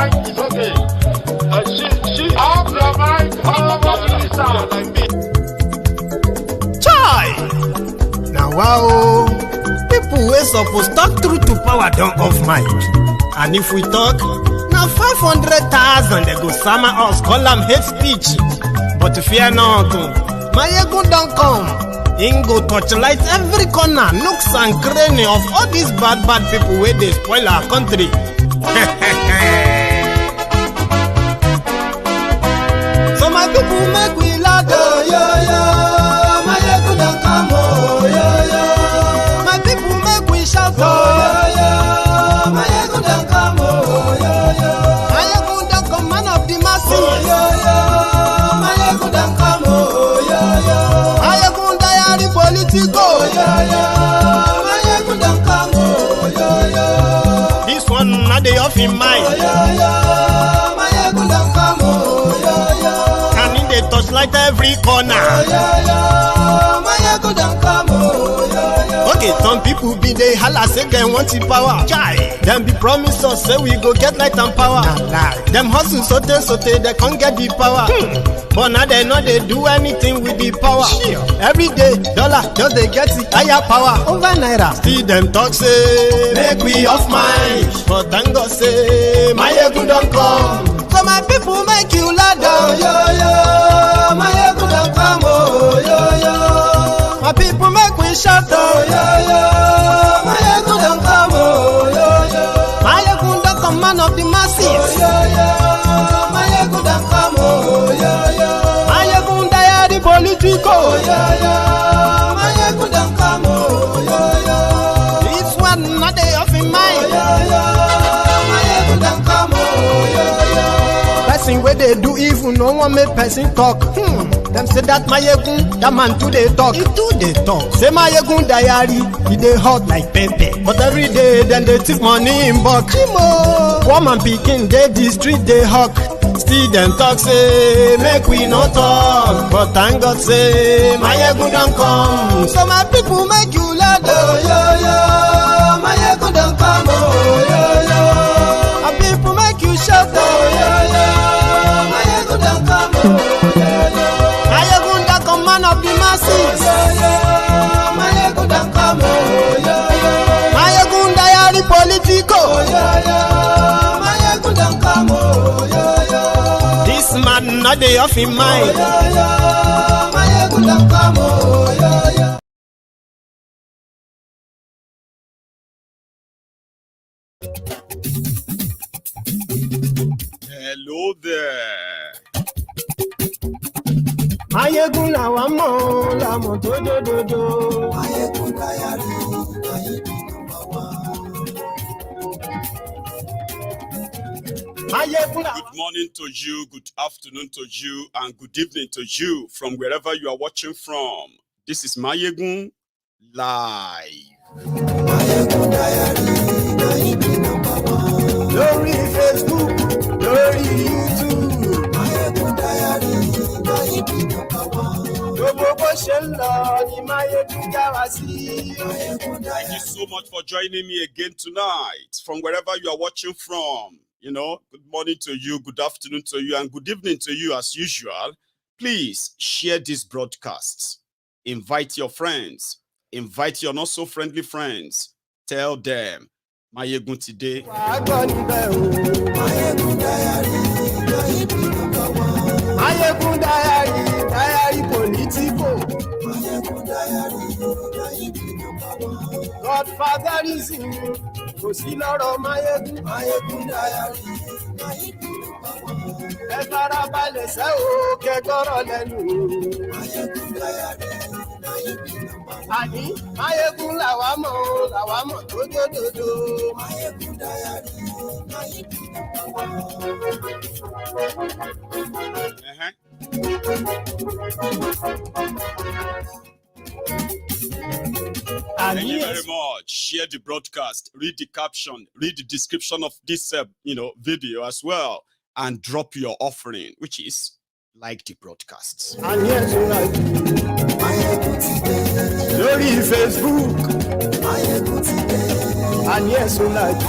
mind is okay. She off your mind, Chai! Now wow, people wey suppose talk truth to power don't off mic. And if we talk, now 500,000 they go summer us, call them hate speech. But fear not, my ego don't come. Him go torchlight every corner, nooks and cranny of all these bad people where they spoil our country. So my people make we laugh, oh, yo, yo. My ego don't come, oh, yo, yo. My people make we shout, oh, yo, yo. My ego don't come, oh, yo, yo. My ego don't come, man of the masses, oh, yo, yo. My ego don't come, oh, yo, yo. My ego diary politico, yo, yo. My ego don't come, oh, yo, yo. This one not the off in mind, oh, yo, yo. My ego don't come, oh, yo, yo. And in the touchlight every corner, oh, yo, yo. My ego don't come, oh, yo, yo. Okay, some people be they holla say they want the power. Chai. Them be promise us say we go get light and power. Nah. Them hustle sote they can't get the power. But now they know they do anything with the power. Sure. Every day, dollar just they get the higher power over naira. Still them talk say make we off mind. But thank God say my ego don't come. So my people make you laugh, oh, yo, yo. My ego don't come, oh, yo, yo. My people make we shout, oh, yo, yo. My ego don't come, oh, yo, yo. My ego don't come, man of the masses, oh, yo, yo. My ego don't come, oh, yo, yo. My ego diary politico, oh, yo, yo. My ego don't come, oh, yo, yo. This one not they off in mind, oh, yo, yo. My ego don't come, oh, yo, yo. Person where they do evil, no one make person talk. Them say that my yegun, that man too they talk. He too they talk. Say my yegun diary, he they hot like pepper. But every day then they take money in bulk. Woman picking, they the street they hawk. Still them talk say make we no talk. But thank God say my yegun don't come. So my people make you laugh, oh, yo, yo. My yegun don't come, oh, yo, yo. My people make you shout, oh, yo, yo. My yegun don't come, oh, yo, yo. Man of the masses, oh, yeah, yeah. My ego don't come, oh, yeah, yeah. My ego diary politico, oh, yeah, yeah. My ego don't come, oh, yeah, yeah. This man not the off in mind, oh, yeah, yeah. My ego don't come, oh, yeah, yeah. Hello there. Ayegun la wa mo la mo do do do do. Ayegun diary, Ayegun number one. Good morning to you, good afternoon to you, and good evening to you from wherever you are watching from. This is Mayegun Live. Ayegun diary, Ayegun number one. Lórí Facebook, lórí YouTube. Ayegun diary, Ayegun number one. Thank you so much for joining me again tonight from wherever you are watching from. You know, good morning to you, good afternoon to you, and good evening to you as usual. Please share this broadcast. Invite your friends. Invite your not so friendly friends. Tell them, Mayegun today. Mayegun diary, Ayegun number one. Mayegun diary politico. Mayegun diary, Ayegun number one. Godfatherism, kò sí lọ́rọ̀ Mayegun. Mayegun diary, Ayegun number one. Ẹ fara balẹ̀ sẹ́ o, kẹ́kọ̀rọ̀ lẹ́nu. Mayegun diary, Ayegun number one. Àní Mayegun làwa mọ̀ tó dòdòdò. Mayegun diary, Ayegun number one. Thank you very much. Share the broadcast, read the caption, read the description of this video as well, and drop your offering, which is like the broadcasts. And yes, like lórí Facebook. And yes, like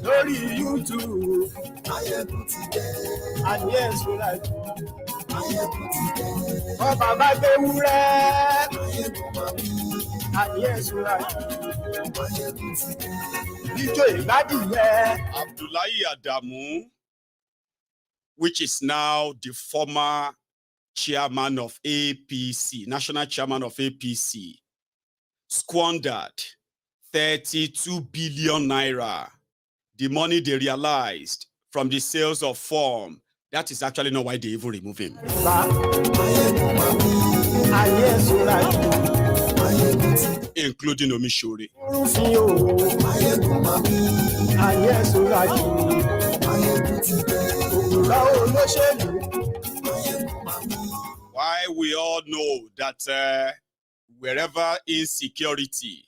lórí lórí YouTube. Ayégun ti dé. Àní ẹ̀sùn láti. Ayégun ti dé. Ọba bá gbé wúrẹ́. Ayégun máa bí. Àní ẹ̀sùn láti. Ayégun ti dé. Ijó ìgbádìyẹ. Abdullahi Adamu, which is now the former chairman of APC, national chairman of APC, squandered 32 billion naira, the money they realized from the sales of form. That is actually not why they even remove him. Including Omishori. Why we all know that wherever insecurity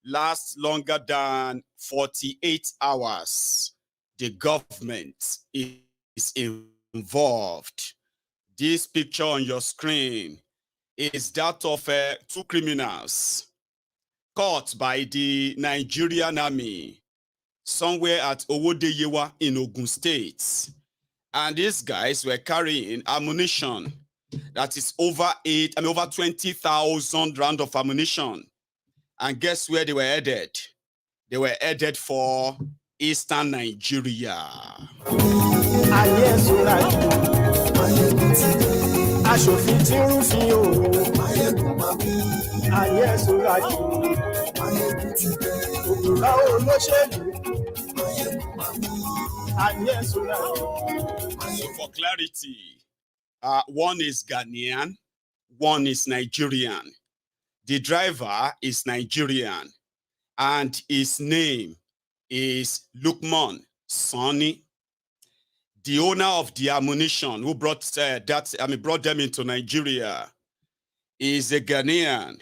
lasts longer than 48 hours, the government is involved. This picture on your screen is that of two criminals caught by the Nigerian army somewhere at Yewa in Ogun State. And these guys were carrying ammunition that is over 20,000 rounds of ammunition. And guess where they were headed? They were headed for Eastern Nigeria. So for clarity, one is Ghanaian, one is Nigerian. The driver is Nigerian, and his name is Lukman Sani. The owner of the ammunition who brought brought them into Nigeria is a Ghanaian.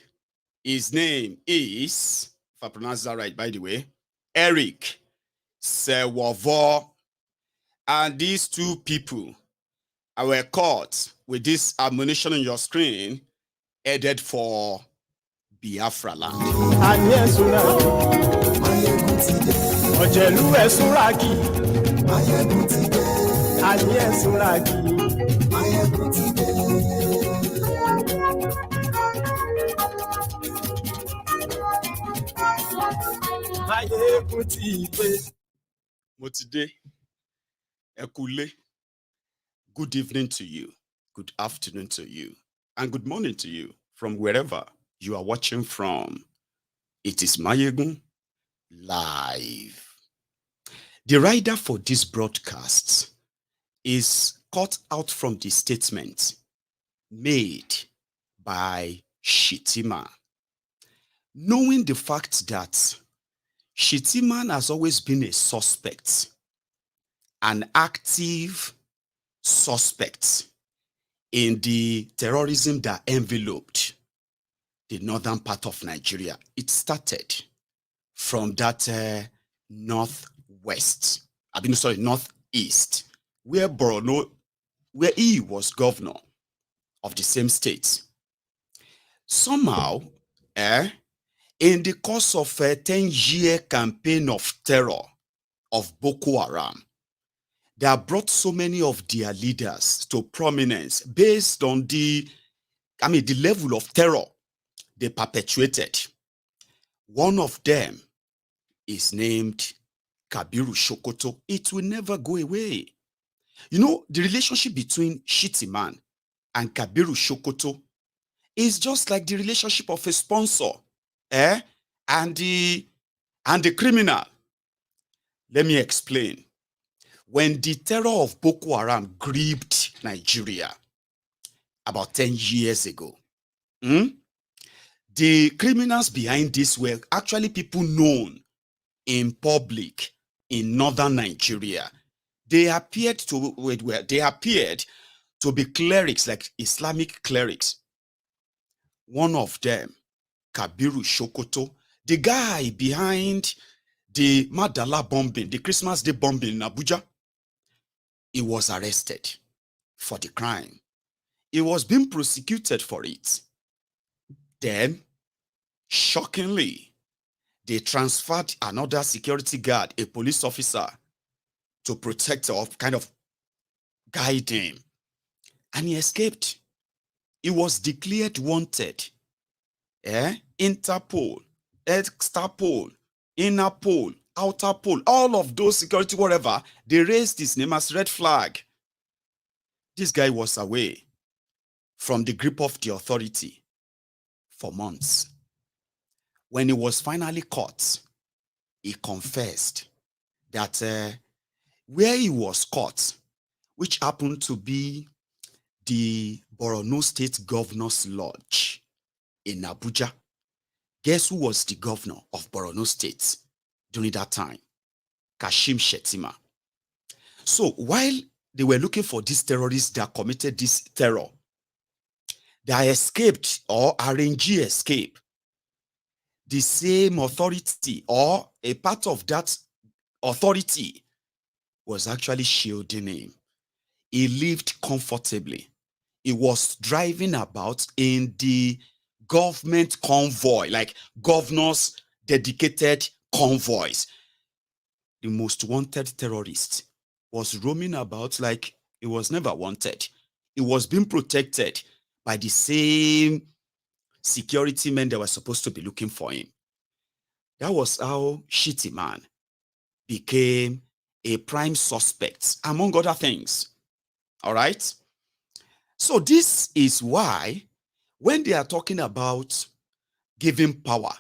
His name is, if I pronounce that right, by the way, Eric Seworvor. And these two people were caught with this ammunition on your screen, headed for Biafra land. Motide, Ekule, good evening to you, good afternoon to you, and good morning to you from wherever you are watching from. It is Mayegun live. The writer for this broadcast is cut out from the statement made by Shettima. Knowing the fact that Shettima has always been a suspect, an active suspect in the terrorism that enveloped the northern part of Nigeria. It started from that northeast, where he was governor of the same state. Somehow, in the course of a 10-year campaign of terror of Boko Haram, they have brought so many of their leaders to prominence based on the level of terror they perpetuated. One of them is named Kabiru Sokoto. It will never go away. You know, the relationship between Shettima and Kabiru Sokoto is just like the relationship of a sponsor and the criminal. Let me explain. When the terror of Boko Haram gripped Nigeria about 10 years ago, the criminals behind this were actually people known in public in northern Nigeria. They appeared to be clerics, like Islamic clerics. One of them, Kabiru Sokoto, the guy behind the Madala bombing, the Christmas Day bombing in Abuja, he was arrested for the crime. He was being prosecuted for it. Then, shockingly, they transferred another security guard, a police officer, to protect or kind of guide him. And he escaped. He was declared wanted. Interpol, Extrapol, Interpol, Outerpol, all of those security, whatever, they raised his name as red flag. This guy was away from the grip of the authority for months. When he was finally caught, he confessed that where he was caught, which happened to be the Borno State Governor's Lodge in Abuja. Guess who was the governor of Borno State during that time? Kashim Shettima. So while they were looking for these terrorists that committed this terror, they escaped or arranged escape, the same authority or a part of that authority was actually shielding him. He lived comfortably. He was driving about in the government convoy, like governors' dedicated convoys. The most wanted terrorist was roaming about like he was never wanted. He was being protected by the same security men that were supposed to be looking for him. That was how Shettima became a prime suspect, among other things. All right? So this is why when they are talking about giving power,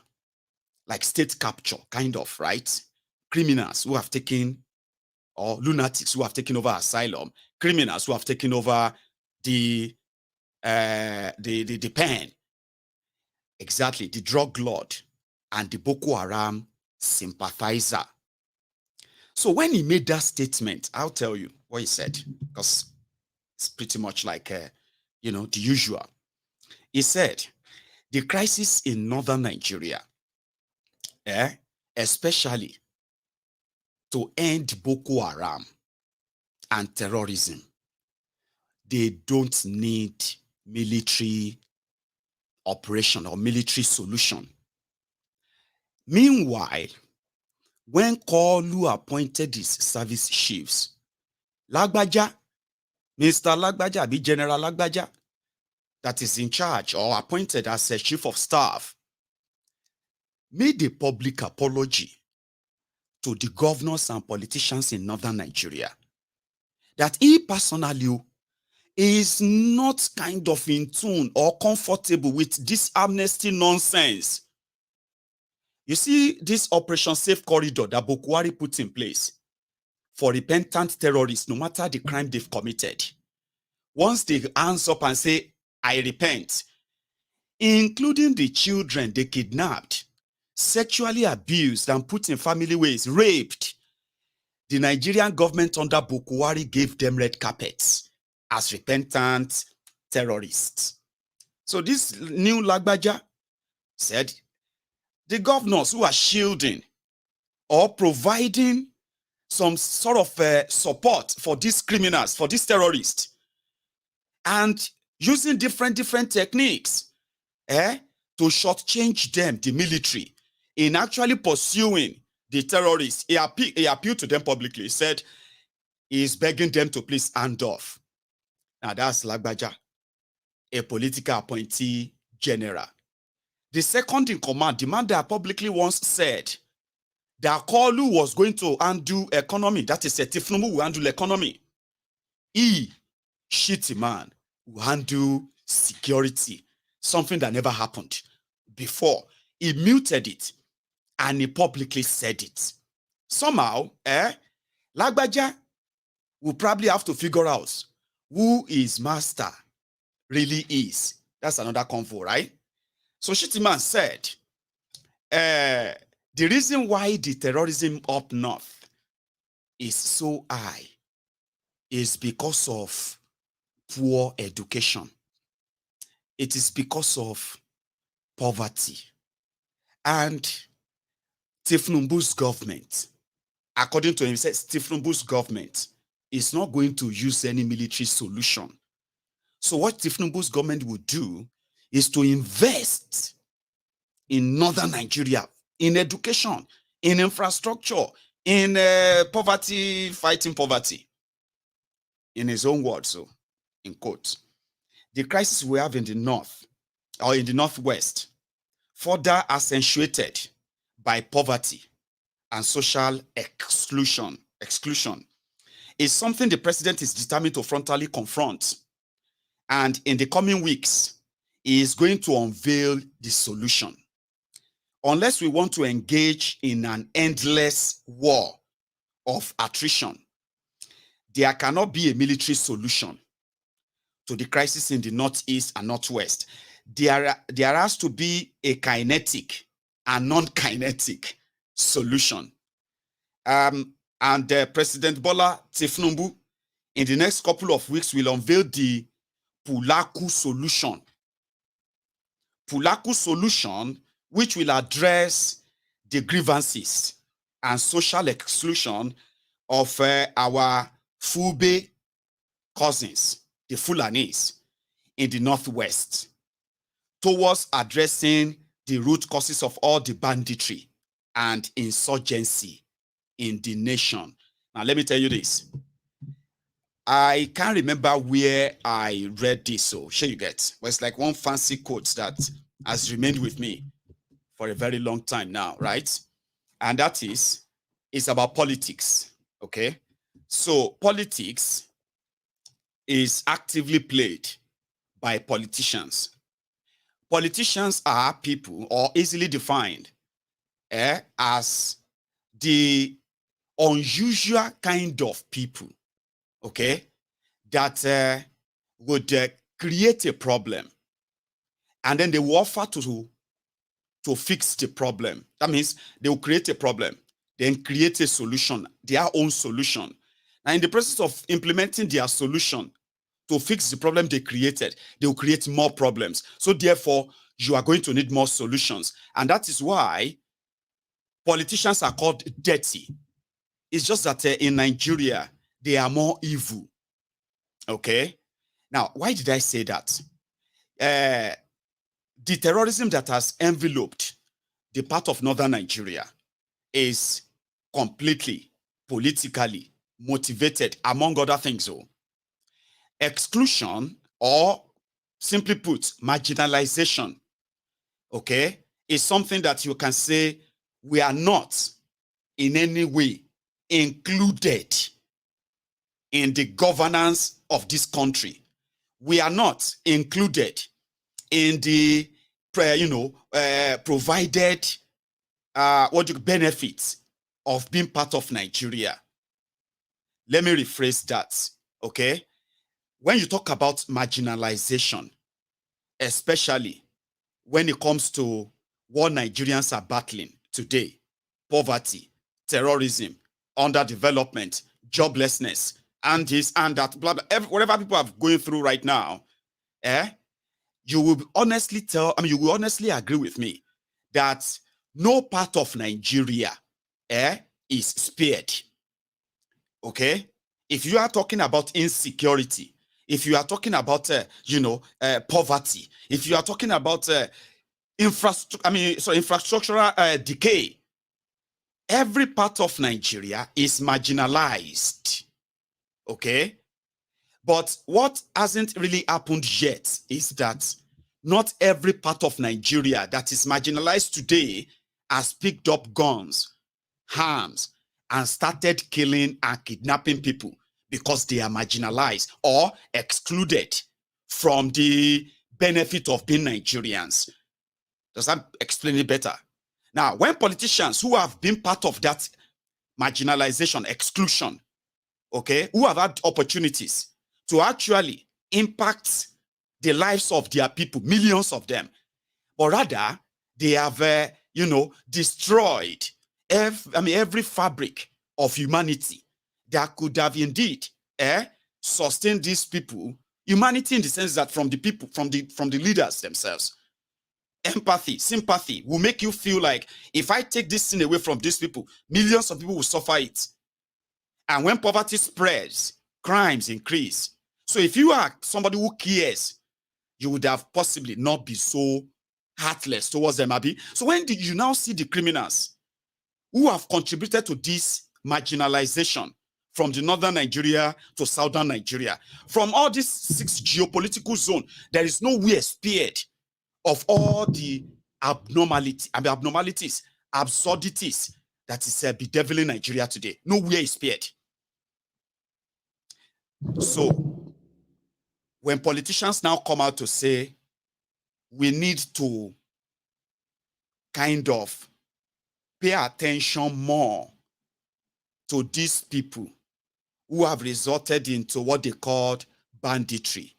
like state capture, kind of, right? Criminals who have taken, or lunatics who have taken over asylum, criminals who have taken over the pen, exactly, the drug lord and the Boko Haram sympathizer. So when he made that statement, I'll tell you what he said, because it's pretty much like, the usual. He said, the crisis in northern Nigeria, especially to end Boko Haram and terrorism, they don't need military operation or military solution. Meanwhile, when Kolu appointed his service chiefs, Lagbaja, Mr. Lagbaja, be General Lagbaja, that is in charge or appointed as a chief of staff, made a public apology to the governors and politicians in northern Nigeria that he personally is not kind of in tune or comfortable with this amnesty nonsense. You see, this Operation Safe Corridor that Boko Haram put in place for repentant terrorists, no matter the crime they've committed, once they hands up and say, I repent, including the children they kidnapped, sexually abused and put in family ways, raped, the Nigerian government under Boko Haram gave them red carpets as repentant terrorists. So this new Lagbaja said, the governors who are shielding or providing some sort of support for these criminals, for these terrorists, and using different techniques to shortchange them, the military, in actually pursuing the terrorists. He appealed to them publicly. He said he's begging them to please hand off. Now that's Lagbaja, a political appointee general. The second in command, the man that publicly once said that Kolu was going to undo economy, that is, Tinubu will handle economy. Shettima will handle security, something that never happened before. He muted it and he publicly said it. Somehow, Lagbaja will probably have to figure out who his master really is. That's another convo, right? So Shettima said, the reason why the terrorism up north is so high is because of poor education. It is because of poverty. And Tinubu's government, according to him, he says Tinubu's government is not going to use any military solution. So what Tinubu's government would do is to invest in northern Nigeria, in education, in infrastructure, in poverty, fighting poverty, in his own words, so in quotes, the crisis we have in the north or in the northwest, further accentuated by poverty and social exclusion, is something the president is determined to frontally confront. And in the coming weeks, he is going to unveil the solution. Unless we want to engage in an endless war of attrition, there cannot be a military solution to the crisis in the northeast and northwest. There has to be a kinetic and non-kinetic solution. President Bola Tinubu, in the next couple of weeks, will unveil the Pulaku solution. Pulaku solution, which will address the grievances and social exclusion of our Fulbe cousins, the Fulanis, in the northwest, towards addressing the root causes of all the banditry and insurgency in the nation. Now, let me tell you this. I can't remember where I read this, so sure you get. But it's like one fancy quote that has remained with me for a very long time now, right? And that is, it's about politics, okay? So politics is actively played by politicians. Politicians are people, or easily defined as the unusual kind of people, okay, that would create a problem, and then they will offer to fix the problem. That means they will create a problem, then create a solution, their own solution. Now, in the process of implementing their solution to fix the problem they created, they will create more problems. So therefore, you are going to need more solutions. And that is why politicians are called dirty. It's just that in Nigeria, they are more evil. Okay? Now, why did I say that? The terrorism that has enveloped the part of northern Nigeria is completely politically motivated, among other things. Exclusion, or simply put, marginalization, okay, is something that you can say we are not in any way included in the governance of this country. We are not included in the provided benefits of being part of Nigeria. Let me rephrase that, okay? When you talk about marginalization, especially when it comes to what Nigerians are battling today, poverty, terrorism, underdevelopment, joblessness, and this and that, blah, blah, whatever people are going through right now, you will honestly you will honestly agree with me that no part of Nigeria is spared. Okay? If you are talking about insecurity, if you are talking about poverty, if you are talking about infrastructural decay, every part of Nigeria is marginalized. Okay? But what hasn't really happened yet is that not every part of Nigeria that is marginalized today has picked up guns, arms, and started killing and kidnapping people because they are marginalized or excluded from the benefit of being Nigerians. Does that explain it better? Now, when politicians who have been part of that marginalization, exclusion, okay, who have had opportunities to actually impact the lives of their people, millions of them, but rather they have, destroyed every fabric of humanity that could have indeed sustained these people. Humanity in the sense that from the people, from the leaders themselves. Empathy, sympathy will make you feel like if I take this thing away from these people, millions of people will suffer it. And when poverty spreads, crimes increase. So if you are somebody who cares, you would have possibly not be so heartless towards them, Abi. So when you now see the criminals who have contributed to this marginalization from the northern Nigeria to southern Nigeria. From all these 6 geopolitical zones, there is nowhere spared of all the abnormalities, absurdities that is bedeviling Nigeria today. Nowhere is spared. So, when politicians now come out to say, we need to kind of pay attention more to these people who have resorted into what they called banditry,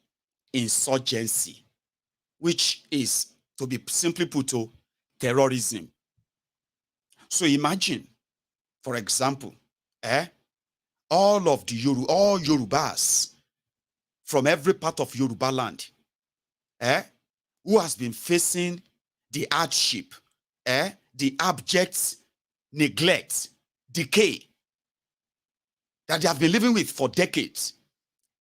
insurgency, which is, to be simply put, to terrorism. So imagine, for example, all of the all Yorubas from every part of Yoruba land, who has been facing the hardship, the abject neglect, decay that they have been living with for decades,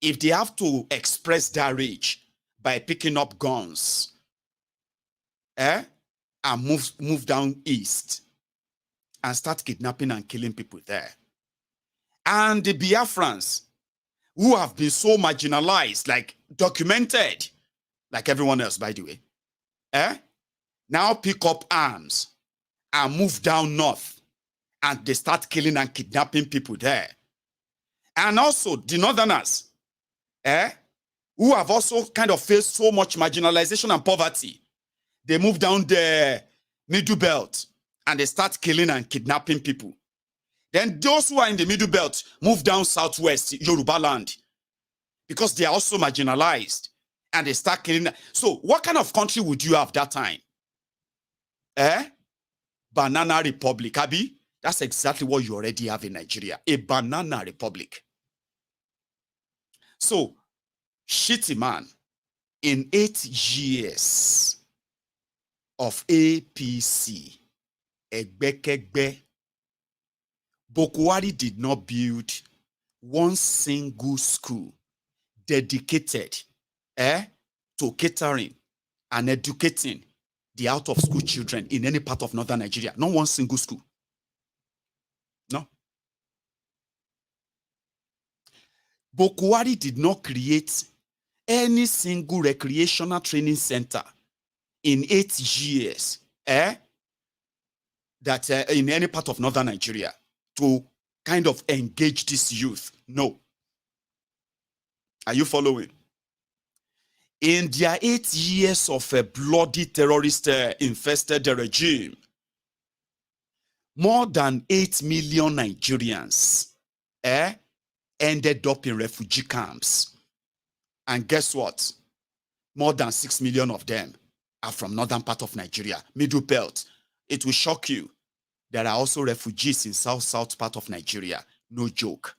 if they have to express their rage by picking up guns, and move down east and start kidnapping and killing people there. And the Biafrans, who have been so marginalized, like documented, like everyone else, by the way, now pick up arms and move down north, and they start killing and kidnapping people there. And also the northerners, who have also kind of faced so much marginalization and poverty, they move down the middle belt and they start killing and kidnapping people. Then those who are in the middle belt move down southwest Yoruba land because they are also marginalized and they start killing. So what kind of country would you have that time? Banana Republic, Abi? That's exactly what you already have in Nigeria, a banana republic. So, Shettima, in 8 years of APC, Egbekegbe, Boko Haram did not build one single school dedicated to catering and educating the out-of-school children in any part of northern Nigeria. Not one single school. No. Boko Haram did not create any single recreational training center in 8 years that in any part of northern Nigeria to kind of engage this youth. No. Are you following? In their 8 years of a bloody terrorist infested regime, more than 8 million Nigerians ended up in refugee camps. And guess what? More than 6 million of them are from northern part of Nigeria, middle belt. It will shock you. There are also refugees in south part of Nigeria. No joke.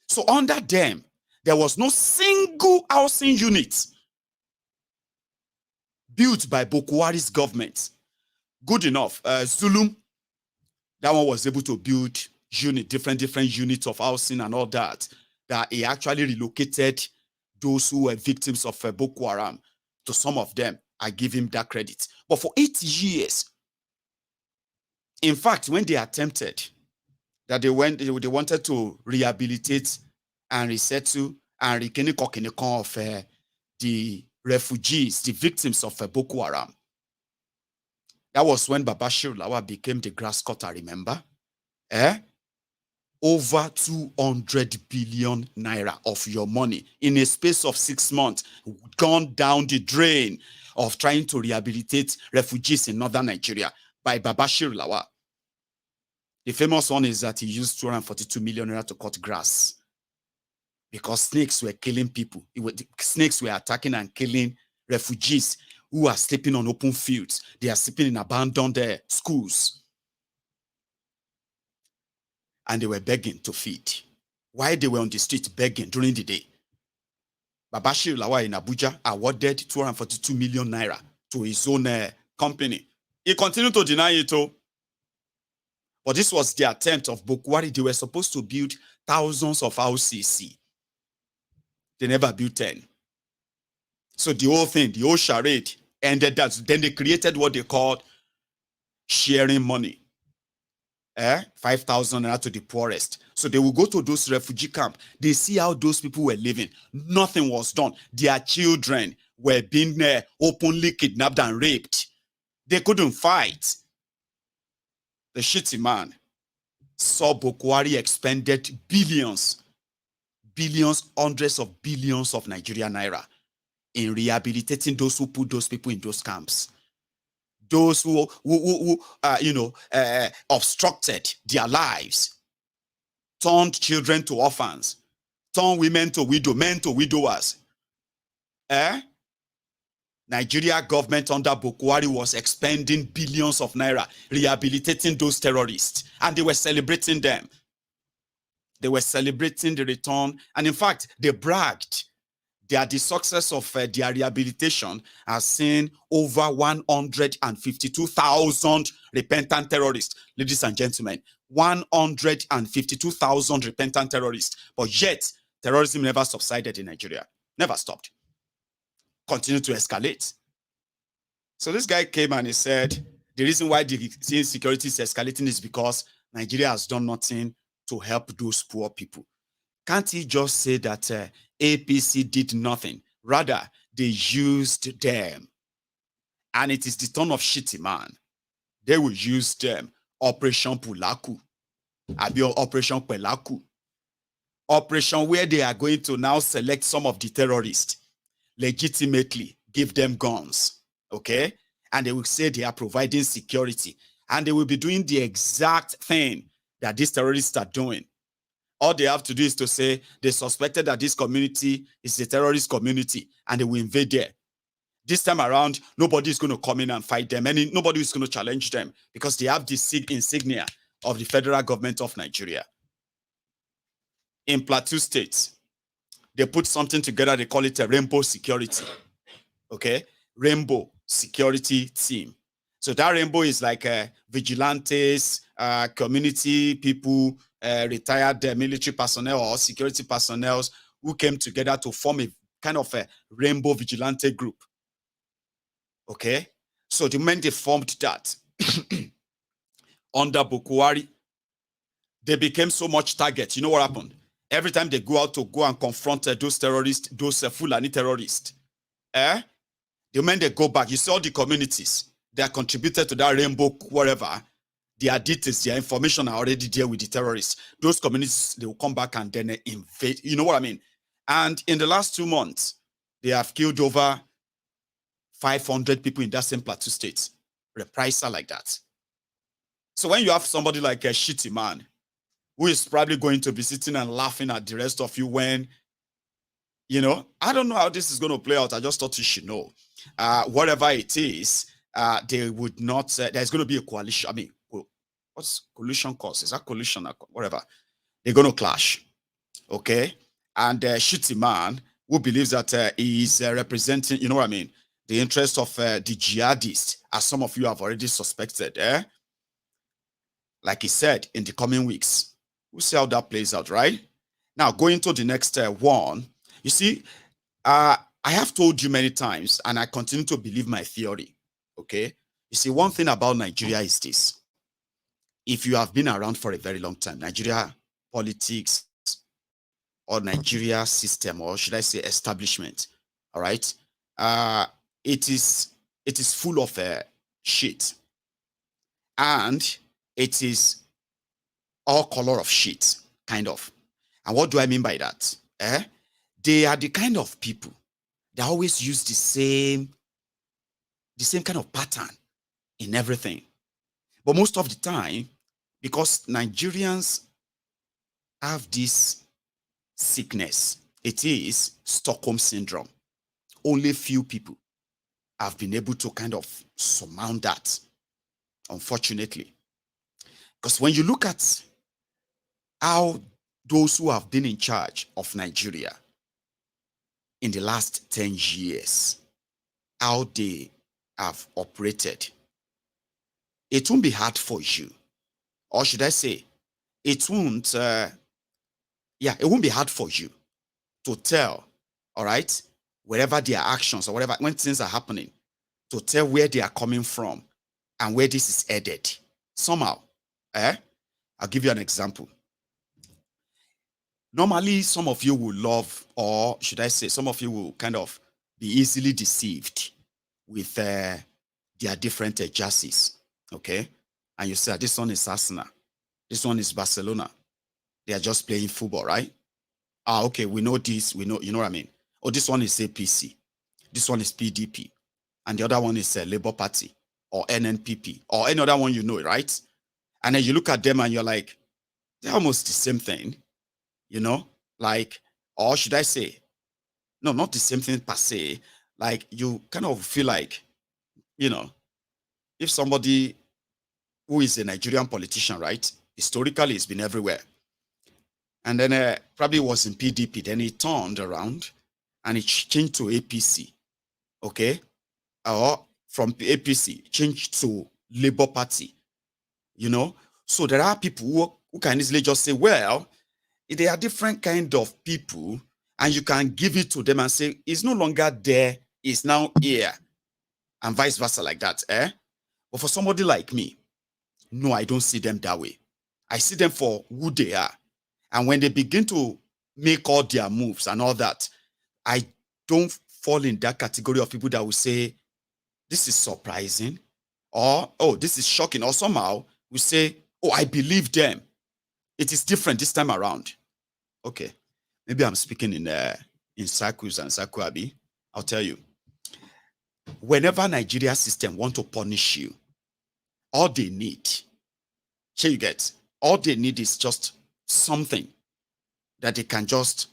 So under them, there was no single housing unit built by Boko Haram's government. Good enough. Zulum, that one was able to build different units of housing and all that. That he actually relocated those who were victims of Boko Haram. To some of them, I give him that credit. But for 8 years, in fact, when they attempted that they wanted to rehabilitate and resettle and rekene of the refugees, the victims of Boko Haram. That was when Babashir Lawal became the grass cutter, remember? Over 200 billion naira of your money in a space of 6 months gone down the drain of trying to rehabilitate refugees in northern Nigeria by Babashir Lawal. The famous one is that he used 242 million naira to cut grass because snakes were killing people. Snakes were attacking and killing refugees who are sleeping on open fields. They are sleeping in abandoned schools. And they were begging to feed. While they were on the street begging during the day, Babashir Lawal in Abuja awarded 242 million naira to his own company. He continued to deny it, but this was the attempt of Boko Haram. They were supposed to build thousands of houses. They never built 10. So the whole thing, the whole charade ended that. Then they created what they called sharing money. 5,000 naira to the poorest. So they will go to those refugee camps. They see how those people were living. Nothing was done. Their children were being openly kidnapped and raped. They couldn't fight. The shitty man saw Boko Haram expended billions, hundreds of billions of Nigerian naira in rehabilitating those who put those people in those camps. Those who obstructed their lives, turned children to orphans, turned women to widows, men to widowers. Nigeria government under Boko Haram was expending billions of naira rehabilitating those terrorists, and they were celebrating them. They were celebrating the return, and in fact, they bragged that the success of their rehabilitation has seen over 152,000 repentant terrorists. Ladies and gentlemen, 152,000 repentant terrorists. But yet, terrorism never subsided in Nigeria. Never stopped. Continued to escalate. So this guy came and he said, the reason why the insecurity is escalating is because Nigeria has done nothing to help those poor people. Can't he just say that APC did nothing? Rather, they used them. And it is the turn of shitty man. They will use them. Operation Pulaku. Operation Pelaku. Operation where they are going to now select some of the terrorists, legitimately give them guns. Okay? And they will say they are providing security. And they will be doing the exact thing that these terrorists are doing. All they have to do is to say they suspected that this community is a terrorist community and they will invade there. This time around, nobody is going to come in and fight them. And nobody is going to challenge them because they have the insignia of the federal government of Nigeria. In Plateau State, they put something together. They call it a Rainbow Security. Okay? Rainbow Security Team. So that rainbow is like vigilantes, community people, retired military personnel or security personnel who came together to form a kind of a rainbow vigilante group. Okay? So the moment they formed that under Boko Haram, they became so much target. You know what happened? Every time they go out to go and confront those terrorists, those Fulani terrorists, the moment they go back, you see all the communities that contributed to that rainbow, whatever, their details, their information are already there with the terrorists. Those communities, they will come back and then invade. You know what I mean? And in the last 2 months, they have killed over 500 people in that same Plateau State. Reprisal like that. So when you have somebody like a shitty man, who is probably going to be sitting and laughing at the rest of you when, you know, I don't know how this is going to play out. I just thought you should know. Whatever it is, they would not, there's going to be a coalition. I mean, what's coalition cause? Is that coalition or whatever? They're going to clash. Okay? And shitty man who believes that he is representing, you know what I mean, the interest of the jihadists, as some of you have already suspected. Like he said, in the coming weeks, we'll see how that plays out, right? Now, going to the next one, you see, I have told you many times, and I continue to believe my theory, okay? You see, one thing about Nigeria is this. If you have been around for a very long time, Nigeria politics or Nigeria system, or should I say establishment, all right? It is full of shit. And it is all color of shit, kind of. And what do I mean by that? They are the kind of people that always use the same kind of pattern in everything. But most of the time, because Nigerians have this sickness, it is Stockholm syndrome. Only few people have been able to kind of surmount that, unfortunately. Because when you look at how those who have been in charge of Nigeria in the last 10 years, how they have operated, it won't be hard for you. Or should I say, it won't be hard for you to tell, all right, wherever their actions or whatever, when things are happening, to tell where they are coming from and where this is headed. Somehow, I'll give you an example. Normally, some of you will love, or should I say, some of you will kind of be easily deceived with their different jerseys, okay? And you say, this one is Arsenal, this one is Barcelona. They are just playing football, right? Ah, okay, we know this, we know, you know what I mean? Oh, this one is APC, this one is PDP, and the other one is Labour Party, or NNPP, or any other one you know, right? And then you look at them and you're like, they're almost the same thing, you know? Like, or should I say, no, not the same thing per se. Like, you kind of feel like, you know, if somebody who is a Nigerian politician, right? Historically, it's been everywhere. And then probably was in PDP. Then he turned around and he changed to APC, okay? Or from APC, changed to Labour Party, you know? So there are people who can easily just say, well, they are different kind of people, and you can give it to them and say, it's no longer there, it's now here, and vice versa like that, eh? But for somebody like me, no, I don't see them that way. I see them for who they are. And when they begin to make all their moves and all that, I don't fall in that category of people that will say, this is surprising, or, oh, this is shocking, or somehow we say, oh, I believe them. It is different this time around. Okay, maybe I'm speaking in circles and Sakuabi. I'll tell you. Whenever Nigeria system want to punish you, all they need, sure you get, all they need is just something that they can just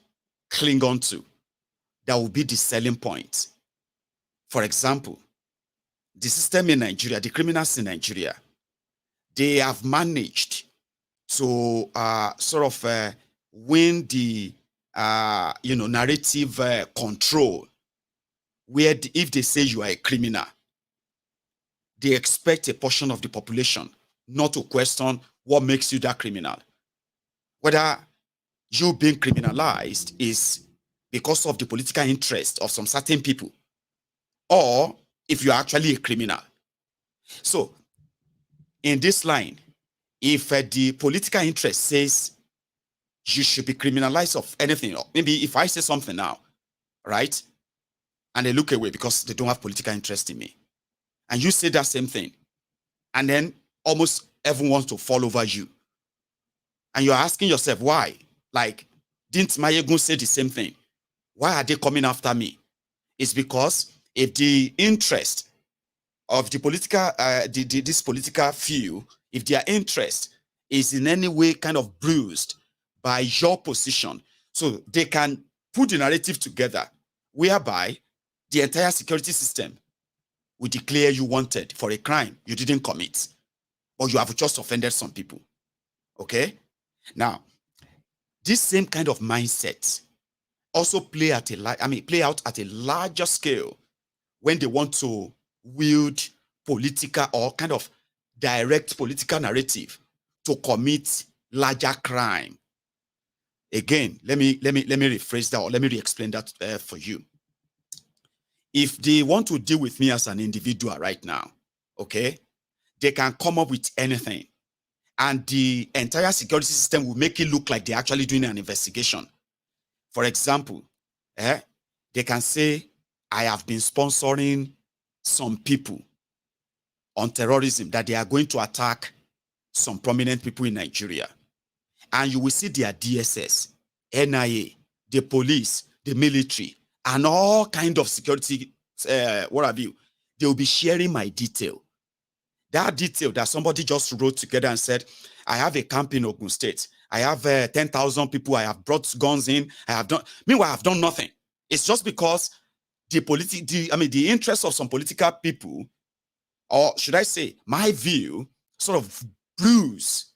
cling on to. That will be the selling point. For example, the system in Nigeria, the criminals in Nigeria, they have managed to sort of win the narrative control, where if they say you are a criminal, they expect a portion of the population not to question what makes you that criminal. Whether you being criminalized is because of the political interest of some certain people, or if you are actually a criminal. So, in this line, if the political interest says you should be criminalized of anything, or maybe if I say something now, right, and they look away because they don't have political interest in me, and you say that same thing, and then almost everyone wants to fall over you, and you're asking yourself why? Like, didn't Mayegun say the same thing? Why are they coming after me? It's because if the interest of the political, this political few, if their interest is in any way kind of bruised by your position, so they can put the narrative together whereby the entire security system will declare you wanted for a crime you didn't commit, or you have just offended some people. Okay? Now, this same kind of mindset also play out at a larger scale when they want to wield political or kind of direct political narrative to commit larger crime. Again, let me rephrase that, or let me re-explain that for you. If they want to deal with me as an individual right now, okay, they can come up with anything, and the entire security system will make it look like they're actually doing an investigation. For example, they can say, I have been sponsoring some people on terrorism, that they are going to attack some prominent people in Nigeria. And you will see their DSS, NIA, the police, the military, and all kind of security, what have you, they will be sharing my detail. That detail that somebody just wrote together and said, I have a camp in Ogun State. I have 10,000 people. I have brought guns in. Meanwhile, I have done nothing. It's just because the interest of some political people, or should I say, my view, sort of bruise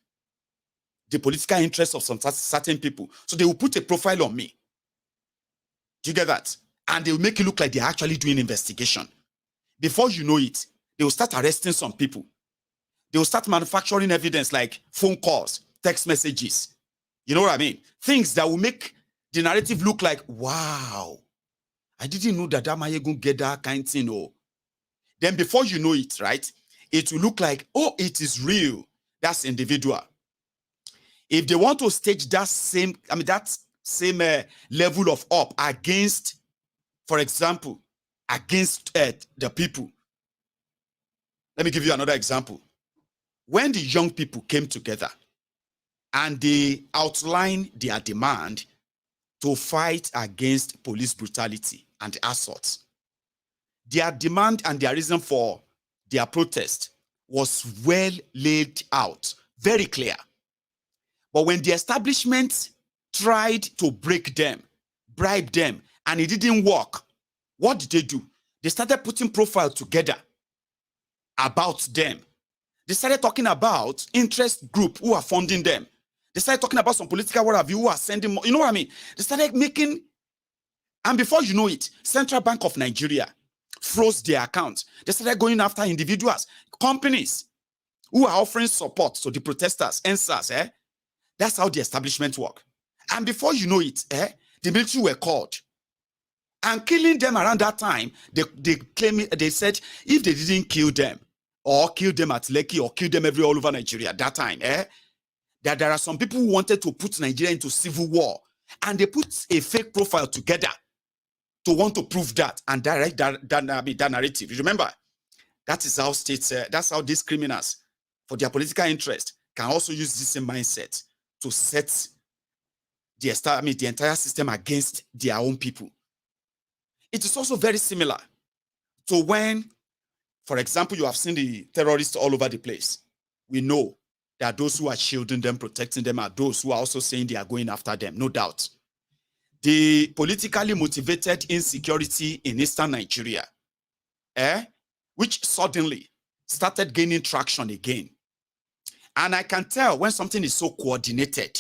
the political interests of some certain people. So they will put a profile on me. Do you get that? And they will make it look like they're actually doing investigation. Before you know it, they will start arresting some people. They will start manufacturing evidence like phone calls, text messages. You know what I mean? Things that will make the narrative look like, wow, I didn't know that Mayegun get that kind of thing. Oh. Then before you know it, right, it will look like, oh, it is real. That's individual. If they want to stage that same, level of up against, for example, against the people. Let me give you another example. When the young people came together and they outlined their demand to fight against police brutality and assault, their demand and their reason for their protest was well laid out, very clear. But when the establishment tried to break them, bribe them, and it didn't work, what did they do? They started putting profiles together about them. They started talking about interest group who are funding them. They started talking about some political who are sending more. You know what I mean? They started making, and before you know it, Central Bank of Nigeria froze their accounts. They started going after individuals, companies who are offering support to the protesters, NSAS. That's how the establishment work. And before you know it, the military were called. And killing them around that time, they said if they didn't kill them, or kill them at Lekki, or kill them all over Nigeria at that time, that there are some people who wanted to put Nigeria into civil war. And they put a fake profile together to want to prove that and direct that narrative. You remember? That is how states, that's how these criminals, for their political interest, can also use this same mindset to set the entire system against their own people. It is also very similar to when, for example, you have seen the terrorists all over the place. We know that those who are shielding them, protecting them, are those who are also saying they are going after them, no doubt. The politically motivated insecurity in eastern Nigeria, which suddenly started gaining traction again. And I can tell when something is so coordinated.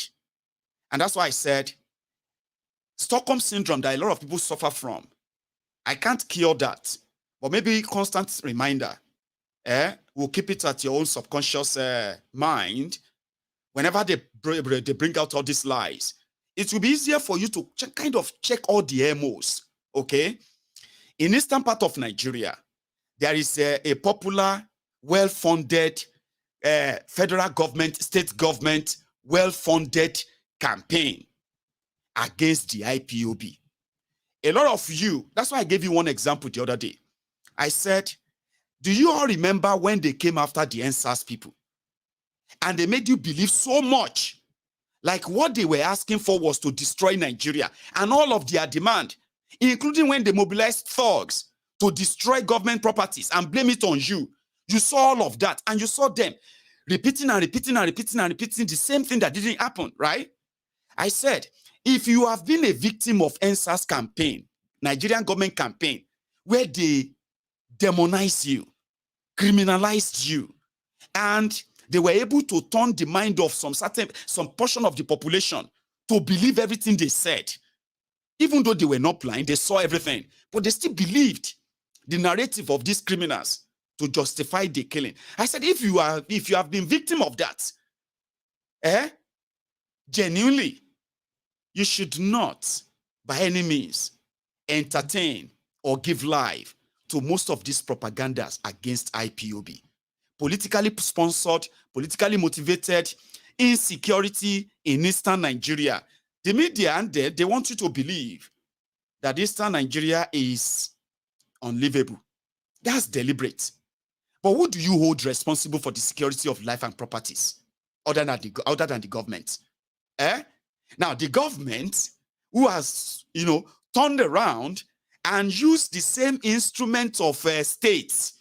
And that's why I said, Stockholm syndrome that a lot of people suffer from, I can't cure that. But maybe constant reminder, will keep it at your own subconscious mind. Whenever they bring out all these lies, it will be easier for you to check all the MOs, okay? In eastern part of Nigeria, there is a popular, well-funded federal government, state government, well-funded campaign against the IPOB. A lot of you, that's why I gave you one example the other day. I said, do you all remember when they came after the NSAS people? And they made you believe so much. Like what they were asking for was to destroy Nigeria. And all of their demand, including when they mobilized thugs to destroy government properties and blame it on you. You saw all of that. And you saw them repeating and repeating and repeating and repeating the same thing that didn't happen, right? I said, if you have been a victim of NSAS campaign, Nigerian government campaign, where they demonized you, criminalized you, and they were able to turn the mind of some portion of the population to believe everything they said, even though they were not blind, they saw everything, but they still believed the narrative of these criminals to justify the killing. I said, if you have been victim of that, genuinely, you should not, by any means, entertain or give life to most of these propagandas against IPOB. Politically sponsored, politically motivated insecurity in eastern Nigeria. The media and they want you to believe that eastern Nigeria is unlivable. That's deliberate. But who do you hold responsible for the security of life and properties other than the government? Now, the government who has, turned around and used the same instrument of states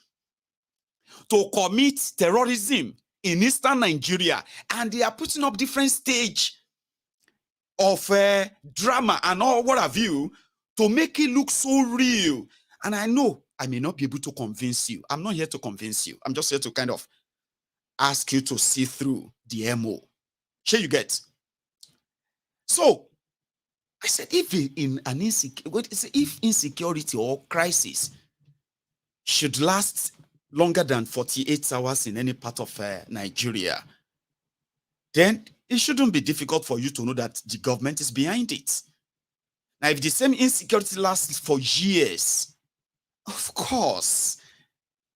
to commit terrorism in eastern Nigeria, and they are putting up different stage of drama and all what have you to make it look so real. And I know I may not be able to convince you. I'm not here to convince you. I'm just here to kind of ask you to see through the MO. Sure you get? So I said, if insecurity or crisis should last longer than 48 hours in any part of Nigeria, then it shouldn't be difficult for you to know that the government is behind it. Now, if the same insecurity lasts for years, of course,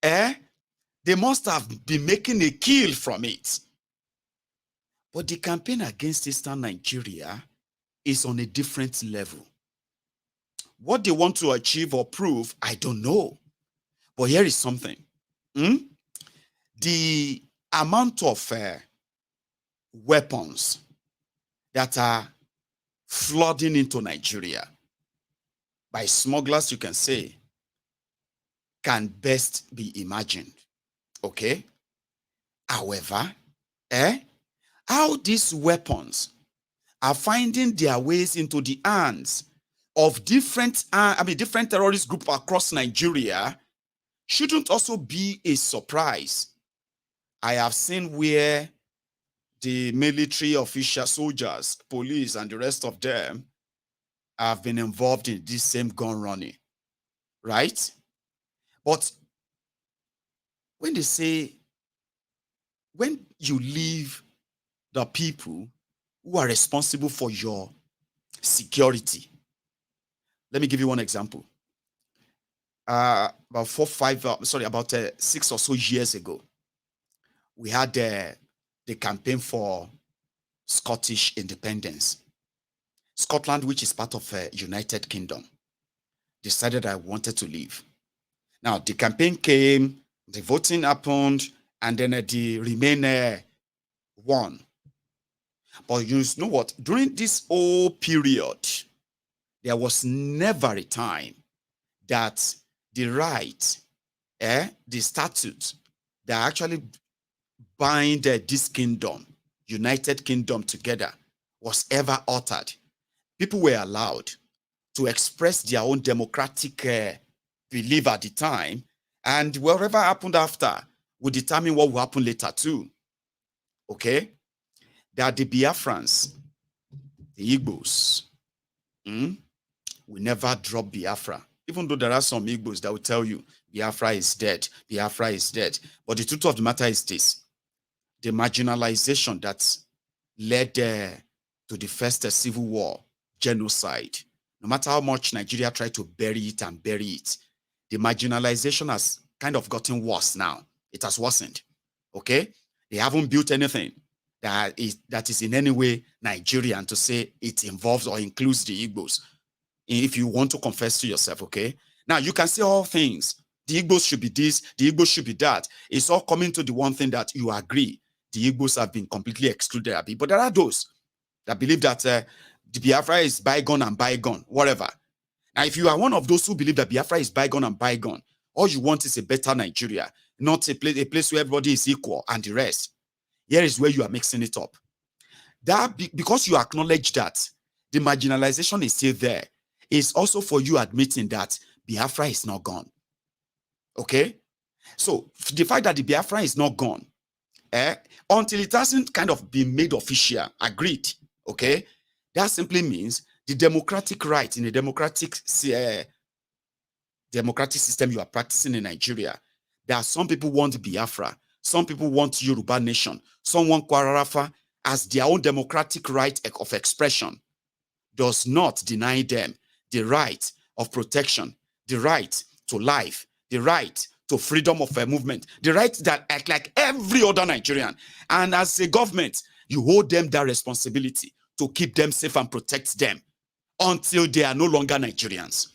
they must have been making a kill from it. But the campaign against Eastern Nigeria is on a different level. What they want to achieve or prove, I don't know. But here is something. The amount of weapons that are flooding into Nigeria by smugglers, you can say, can best be imagined. Okay? However, how these weapons are finding their ways into the hands of different terrorist groups across Nigeria shouldn't also be a surprise. I have seen where the military officials, soldiers, police, and the rest of them have been involved in this same gun running, right? But when they say, when you leave the people who are responsible for your security, let me give you one example. About 6 or so years ago, we had the campaign for Scottish independence. Scotland, which is part of United Kingdom, decided I wanted to leave. Now, the campaign came, the voting happened, and then the Remain won. But you know what? During this whole period, there was never a time that the right, the statute that actually bind this kingdom, United Kingdom, together was ever altered. People were allowed to express their own democratic belief at the time, and whatever happened after will determine what will happen later too. Okay? That the Biafrans, the Igbos, will never drop Biafra. Even though there are some Igbos that will tell you Biafra is dead, Biafra is dead. But the truth of the matter is this: the marginalization that led to the first civil war, genocide, no matter how much Nigeria tried to bury it, the marginalization has kind of gotten worse now. It has worsened. Okay? They haven't built anything that is in any way Nigerian to say it involves or includes the Igbos. If you want to confess to yourself, okay? Now, you can say all things. The Igbos should be this, the Igbos should be that. It's all coming to the one thing that you agree. The Igbos have been completely excluded. But there are those that believe that the Biafra is bygone and bygone, whatever. Now, if you are one of those who believe that Biafra is bygone and bygone, all you want is a better Nigeria, not a place where everybody is equal and the rest. Here is where you are mixing it up. Because you acknowledge that the marginalization is still there, it's also for you admitting that Biafra is not gone. Okay? So, the fact that the Biafra is not gone, until it hasn't kind of been made official, agreed, okay? That simply means the democratic right in the democratic system you are practicing in Nigeria, there are some people want Biafra, some people want Yoruba nation, some want Kwarafa as their own democratic right of expression, does not deny them the right of protection, the right to life, the right to freedom of movement, the right that act like every other Nigerian. And as a government, you hold them that responsibility to keep them safe and protect them until they are no longer Nigerians.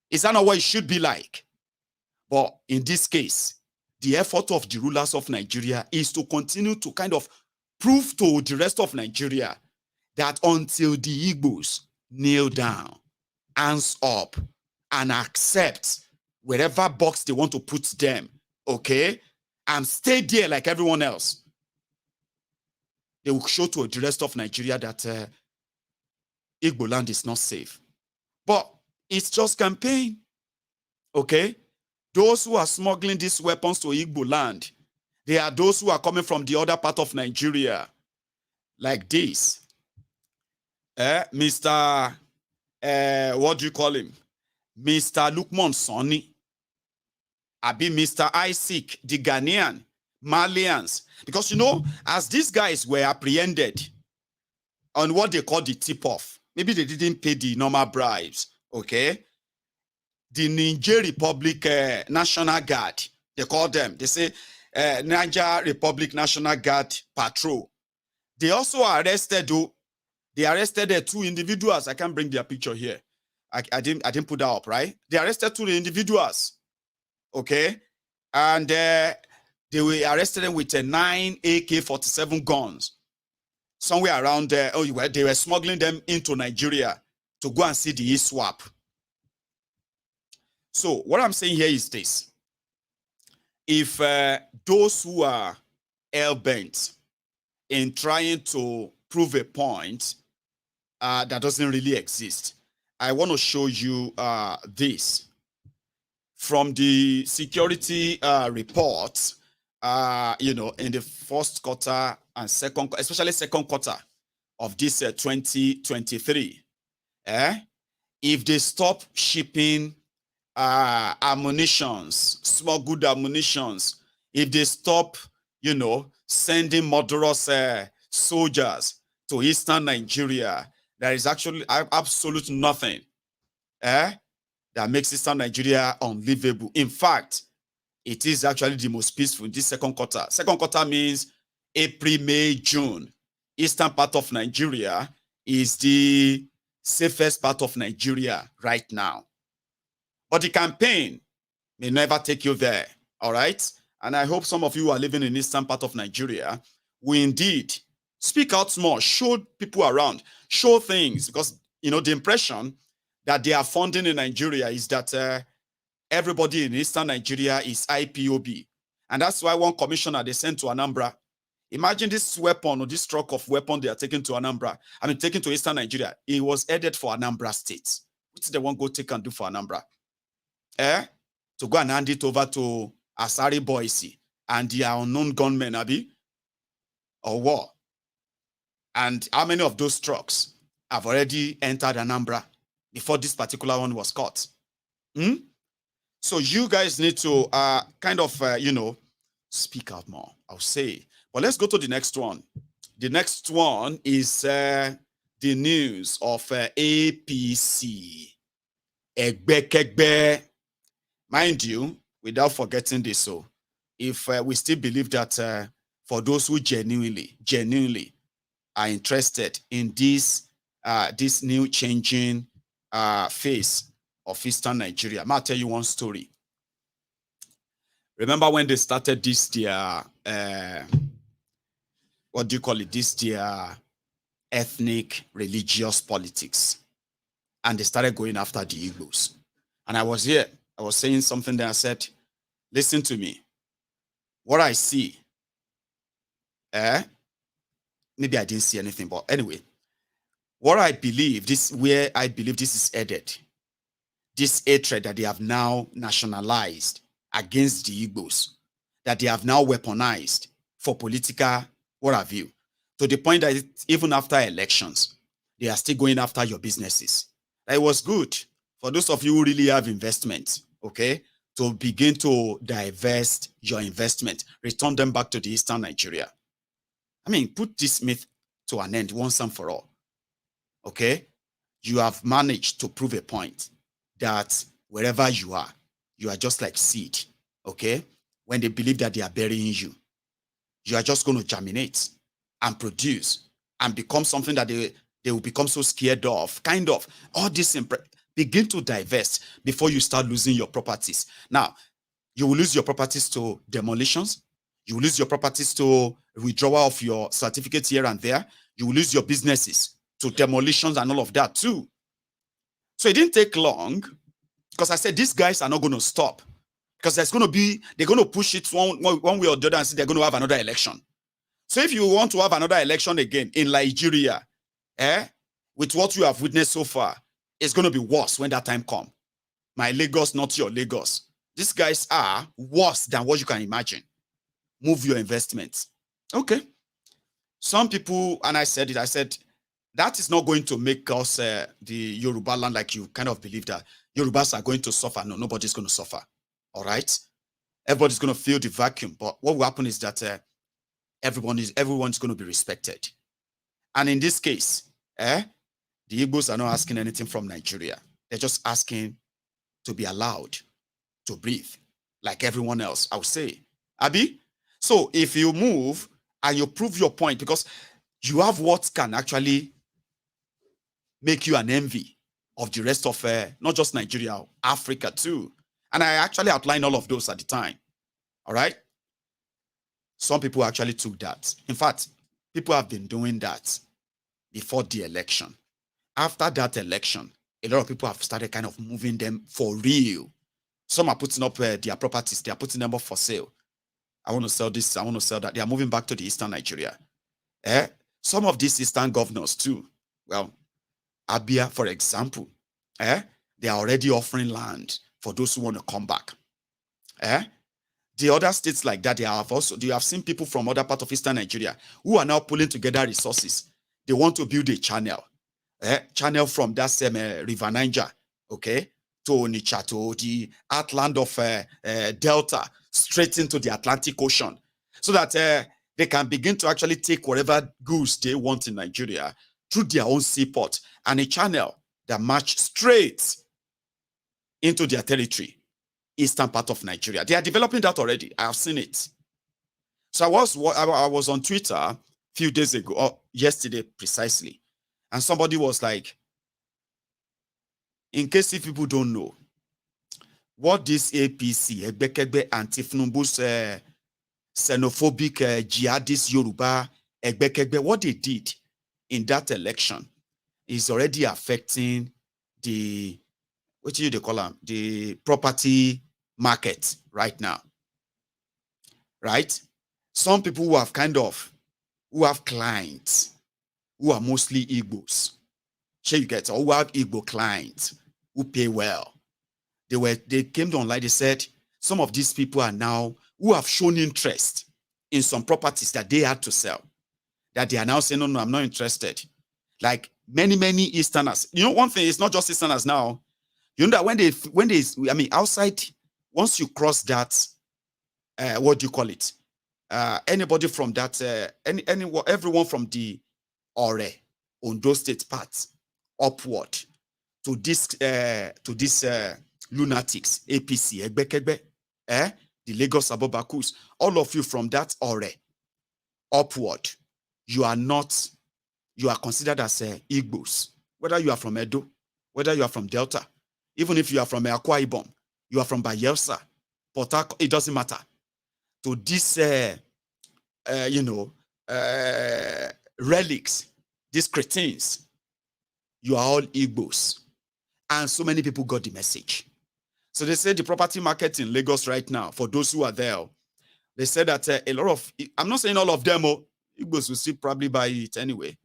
Is that not what it should be like? But in this case, the effort of the rulers of Nigeria is to continue to kind of prove to the rest of Nigeria that until the Igbos kneel down, hands up, and accept wherever box they want to put them, okay, and stay there like everyone else, they will show to the rest of Nigeria that Igbo land is not safe. But it's just campaign, okay? Those who are smuggling these weapons to Igbo land, they are those who are coming from the other part of Nigeria, like this. Mr. What do you call him? Mr. Lukman Sani. Abi Mr. Isaac, the Ghanaian, Malians. Because, you know, as these guys were apprehended on what they call the tip-off, maybe they didn't pay the normal bribes, okay? The Niger Republic National Guard, they call them. They say Niger Republic National Guard Patrol. They also arrested, they arrested 2 individuals. I can't bring their picture here. I didn't put that up, right? They arrested 2 individuals, okay? And they were arrested them with 9 AK-47 guns. Somewhere around there, they were smuggling them into Nigeria to go and see the swap. So what I'm saying here is this. If those who are hell-bent in trying to prove a point that doesn't really exist, I want to show you this. From the security reports, in the first quarter and especially second quarter of this 2023, if they stop shipping ammunitions, smuggled ammunitions, if they stop, sending murderous soldiers to eastern Nigeria, there is actually absolutely nothing that makes eastern Nigeria unlivable. In fact, it is actually the most peaceful in this second quarter. Second quarter means April, May, June. Eastern part of Nigeria is the safest part of Nigeria right now. But the campaign may never take you there, all right? And I hope some of you who are living in eastern part of Nigeria will indeed speak out more, show people around, show things, because, the impression that they are funding in Nigeria is that everybody in eastern Nigeria is IPOB. And that's why one commissioner they sent to Anambra. Imagine this weapon or this truck of weapon they are taking to Anambra. Taking to eastern Nigeria. It was headed for Anambra State. What did they want to go take and do for Anambra? To go and hand it over to Asari boys and their unknown gunmen, or what? And how many of those trucks have already entered Anambra before this particular one was caught? So you guys need to speak out more, I'll say. But let's go to the next one. The next one is the news of APC. Egbe. Mind you, without forgetting this, so if we still believe that for those who genuinely are interested in this new changing face of eastern Nigeria, I'll tell you one story. Remember when they started this their what do you call it? This their ethnic religious politics, and they started going after the Igbos. And I was here. I was saying something that I said, listen to me. What I see, maybe I didn't see anything, but anyway, what I believe, where I believe this is headed, this hatred that they have now nationalized against the Igbos, that they have now weaponized for political, what have you, to the point that even after elections, they are still going after your businesses. It was good for those of you who really have investments, okay, to begin to divest your investment, return them back to the eastern Nigeria. Put this myth to an end once and for all, okay? You have managed to prove a point that wherever you are just like seed, okay? When they believe that they are burying you, you are just going to germinate and produce and become something that they will become so scared of, kind of. All this begin to divest before you start losing your properties. Now, you will lose your properties to demolitions. You will lose your properties to withdrawal of your certificates here and there. You will lose your businesses to demolitions and all of that too. So it didn't take long, because I said these guys are not going to stop, because they're going to push it one way or the other and say they're going to have another election. So if you want to have another election again in Nigeria, with what you have witnessed so far, it's going to be worse when that time comes. My Lagos, not your Lagos. These guys are worse than what you can imagine. Move your investments. Okay. Some people, and I said that is not going to make us the Yoruba land like you kind of believe that Yorubas are going to suffer. No, nobody's going to suffer. All right? Everybody's going to feel the vacuum. But what will happen is that everyone's going to be respected. And in this case, the Igbos are not asking anything from Nigeria. They're just asking to be allowed to breathe like everyone else, I would say. Abi? So if you move and you prove your point, because you have what can actually make you an envy of the rest of not just Nigeria, Africa too. And I actually outlined all of those at the time. All right. Some people actually took that. In fact, people have been doing that before the election. After that election, a lot of people have started kind of moving them for real. Some are putting up their properties. They are putting them up for sale. I want to sell this. I want to sell that. They are moving back to the Eastern Nigeria. Some of these Eastern governors too. Well, Abia, for example, they are already offering land for those who want to come back. The other states like that, you have seen people from other parts of Eastern Nigeria who are now pulling together resources. They want to build a channel. Channel from that same River Niger, okay, to Onitsha, to the heartland of Delta, straight into the Atlantic Ocean, so that they can begin to actually take whatever goods they want in Nigeria through their own seaport and a channel that march straight into their territory, eastern part of Nigeria. They are developing that already. I have seen it. So I was on Twitter a few days ago, or yesterday precisely, and somebody was like, in case if people don't know, what this APC, Egbekegbe Anti-Tinubu's xenophobic jihadist Yoruba, Egbekegbe, what they did in that election is already affecting the, what do they call them? The property market right now. Right? Some people who have clients who are mostly Igbos. Sure you get, or who have Igbo clients who pay well. They came online, they said some of these people are now who have shown interest in some properties that they had to sell, that they are now saying, no, I'm not interested. Like many Easterners. You know, one thing, it's not just Easterners now. You know that outside, once you cross that, what do you call it? Anybody from that, everyone from the Ore, Ondo State part, upward to this lunatics, APC, Egbekegbe, the Lagos Abobakus, all of you from that Ore, upward, you are considered as Igbos, whether you are from Edo, whether you are from Delta, even if you are from Akwa Ibom, you are from Bayelsa, Port Harcourt, it doesn't matter. To this, relics, these cretins, you are all Igbos. And so many people got the message. So they said the property market in Lagos right now, for those who are there, they said that a lot of, I'm not saying all of them, Igbos will still probably buy it anyway.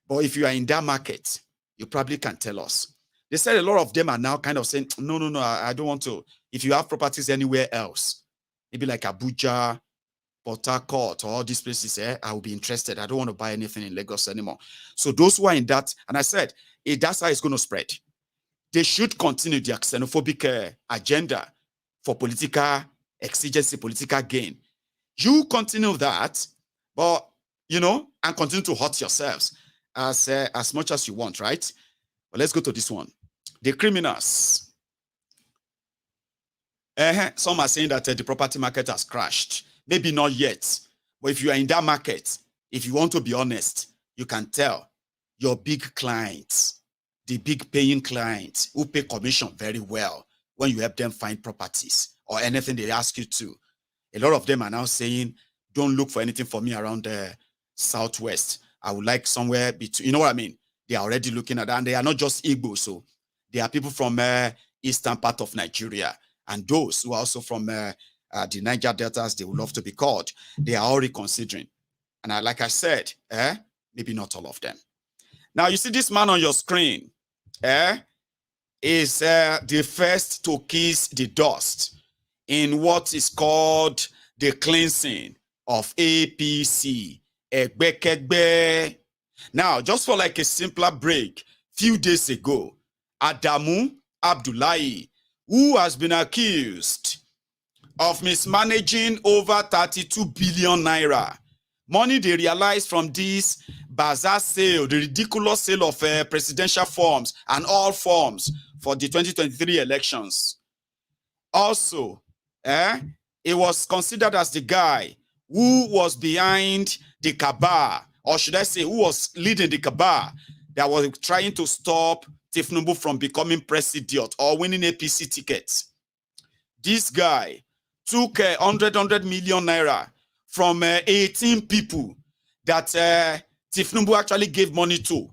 But if you are in that market, you probably can tell us. They said a lot of them are now kind of saying, no, I don't want to. If you have properties anywhere else, maybe like Abuja, Port Harcourt, or all these places, I will be interested. I don't want to buy anything in Lagos anymore. So those who are in that, and I said, that's how it's going to spread. They should continue their xenophobic agenda for political exigency, political gain. You continue that, but, and continue to hurt yourselves as much as you want, right? But let's go to this one. The criminals. Some are saying that the property market has crashed. Maybe not yet. But if you are in that market, if you want to be honest, you can tell your big clients, the big paying clients who pay commission very well when you help them find properties or anything they ask you to. A lot of them are now saying, don't look for anything for me around the Southwest. I would like somewhere between, you know what I mean? They are already looking at that, and they are not just Igbo, so they are people from eastern part of Nigeria, and those who are also from the Niger Deltas, they would love to be called. They are already considering. And like I said, maybe not all of them. Now, you see this man on your screen, is the first to kiss the dust in what is called the cleansing of APC. Egbekegbe. Now, just for like a simpler break, few days ago, Adamu Abdullahi, who has been accused of mismanaging over 32 billion naira, money they realized from this bazaar sale, the ridiculous sale of presidential forms and all forms for the 2023 elections. Also, it was considered as the guy who was behind the cabal or should I say, who was leading the cabal that was trying to stop Tinubu from becoming president or winning APC tickets. This guy took 100 million naira from 18 people that Tinubu actually gave money to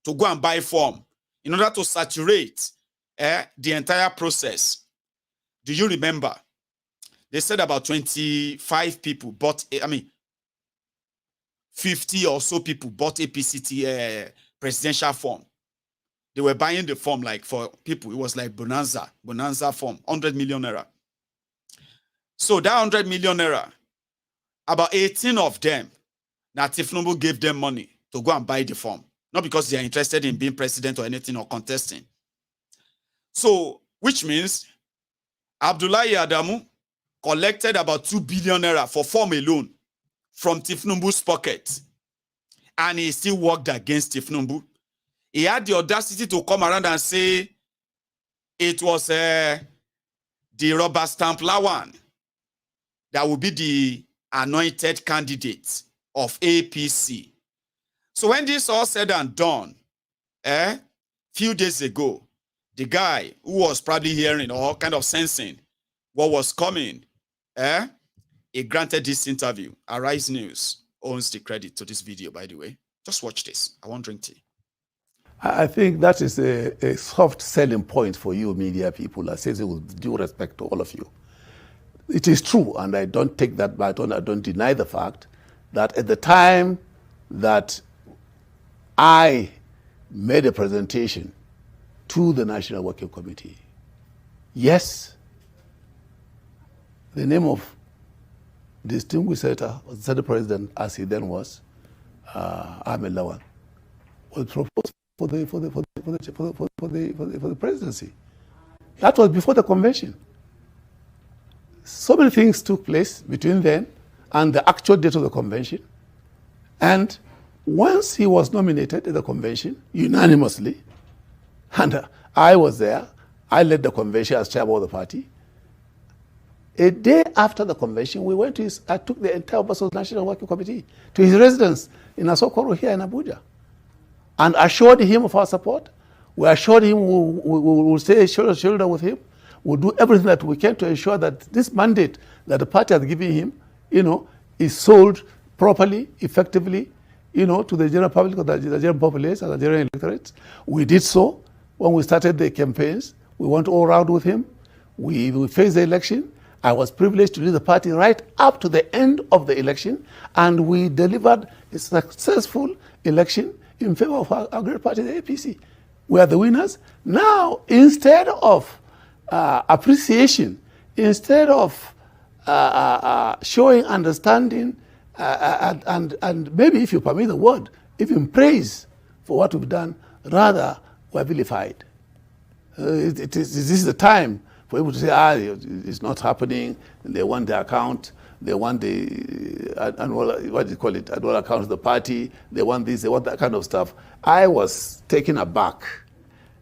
go and buy form in order to saturate the entire process. Do you remember? They said about 25 people bought, 50 or so people bought APC presidential form. They were buying the form like for people. It was like bonanza form, 100 million naira. So that 100 million naira, about 18 of them, now Tinubu gave them money to go and buy the form. Not because they are interested in being president or anything or contesting. So, which means Abdullahi Adamu collected about 2 billion naira for form alone from Tinubu's pocket. And he still worked against Tinubu. He had the audacity to come around and say it was the rubber stamp Lawan that would be the anointed candidate of APC. So when this all said and done, few days ago, the guy who was probably hearing or kind of sensing what was coming, he granted this interview. Arise News owns the credit to this video, by the way. Just watch this. I won't drink tea. I think that is a soft selling point for you media people. I say it with due respect to all of you. It is true, and I don't take that back. I don't deny the fact that at the time that I made a presentation to the National Working Committee, yes, the name of distinguished senator, Senate President, as he then was, Ahmed Lawan, was proposed for the presidency. That was before the convention. So many things took place between then and the actual date of the convention. And once he was nominated at the convention, unanimously, and I was there, I led the convention as chairman of the party. A day after the convention, we went to I took the entire Obasanjo's National Working Committee to his residence in Asokoro here in Abuja and assured him of our support. We assured him we will stay shoulder to shoulder with him. We'll do everything that we can to ensure that this mandate that the party has given him, is sold properly, effectively, to the general public of the Nigerian populace and the Nigerian electorate. We did so when we started the campaigns. We went all around with him. We faced the election. I was privileged to lead the party right up to the end of the election, and we delivered a successful election in favor of our great party, the APC. We are the winners. Now, instead of appreciation, instead of showing understanding, and maybe, if you permit the word, even praise for what we've done, rather we're vilified. This is the time for people to say, it's not happening. They want the account. They want the annual, annual account of the party. They want this, they want that kind of stuff. I was taken aback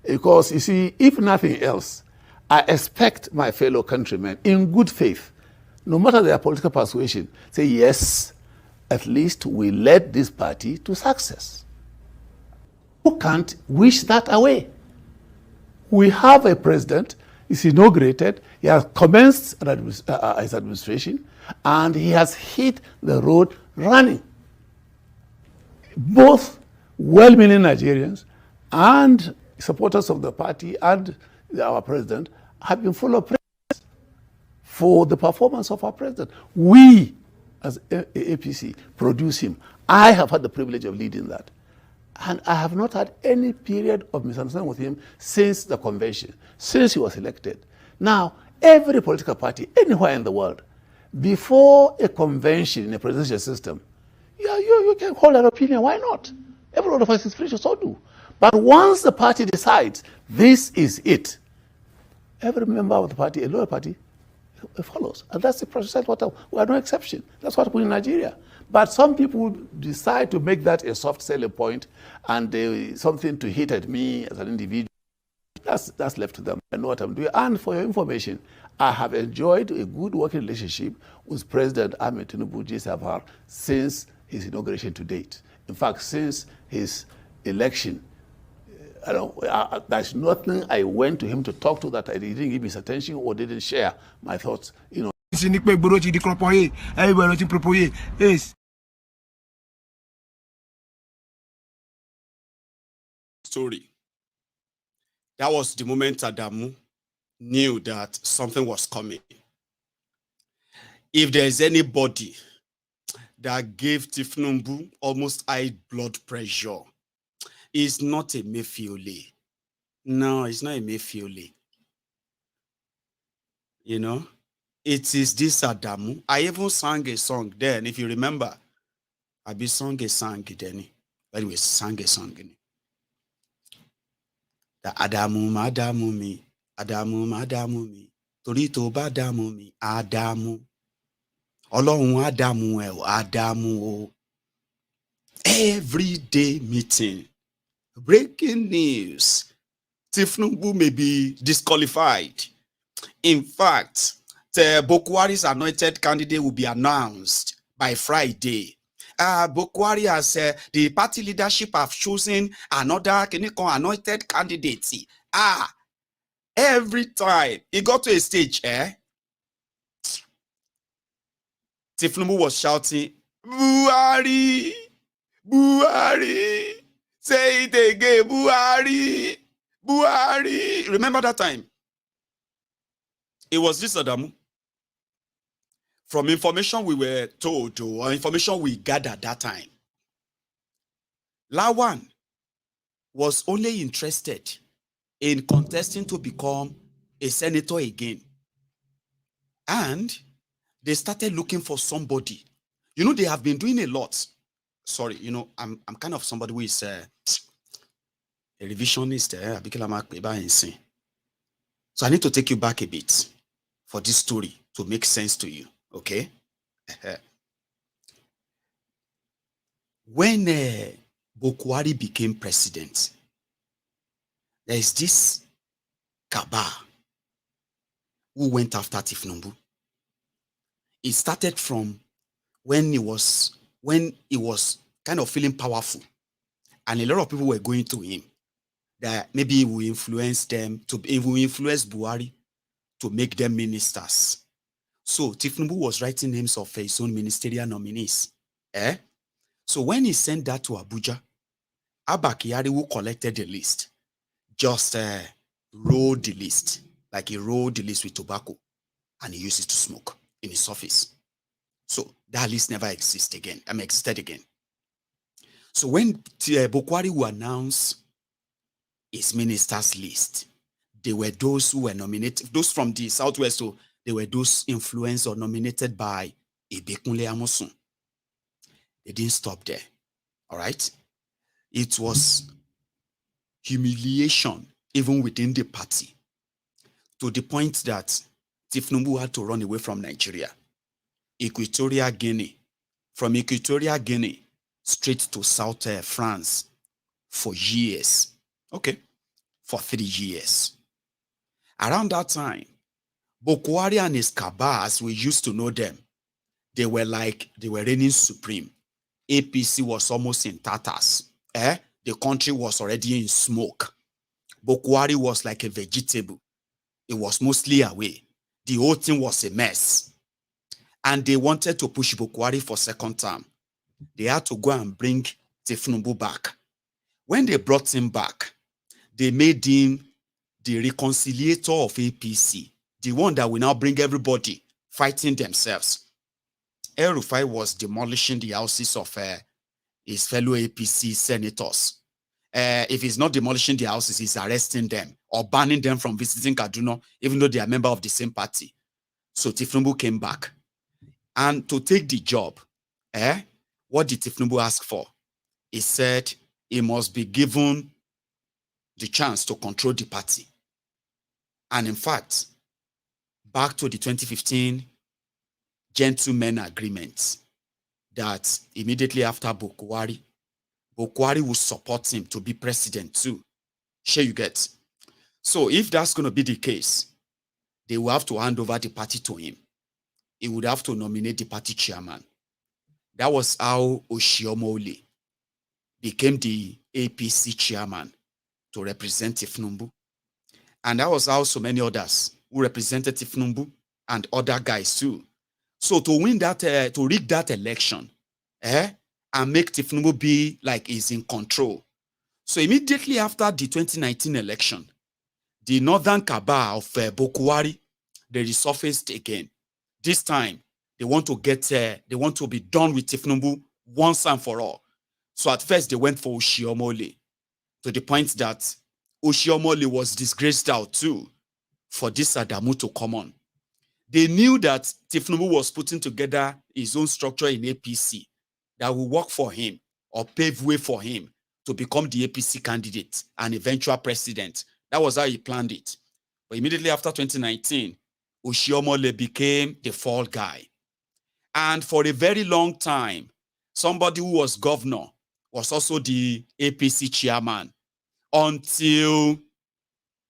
because, you see, if nothing else, I expect my fellow countrymen, in good faith, no matter their political persuasion, say, yes, at least we led this party to success. Who can't wish that away? We have a president, he's inaugurated, he has commenced his administration, and he has hit the road running. Both well-meaning Nigerians and supporters of the party and our president have been full of praise for the performance of our president. We, as APC, produce him. I have had the privilege of leading that. And I have not had any period of misunderstanding with him since the convention, since he was elected. Now, every political party anywhere in the world, before a convention in a presidential system, you can hold an opinion. Why not? Every one of us is free to so do. But once the party decides this is it, every member of the party, a lower party, follows. And that's the process. We are no exception. That's what we in Nigeria. But some people decide to make that a soft selling point and something to hit at me as an individual. That's left to them. I know what I'm doing. And for your information, I have enjoyed a good working relationship with President Ahmed Tinubu GSFR since his inauguration to date. In fact, since his election, there's nothing I went to him to talk to that I didn't give his attention or didn't share my thoughts. You know. Story. That was the moment Adamu knew that something was coming. If there's anybody that gave Tinubu almost high blood pressure, it's not a Mefiole. No, it's not a Mefiole. You know, it is this Adamu. I even sang a song then, if you remember. I be sung a song then. Anyway, sang a song. The Adamu mi, Adamu mi. Torí tó bá Adamu mi, Adamu. Ọlọ́run Adamu ẹ̀ o, Adamu o. Everyday meeting. Breaking news. Tinubu may be disqualified. In fact, the Boko Haram's anointed candidate will be announced by Friday. Boko Haram has the party leadership have chosen another anointed candidate. Every time it got to a stage, Tinubu was shouting, Buhari, Buhari, say it again, Buhari, Buhari. Remember that time? It was this Adamu. From information we were told, or information we gathered that time, Lawan was only interested in contesting to become a senator again. And they started looking for somebody. You know, they have been doing a lot. Sorry, you know, I'm kind of somebody who is a revisionist. So I need to take you back a bit for this story to make sense to you. Okay? When Boko Haram became president, there is this cabal who went after Tinubu. It started from when he was kind of feeling powerful, and a lot of people were going to him that maybe he will influence them he will influence Buhari to make them ministers. So Tinubu was writing names of his own ministerial nominees. So when he sent that to Abuja, Abba Kyari, who collected the list, just rolled the list, like he rolled the list with tobacco, and he used it to smoke in his office. So that list never existed again. So when Boko Haram will announce his ministers list, they were those who were nominated, those from the Southwest, so they were those influenced or nominated by Ibekunle Amosun. They didn't stop there. All right? It was humiliation even within the party, to the point that Tinubu had to run away from Nigeria. Equatorial Guinea. From Equatorial Guinea straight to South France for years. Okay? For 3 years. Around that time, Boko Haram and his cabal, as we used to know them, they were reigning supreme. APC was almost in tatters. The country was already in smoke. Boko Haram was like a vegetable. It was mostly away. The whole thing was a mess. And they wanted to push Boko Haram for second term. They had to go and bring Tinubu back. When they brought him back, they made him the reconciliator of APC, the one that will now bring everybody fighting themselves. El-Rufai was demolishing the houses of his fellow APC senators. If he's not demolishing the houses, he's arresting them or banning them from visiting Kaduna, even though they are members of the same party. So Tinubu came back. And to take the job, what did Tinubu ask for? He said he must be given the chance to control the party. And in fact, back to the 2015 gentleman agreement, that immediately after Boko Haram will support him to be president too. Sure you get. So if that's going to be the case, they will have to hand over the party to him. He would have to nominate the party chairman. That was how Oshiomhole became the APC chairman to represent Tinubu. And that was how so many others who represented Tinubu and other guys too. So to win that, to rig that election, and make Tinubu be like he's in control. So immediately after the 2019 election, the northern cabal of Boko Haram, they resurfaced again. This time, they want to be done with Tinubu once and for all. So at first, they went for Oshiomhole, to the point that Oshiomhole was disgraced out too for this Adamu to come on. They knew that Tinubu was putting together his own structure in APC that will work for him or pave way for him to become the APC candidate and eventual president. That was how he planned it. But immediately after 2019, Oshiomhole became the fall guy. And for a very long time, somebody who was governor was also the APC chairman until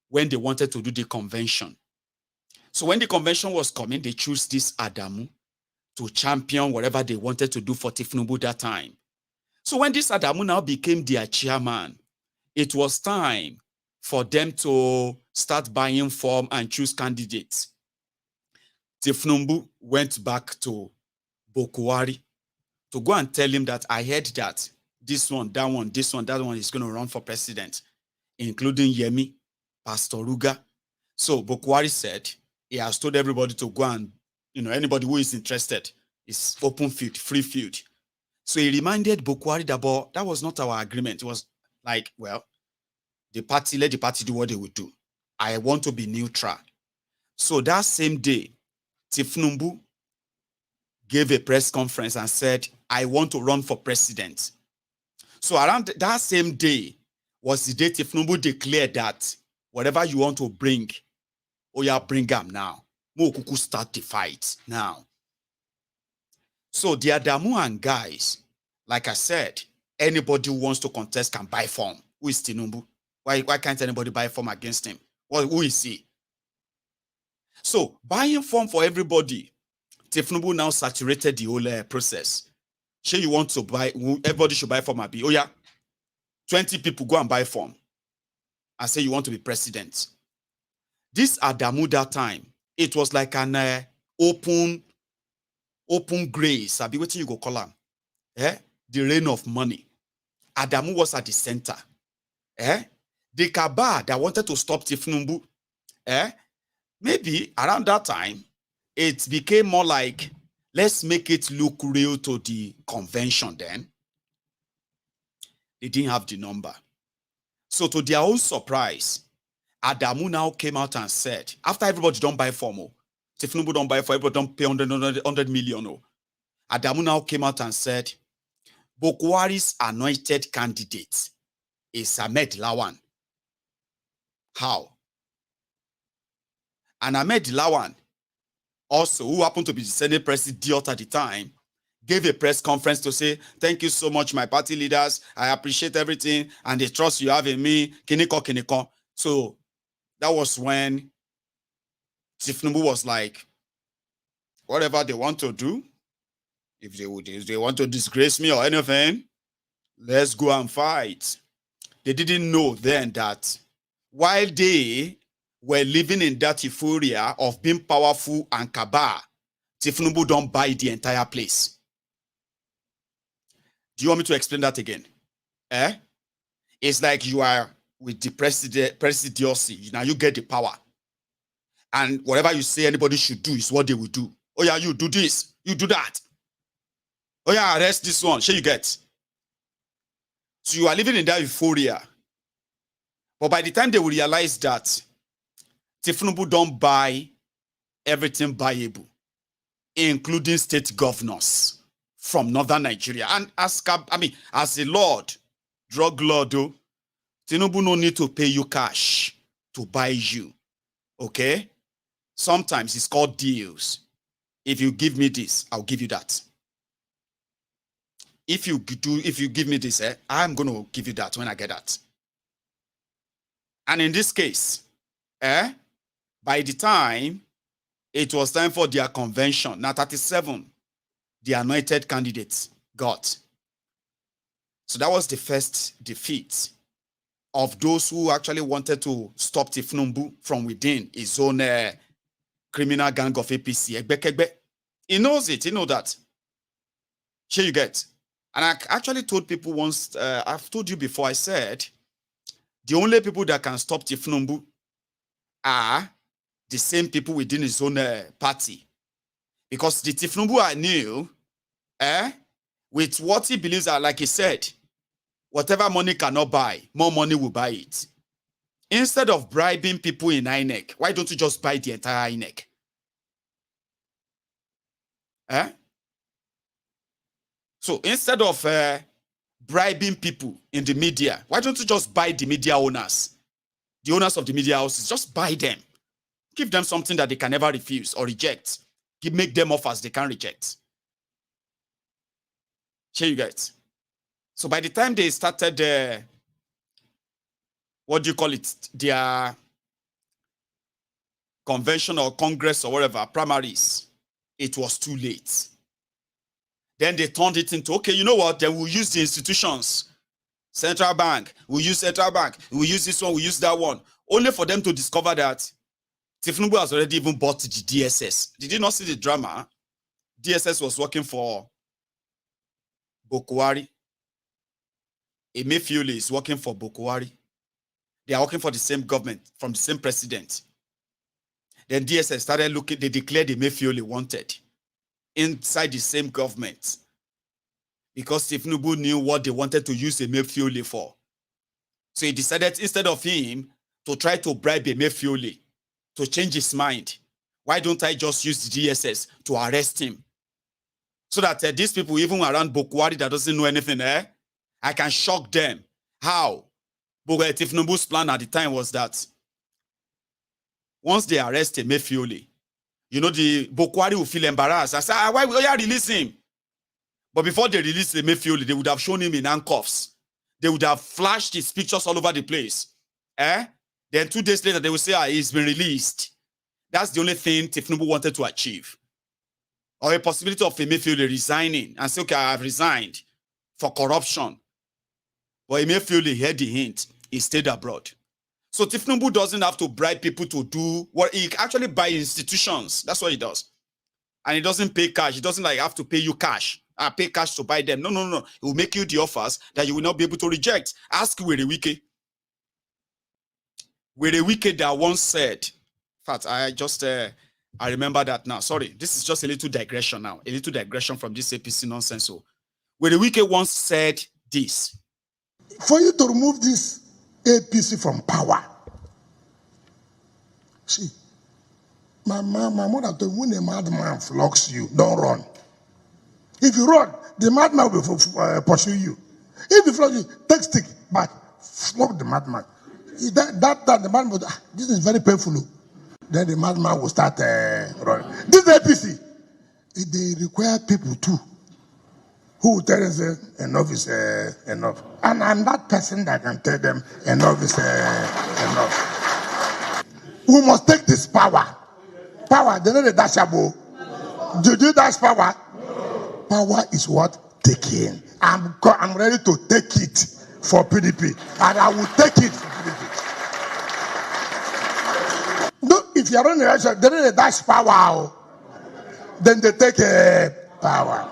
when they wanted to do the convention. So when the convention was coming, they chose this Adamu to champion whatever they wanted to do for Tinubu that time. So when this Adamu now became their chairman, it was time for them to start buying form and choose candidates. Tinubu went back to Boko Haram to go and tell him that I heard that this one, that one, this one, that one is going to run for president, including Yemi, Pastor Ruga. So Boko Haram said he has told everybody to go and, anybody who is interested, is open field, free field. So he reminded Boko Haram that that was not our agreement. It was like, well, let the party do what they would do. I want to be neutral. So that same day, Tinubu gave a press conference and said, I want to run for president. So around that same day was the day Tinubu declared that whatever you want to bring, bring them now. Mokuku start the fight now. So the Adamu and guys, like I said, anybody who wants to contest can buy form. Who is Tinubu? Why can't anybody buy form against him? Well, who is he? So buying form for everybody, Tinubu now saturated the whole process. Say you want to buy, everybody should buy form. 20 people go and buy form and say you want to be president. This Adamu that time, it was like an open grace. Abi wetin you go call am? The rain of money. Adamu was at the center. The cabal that wanted to stop Tinubu, maybe around that time, it became more like, let's make it look real to the convention then. They didn't have the number. So to their own surprise, Adamu now came out and said, after everybody don't buy form, Tinubu don't buy for, everybody don't pay 100 million. Adamu now came out and said, Boko Haram's anointed candidate is Ahmed Lawan. How? And Ahmed Lawan, also, who happened to be the Senate president at the time, gave a press conference to say, thank you so much, my party leaders. I appreciate everything and the trust you have in me. Kiniko. So that was when Tinubu was like, whatever they want to do, if they want to disgrace me or anything, let's go and fight. They didn't know then that while they were living in that euphoria of being powerful and cabal, Tinubu don't buy the entire place. Do you want me to explain that again? It's like you are with the presidency. Now you get the power. And whatever you say anybody should do is what they will do. Oh yeah, you do this, you do that. Oh yeah, arrest this one. Sure you get. So you are living in that euphoria. But by the time they will realize that Tinubu don't buy everything buyable, including state governors from northern Nigeria. And as a lord, drug lord, Tinubu no need to pay you cash to buy you. Okay? Sometimes it's called deals. If you give me this, I'll give you that. If you give me this, I'm going to give you that when I get that. And in this case, by the time it was time for their convention, now 37, the anointed candidates got. So that was the first defeat of those who actually wanted to stop Tinubu from within his own criminal gang of APC. He knows it. He knows that. Here you get. And I actually told people once, I've told you before, I said, the only people that can stop Tinubu are the same people within his own party. Because the Tinubu I knew, with what he believes are, like he said, whatever money cannot buy, more money will buy it. Instead of bribing people in INEC, why don't you just buy the entire INEC? So instead of bribing people in the media, why don't you just buy the media owners? The owners of the media houses, just buy them. Give them something that they can never refuse or reject. Make them offers they can reject. Here you get. So by the time they started, what do you call it? Their convention or congress or whatever, primaries, it was too late. Then they turned it into, okay, you know what? Then we'll use the institutions. Central bank, we'll use central bank. We'll use this one, we'll use that one. Only for them to discover that Tinubu has already even bought the DSS. Did you not see the drama? DSS was working for Boko Haram. Emefiele is working for Boko Haram. They are working for the same government, from the same president. Then DSS started looking, they declared Emefiele wanted inside the same government. Because Tinubu knew what they wanted to use Emefiele for. So he decided, instead of him to try to bribe Emefiele to change his mind, why don't I just use the DSS to arrest him? So that these people, even around Boko Haram that doesn't know anything, I can shock them. How? But Tinubu's plan at the time was that once they arrest Emefiele, you know, the Boko Haram will feel embarrassed. I said, why will you release him? But before they release Emefiele, they would have shown him in handcuffs. They would have flashed his pictures all over the place. Then 2 days later, they will say, he's been released. That's the only thing Tinubu wanted to achieve. Or a possibility of Emefiele resigning and say, okay, I have resigned for corruption. But Emefiele heard the hint. He stayed abroad. So Tinubu doesn't have to bribe people to do what he actually buys institutions. That's what he does. And he doesn't pay cash. He doesn't like have to pay you cash. I pay cash to buy them. No. He will make you the offers that you will not be able to reject. Ask Wike. Wike that once said, in fact, I remember that now. Sorry, this is just a little digression now. A little digression from this APC nonsense. So, Wike once said this. For you to remove this APC from power, see, my mother told me, when a madman flocks you, don't run. If you run, the madman will pursue you. If you flog you, take stick, but flog the madman. That time the madman will, this is very painful. Then the madman will start running. This APC, they require people too, who will tell them enough is enough. And I'm that person that can tell them enough is enough. We must take this power. Power, they know the dashable. Do you dash power? Power is what? Taking. I'm ready to take it for PDP. And I will take it for PDP. No, if you're on the election, they know the dash power. Then they take power.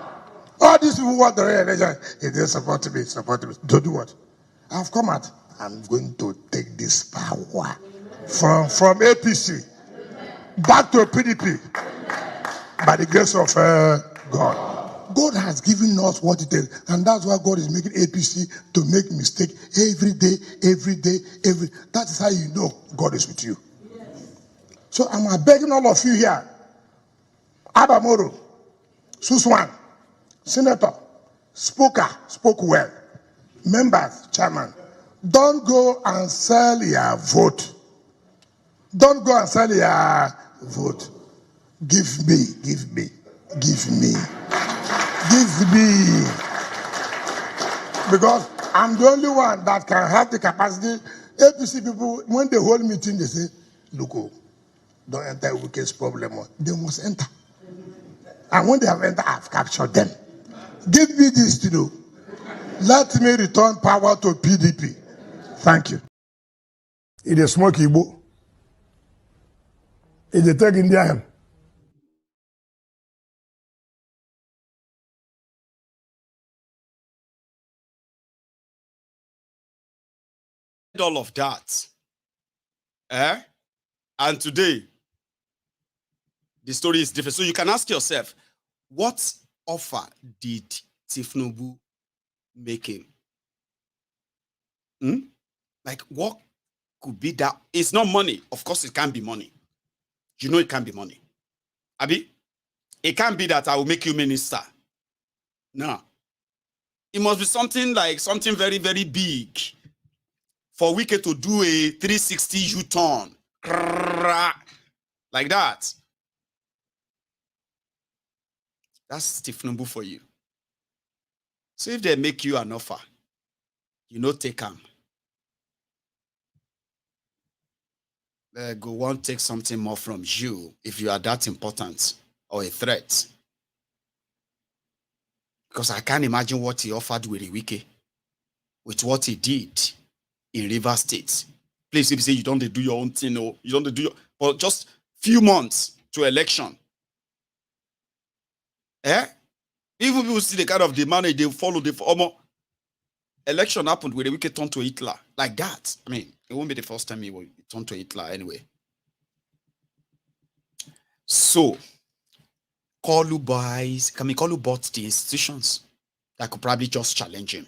All these people want the election. If they support me. To do what? I've come out. I'm going to take this power from APC back to PDP by the grace of God. God has given us what it is, and that's why God is making APC to make mistake every day. That is how you know God is with you. So I'm begging all of you here, Abamoro, Suswan, Senator, spoke well, members, chairman, don't go and sell your vote. Don't go and sell your vote. Give me. Because I'm the only one that can have the capacity. APC people, when they hold meeting, they say, look, don't enter Wike's problem. They must enter. And when they have entered, I've captured them. Give me this to do. Let me return power to PDP. Thank you. It is smoke Igbo. It is take Indian. All of that. And today, the story is different. So you can ask yourself, what offer did Tinubu make him? Like, what could be that? It's not money. Of course, it can't be money. You know it can't be money. Abi, it can't be that I will make you minister. No. It must be something like something very, very big for Wike to do a 360 U-turn. Like that. That's Tinubu for you. So if they make you an offer, you know, take them. They go want to take something more from you if you are that important or a threat. Because I can't imagine what he offered with Wike, with what he did in Rivers State. Please, if you say you don't do your own thing, or you don't do your, but just few months to election. Even people see the kind of demand they follow the former election happened where Wike turned to Hitler like that. I mean, it won't be the first time he will turn to Hitler anyway. So, Kolu bought the institutions that could probably just challenge him.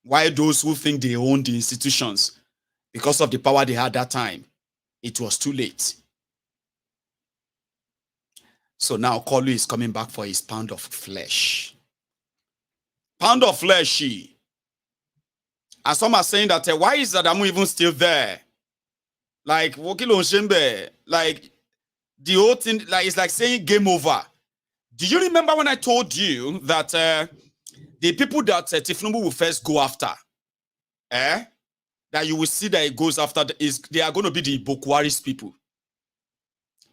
Why those who think they own the institutions, because of the power they had that time, it was too late. So now Kolu is coming back for his pound of flesh. Pound of flesh. And some are saying that why is Adamu even still there? Like Wokilo Shembe, like the whole thing, like it's like saying game over. Do you remember when I told you that the people that Tinubu will first go after, that you will see that it goes after they are going to be the Boko Haram people,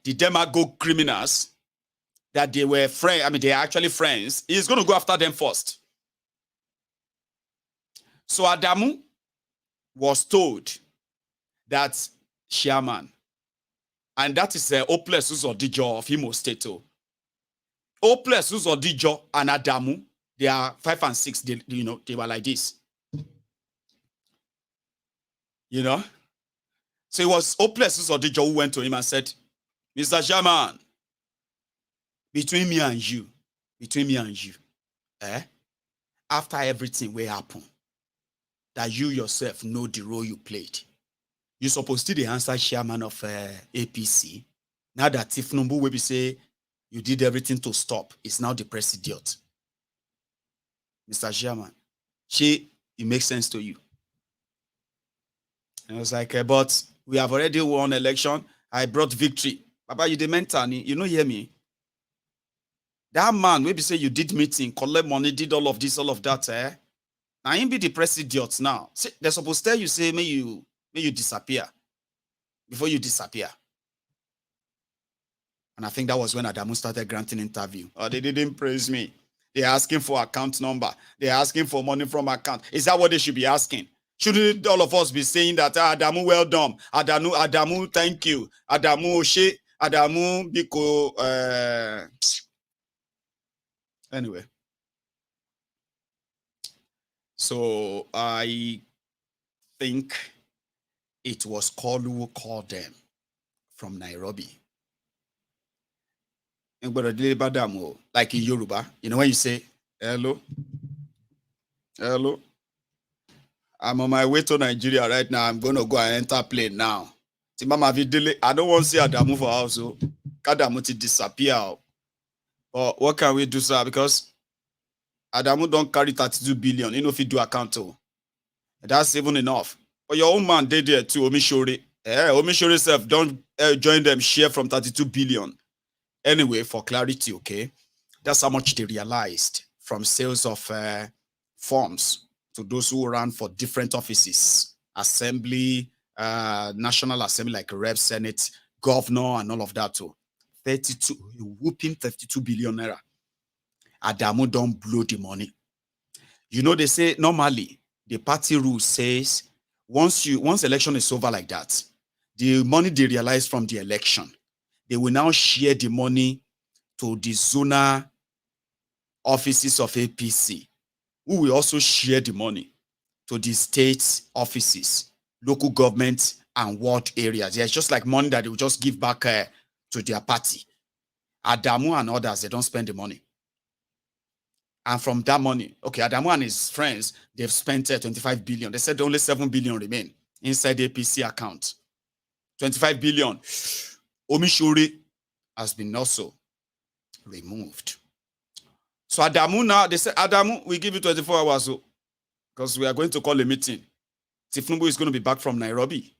the demagogue criminals that they were friends. I mean, they are actually friends. He's going to go after them first. So Adamu was told that chairman, and that is Oples Uzodijo of Imo State. Oples Uzodijo and Adamu, they are 5 and 6. They were like this. You know? So it was Oples Uzodijo who went to him and said, Mr. Chairman, between me and you, after everything will happen, that you yourself know the role you played. You're supposed to be the answer chairman of APC. Now that Tinubu will be say you did everything to stop, it's now the president. Mr. Chairman, it makes sense to you. And I was like, but we have already won election. I brought victory. Baba, you the mentor, you know hear me? That man, maybe say you did meeting, collect money, did all of this, all of that, Now him be the president now. See, they're supposed to tell you, say, may you disappear before you disappear. And I think that was when Adamu started granting interview. Oh, they didn't praise me. They're asking for account number. They're asking for money from account. Is that what they should be asking? Shouldn't all of us be saying that, Adamu, well done. Adamu, thank you. Adamu, Oshe. Adamu, Biko. Anyway. So I think it was Kolu who called them from Nairobi. Like in Yoruba, you know when you say, hello, I'm on my way to Nigeria right now. I'm going to go and enter plane now. I don't want to see Adamu for house. So Adamu to disappear. But what can we do, sir? Because Adamu don't carry 32 billion. You know if you do account. That's even enough. But your own man did there too, Omishore. Omishore self don't join them share from 32 billion. Anyway, for clarity, okay, that's how much they realized from sales of forms to those who ran for different offices, assembly, national assembly, like rep, senate, governor, and all of that too. 32, whooping 32 billion naira. Adamu don't blow the money. You know, they say normally the party rule says once election is over like that, the money they realize from the election, they will now share the money to the zonal offices of APC, who will also share the money to the state offices, local government, and ward areas. Yeah, it's just like money that they will just give back to their party. Adamu and others, they don't spend the money. And from that money, okay, Adamu and his friends, they've spent 25 billion. They said only 7 billion remain inside the APC account. 25 billion. Omishuri has been also removed. So Adamu now, they said, Adamu, we give you 24 hours because we are going to call a meeting. Tinubu is going to be back from Nairobi,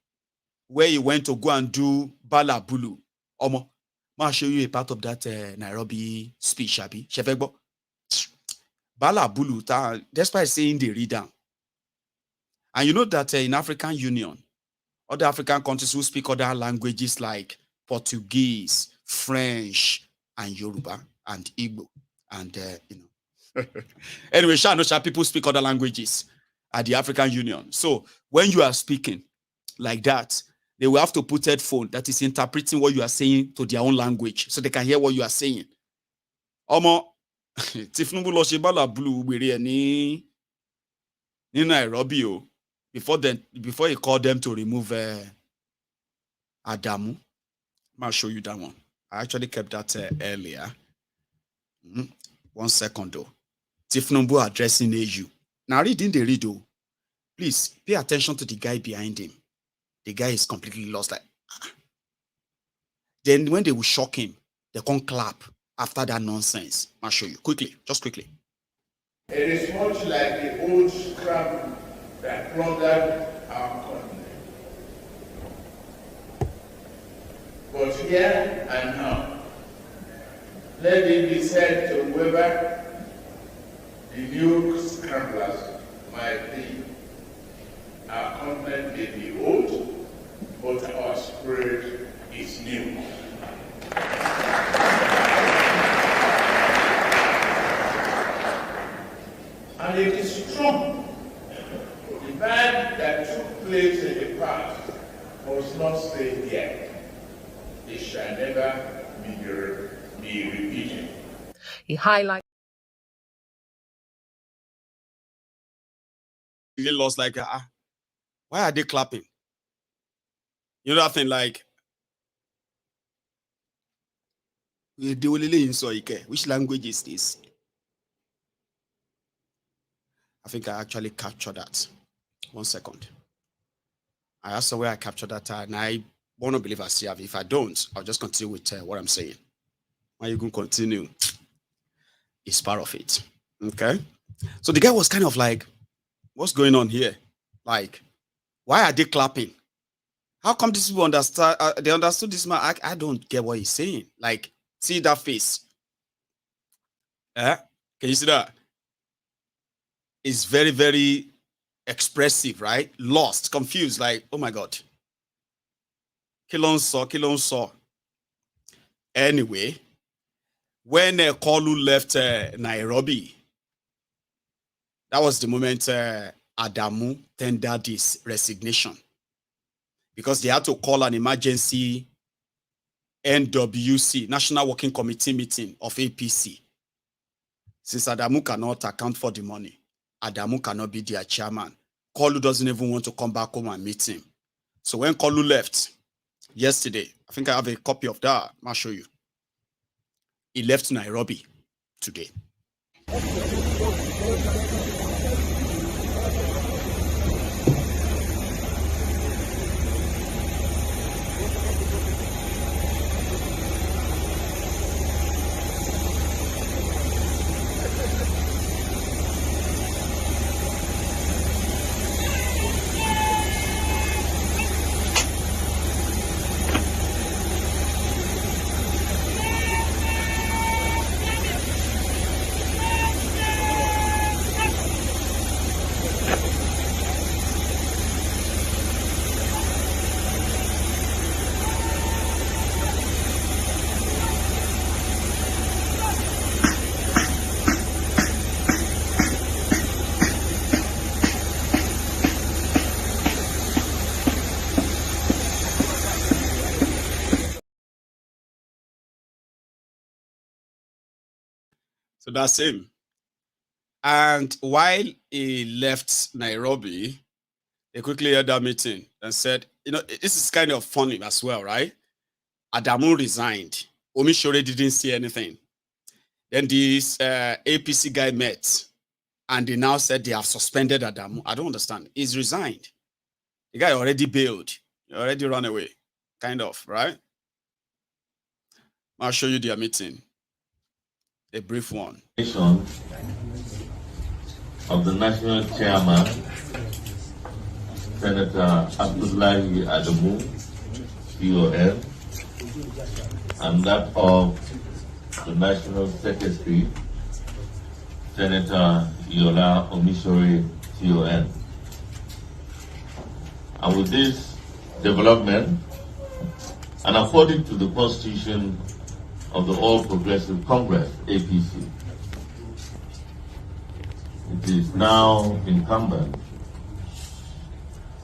where he went to go and do Bala Bulu. Omo, I'll show you a part of that Nairobi speech, Abi. Shefegbo. Bala Bulu, despite saying they read down. And you know that in African Union, other African countries who speak other languages like Portuguese, French, and Yoruba, and Igbo, and anyway, people speak other languages at the African Union. So when you are speaking like that, they will have to put headphone that is interpreting what you are saying to their own language, so they can hear what you are saying. Omo, Tinubu lo se Bala Bulu ni Nairobi before he called them to remove Adamu. I'll show you that one. I actually kept that earlier. 1 second though. Tinubu addressing AU. Now reading the read though. Please pay attention to the guy behind him. The guy is completely lost. Like, then when they will shock him, they can't clap after that nonsense. I'll show you quickly, just quickly. It is much like the old scrap that plundered our continent. But here and now, let it be said to whoever the new scramblers might be, our continent may be old, but our spirit is new. And it is strong. The bad that took place in the past must not stay here. It shall never be repeated. He highlighted. He lost like, why are they clapping? You know that thing like, which language is this? I think I actually captured that. 1 second. I asked where I captured that, and I want to believe I see it. If I don't, I'll just continue with what I'm saying. Why you going to continue? It's part of it. Okay? So the guy was kind of like, what's going on here? Like, why are they clapping? How come these people understand? They understood this man. I don't get what he's saying. Like, see that face? Can you see that? It's very, very expressive, right? Lost, confused, like, oh my God. Kilon saw. Anyway, when Kolu left Nairobi, that was the moment Adamu tendered his resignation, because they had to call an emergency NWC, National Working Committee meeting of APC. Since Adamu cannot account for the money, Adamu cannot be their chairman. Kolu doesn't even want to come back home and meet him. So when Kolu left yesterday, I think I have a copy of that. I'll show you. He left Nairobi today. So that's him. And while he left Nairobi, they quickly had that meeting and said, this is kind of funny as well, right? Adamu resigned. Omishore didn't see anything. Then this APC guy met, and they now said they have suspended Adamu. I don't understand. He's resigned. The guy already bailed. He already run away. Kind of, right? I'll show you their meeting. A brief one. Of the national chairman, Senator Abdullahi Adamu, CON, and that of the national secretary, Senator Yola Omishore, CON. And with this development, and according to the Constitution of the All Progressive Congress, APC, it is now incumbent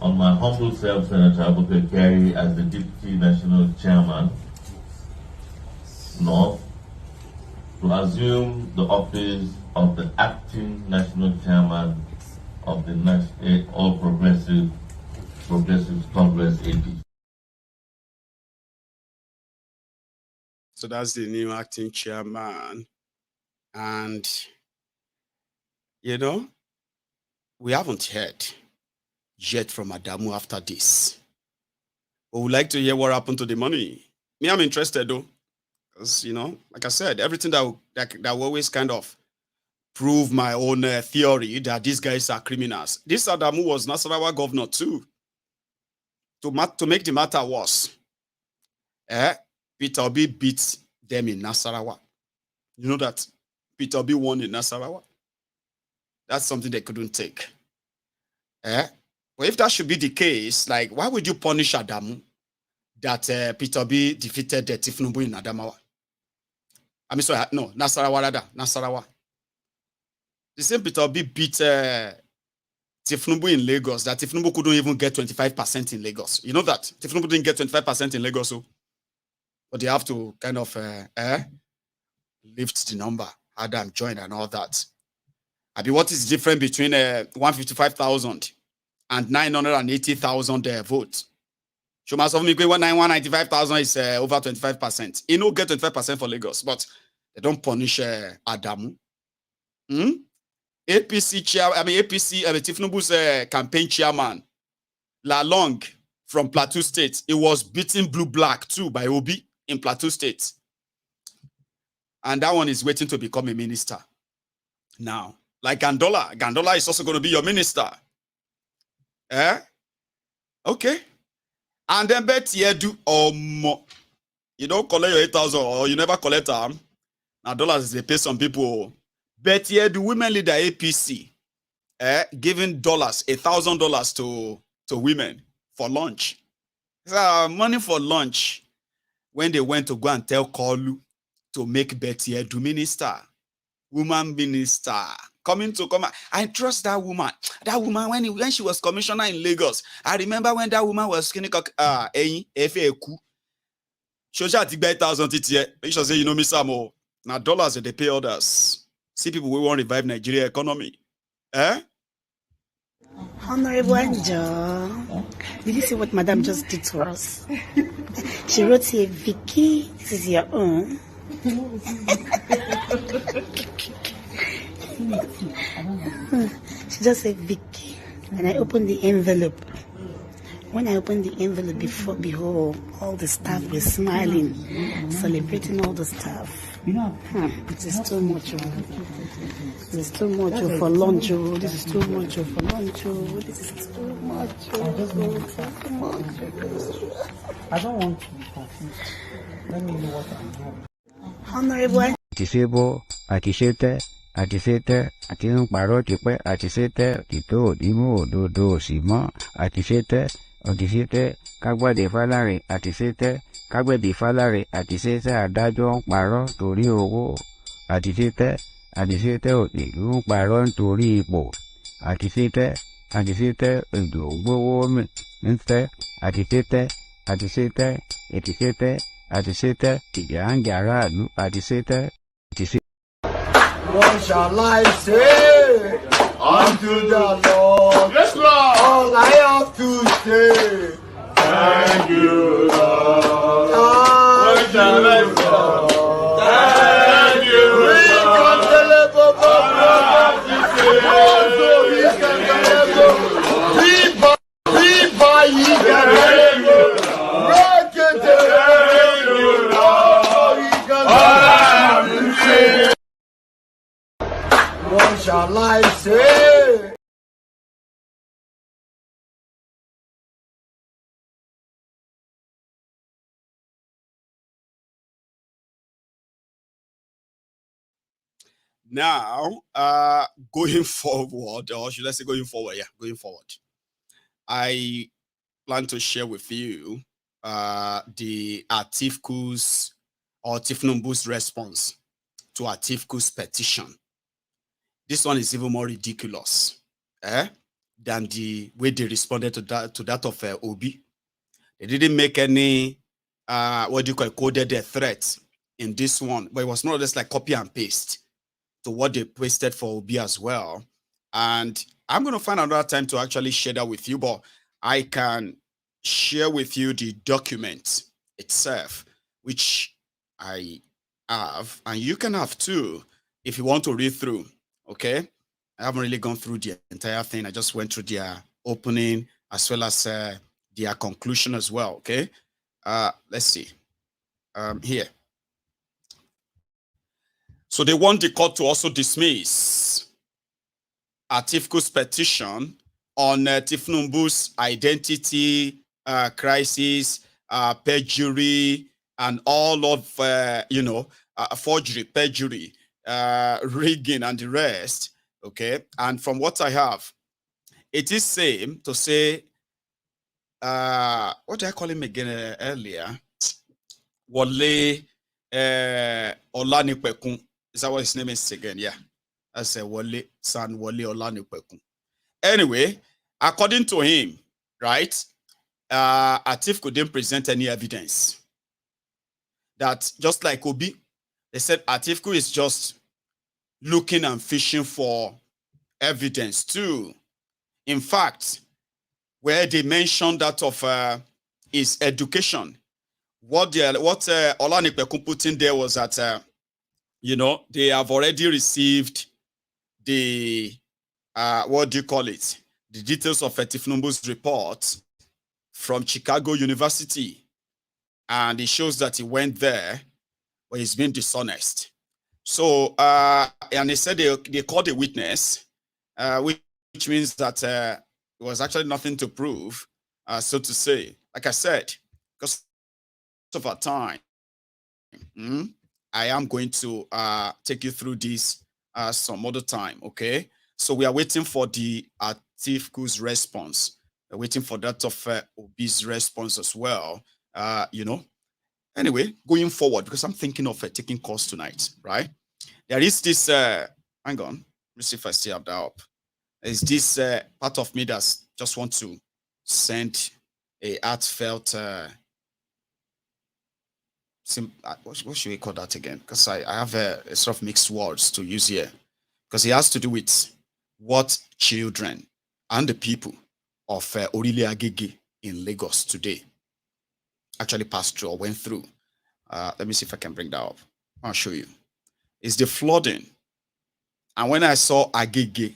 on my humble self, Senator Abubakar Kari, as the Deputy National Chairman, North, to assume the office of the Acting National Chairman of the All Progressive Congress, APC. So that's the new acting chairman. And, we haven't heard yet from Adamu after this. But we'd like to hear what happened to the money. Me, I'm interested though. Because, like I said, everything that will always kind of prove my own theory that these guys are criminals. This Adamu was Nasarawa governor too. To make the matter worse, Peter Obi beat them in Nasarawa. You know that? Peter Obi won in Nasarawa. That's something they couldn't take. Well, if that should be the case, like, why would you punish Adamu that Peter Obi defeated Tinubu in Adamawa? I mean, sorry, no, Nasarawa rather, Nasarawa. The same Peter Obi beat Tinubu in Lagos, that Tinubu couldn't even get 25% in Lagos. You know that? Tinubu didn't get 25% in Lagos, so. But they have to kind of lift the number, Adam join and all that. I mean, what is the difference between 155,000 and 980,000 votes? So must have me 195,000 is over 25%. You know, get 25% for Lagos, but they don't punish Adamu. APC Tinubu's campaign chairman, Lalong from Plateau State, it was beaten blue-black too by Obi in Plateau State. And that one is waiting to become a minister. Now, like Gandola is also going to be your minister. Okay. And then bet you don't collect your 8,000 or you never collect them. Now dollars they pay some people. Bet you the women leader APC giving $1,000 to women for lunch. Money for lunch when they went to go and tell Kolu to make Betty Edu minister, woman minister, coming to come. I trust that woman. That woman, when she was commissioner in Lagos, I remember when that woman was skinny FAQ. She was at 8,000 TTE. She say, me, Samo. Now dollars they pay others. See people we want to revive Nigeria economy. Honorable Anjo, did you see what Madam just did to us? She wrote here, Vicky, this is your own. She just said Vicky, and I opened the envelope. When I opened the envelope, behold, all the staff were smiling, celebrating all the staff. It is too much. This is too much for lunch. This is too much for lunch. This is too much. I don't want to be confused. Let me know what I'm doing. Honorable. Disable, Atisete, Atin Paro Tipe, Atisete, Tito, Dimo, Dodo, Sima, Atisete, Odisete, Kagwa de Falari, Atisete, Kagwe de Falari, Atisete, Adajo, Paro, Tori Owo, Atisete, Odi, Paron, Tori Bo, Atisete, Udo, Minster, Atisete, Etisete, Tigang Gara, Atisete, What shall I say unto the Lord? Yes, Lord. All I have to say, Thank you, Lord. what shall I say? Thank you, We can deliver, what shall I say? Now, going forward, or should I say going forward? Yeah, going forward. I plan to share with you the Atiku's or Tinubu's response to Atiku's petition. This one is even more ridiculous than the way they responded to that of Obi. They didn't make any coded threat in this one, but it was more or less like copy and paste to what they pasted for Obi as well. And I'm going to find another time to actually share that with you, but I can share with you the document itself, which I have, and you can have too if you want to read through. Okay, I haven't really gone through the entire thing. I just went through their opening as well as their conclusion as well. Okay, let's see here. So they want the court to also dismiss Atiku's petition on Tinubu's identity crisis, perjury, and all of forgery, perjury, rigging, and the rest. Okay, and from what I have, it is same to say, what did I call him again earlier? Wale Olanipekun. Is that what his name is again? Yeah, that's Wale San Wale Olanipekun. Anyway, according to him, right, Atiku didn't present any evidence. That just like Obi, they said Atiku is just looking and fishing for evidence too. In fact, where they mentioned that of his education, what Olanipekun put in there was that they have already received the what do you call it? The details of Tinubu's report from Chicago University, and it shows that he went there, but he's been dishonest. So, and they said they called a witness, which means that it was actually nothing to prove, so to say. Like I said, because of our time, I am going to take you through this some other time, okay? So we are waiting for the Atiku's response. We're waiting for that of Obi's response as well, Anyway, going forward, because I'm thinking of taking course tonight, right? There is this, hang on, let me see if I still have that up. There's this part of me that's just want to send a heartfelt, what should we call that again? Because I have a sort of mixed words to use here. Because it has to do with what children and the people of Orile Agege in Lagos today actually passed through or went through. Let me see if I can bring that up. I'll show you. It's the flooding. And when I saw Agege,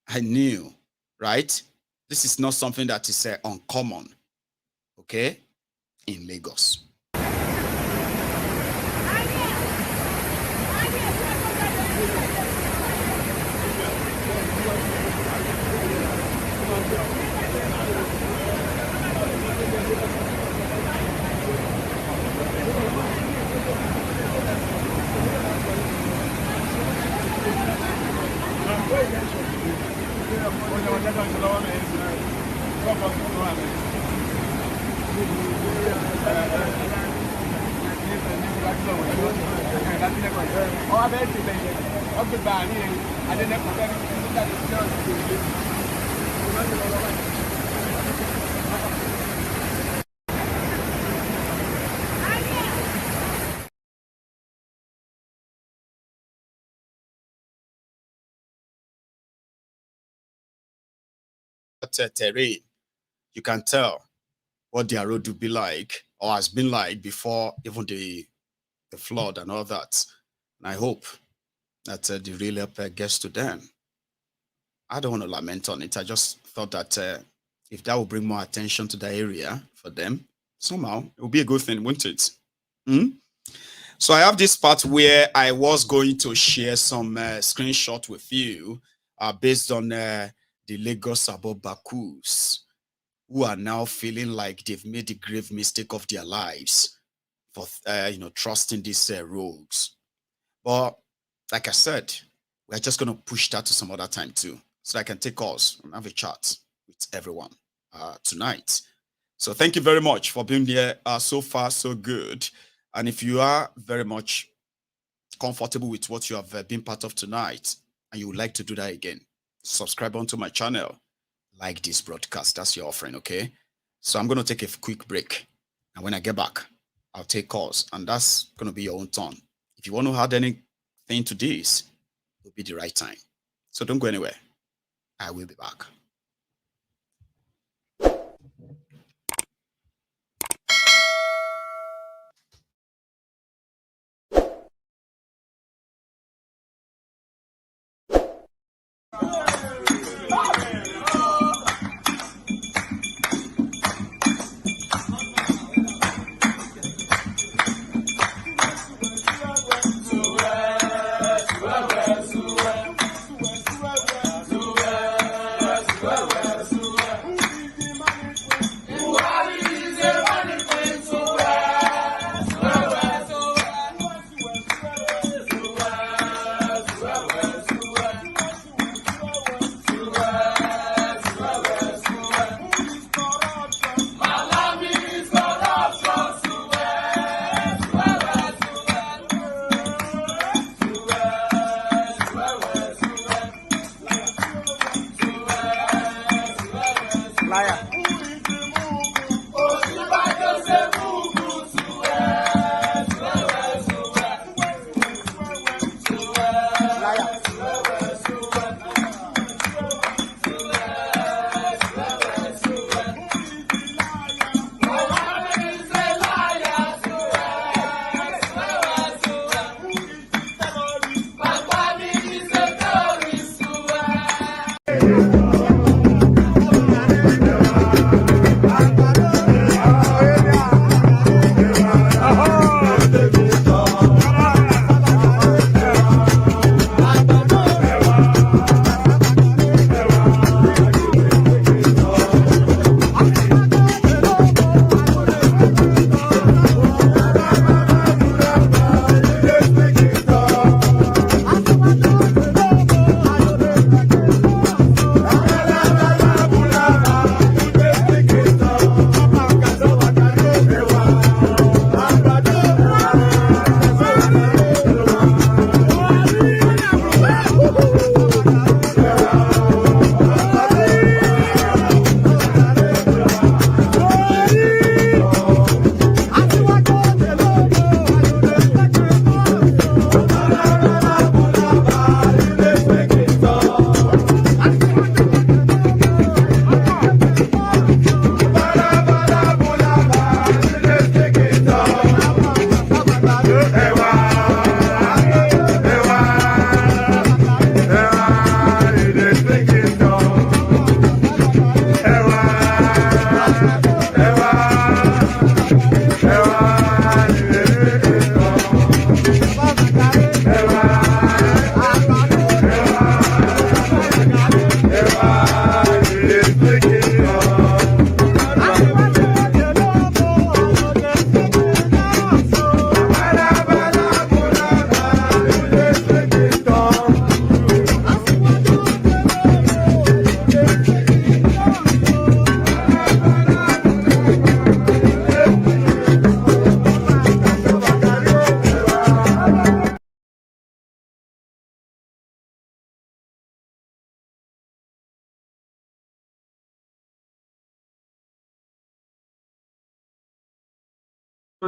I knew, right? This is not something that is uncommon, okay, in Lagos. terrain, you can tell what their road will be like or has been like before even the flood and all that. And I hope that the real help gets to them. I don't want to lament on it. I just thought that if that will bring more attention to the area for them, somehow it will be a good thing, won't it? So I have this part where I was going to share some screenshot with you based on the Lagos Abobakus, who are now feeling like they've made the grave mistake of their lives for trusting these rogues. But like I said, we're just going to push that to some other time too, so that I can take calls and have a chat with everyone tonight. So thank you very much for being here. So far, so good. And if you are very much comfortable with what you have been part of tonight, and you would like to do that again, subscribe onto my channel, like this broadcast. That's your offering, okay? So I'm going to take a quick break. And when I get back, I'll take calls. And that's going to be your own turn. If you want to add anything to this, it'll be the right time. So don't go anywhere. I will be back.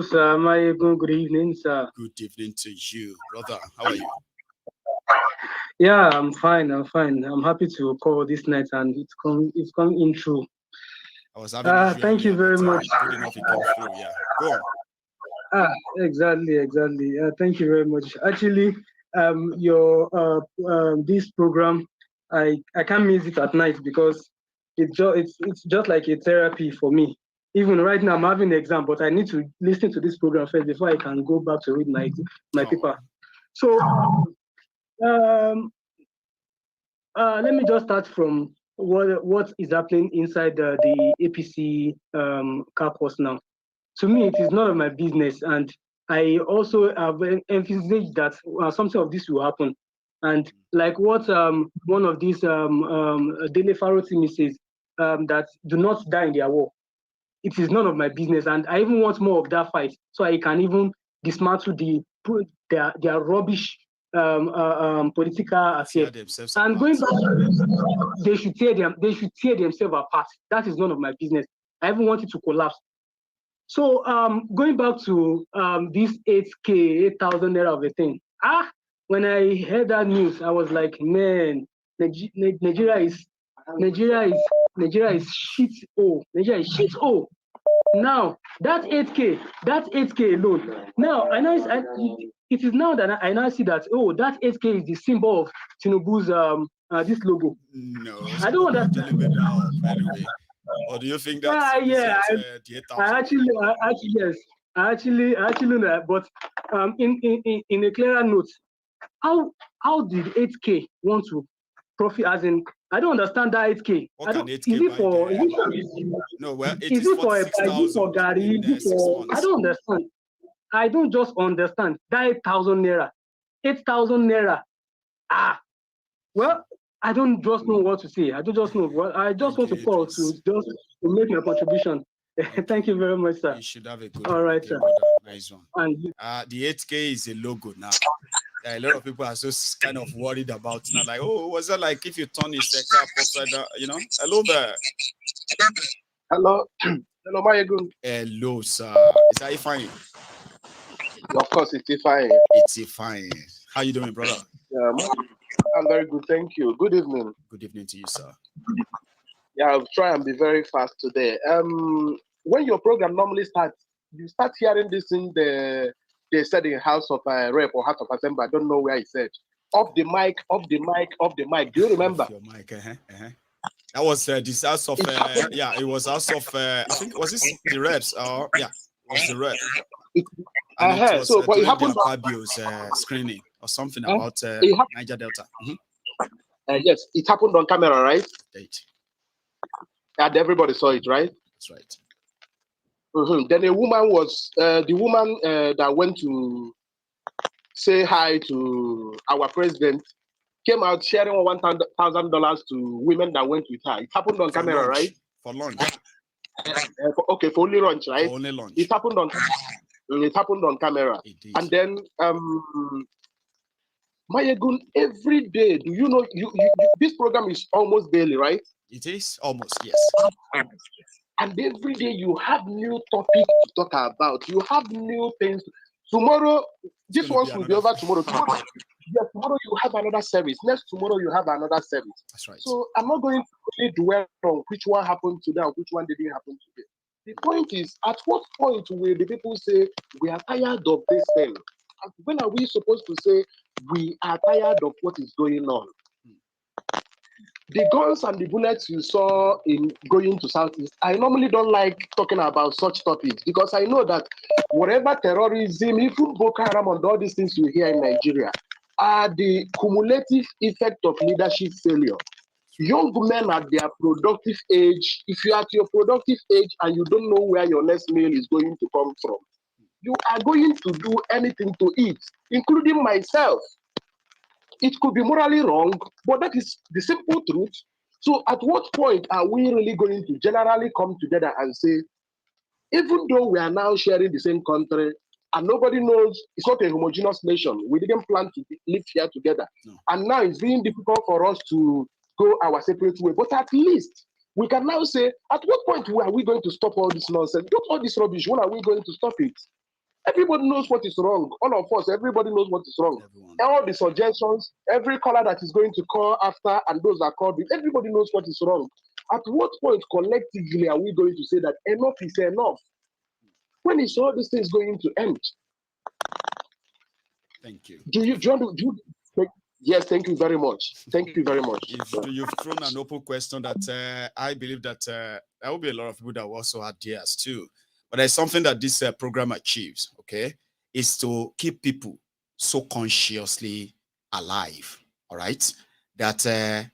Sir, good evening, sir. Good evening to you, brother. How are you? Yeah, I'm fine. I'm fine. I'm happy to call this night, and it's come in through. I was having issue Thank you earlier, very much. good enough it came through. Yeah, go on. Exactly. Thank you very much. Actually, your this program, I can't miss it at night because it's just like a therapy for me. Even right now, I'm having an exam, but I need to listen to this program first before I can go back to read my paper. So, let me just start from what is happening inside the APC caucus now. To me, it is none of my business, and I also have emphasized that something of this will happen. And like what one of these Dele Faro team says, that do not die in their war. It is none of my business, and I even want more of that fight, so I can even dismantle their rubbish political affairs. And going back, they should tear themselves apart. That is none of my business. I even want it to collapse. So going back to this 8,000 naira of a thing. When I heard that news, I was like, man, Nigeria is shit. Oh, Nigeria is shit. Oh, now that 8K alone. Now I know it is now that I now see that that 8K is the symbol of Tinubu's this logo. No, I don't understand. Anyway. Or do you think that's yeah, I actually yes, I actually know that. But in a clearer note, how did 8K want to profit? As in, I don't understand that 8K. What can 8K buy for? No, well, it is for 6,000 Gary? I don't understand. I don't just understand that 8,000 naira. 8,000 naira. Well, I don't just know what to say. I don't just know. Well, I just want to call to make my contribution. Thank you very much, sir. You should have a good one. All right, sir. Nice one. The 8K is a logo now. A lot of people are just kind of worried about now. Like, was that like if you turn his cap upside down, Hello there. Hello. Hello, Mayegun. Hello, sir. Is that fine? Of course, it's fine. It's fine. How you doing, brother? I'm very good, thank you. Good evening. Good evening to you, sir. Yeah, I'll try and be very fast today. When your program normally starts, you start hearing this in they said in House of Rep or House of Assembly. I don't know where he said. Off the mic, off the mic, off the mic. Do you remember? Your mic, That was this House of it was House of I think was this the reps or it was the rep. It was, but it happened Fabio's screening or something about Niger Delta. Yes, it happened on camera, right? Right. And everybody saw it, right? That's right. Then a woman was the woman that went to say hi to our president came out sharing $1,000 to women that went with her. It happened on camera, lunch. right? For lunch. For only lunch, right? For only lunch. It happened on camera. And then Mayegun, every day, do you know you this program is almost daily, right? It is almost, yes. And every day you have new topics to talk about. You have new things. Tomorrow, this one will be over tomorrow. Yes, tomorrow you have another service. Next tomorrow you have another service. That's right. So I'm not going to really dwell on which one happened today and which one didn't happen today. The point is, at what point will the people say we are tired of this thing? When are we supposed to say we are tired of what is going on? The guns and the bullets you saw in going to Southeast, I normally don't like talking about such topics because I know that whatever terrorism, even Boko Haram and all these things you hear in Nigeria are the cumulative effect of leadership failure. Young men at their productive age, if you are at your productive age and you don't know where your next meal is going to come from, you are going to do anything to eat, including myself. It could be morally wrong, but that is the simple truth. So at what point are we really going to generally come together and say, even though we are now sharing the same country and nobody knows, it's not a homogeneous nation, we didn't plan to live here together. No. And now it's being difficult for us to go our separate way. But at least we can now say, at what point are we going to stop all this nonsense? Do all this rubbish, when are we going to stop it? Everybody knows what is wrong. All of us, everybody knows what is wrong. All the suggestions, every caller that is going to call after, and those that called, everybody knows what is wrong. At what point collectively are we going to say that enough is enough? When is all these things going to end? Thank you. Yes, thank you very much. Thank you very much. You've thrown an open question that I believe that there will be a lot of people that will also have theirs too. But there's something that this program achieves, okay, is to keep people so consciously alive, all right, that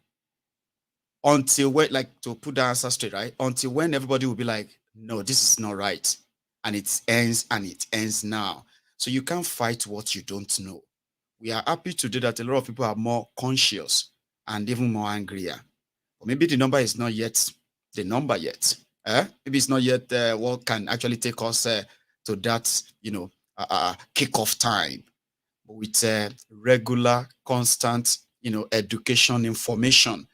until when, like, to put the answer straight, right, until when everybody will be like, no, this is not right, and it ends now. So you can't fight what you don't know. We are happy today that a lot of people are more conscious and even more angrier. But maybe the number is not yet the number yet. Maybe it's not yet what can actually take us to that, kick-off time. But with regular, constant, education, information,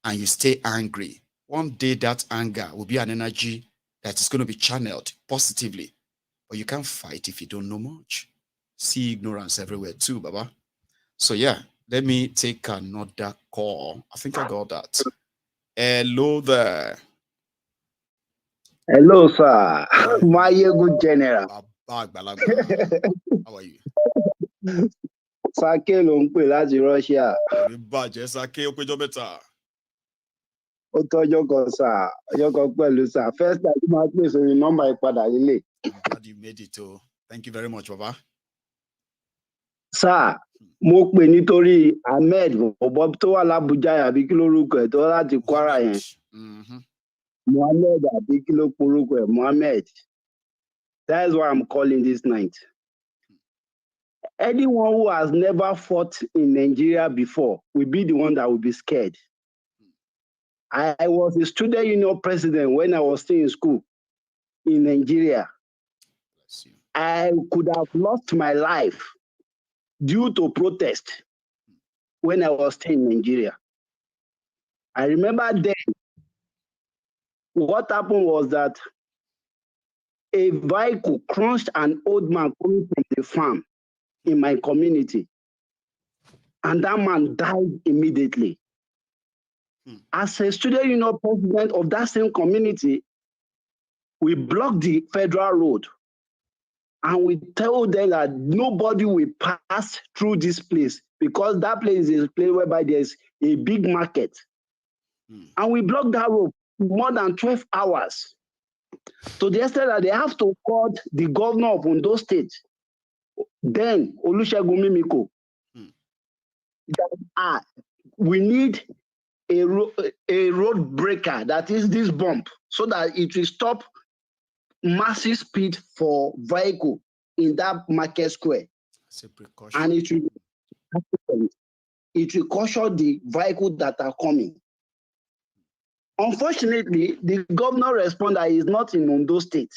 and you stay angry, one day that anger will be an energy that is going to be channeled positively. But you can't fight if you don't know much. See ignorance everywhere too, Baba. So yeah, let me take another call. I think I got that. Hello there. Hello, sir. My good general. How are you? Sake ló ń pè láti Russia. Sake, ó péjọ mẹ́ta. Ó tọ́jọ́ kan, sir. Ọjọ́ kan pẹ̀lú, sir. First time tí máa pè sórí nọ́mbà ìpadà lílé. I'm glad you made it too. Thank you very much, Baba. Sir, mo pè nítorí Ahmed ọ̀bọ tó wà l'Abuja àbí kí lórúkọ ẹ̀ tó láti Kwara yẹn. Mohammed àbí kí ló porúkọ ẹ̀, Mohammed. That is why I'm calling this night. Anyone who has never fought in Nigeria before will be the one that will be scared. I was a student union president when I was still in school in Nigeria. I could have lost my life due to protest when I was still in Nigeria. I remember then, what happened was that a vehicle crunched an old man coming from the farm in my community, and that man died immediately. As a student union president of that same community, we blocked the federal road, and we told them that nobody will pass through this place because that place is a place whereby there's a big market. And we blocked that road more than 12 hours. So the extent that they have to call the governor of Ondo State, then Olusegun Mimiko, that we need a road breaker, that is this bump, so that it will stop massive speed for vehicle in that market square. That's a precaution. And it will caution the vehicles that are coming. Unfortunately, the governor responded that he is not in Ondo State,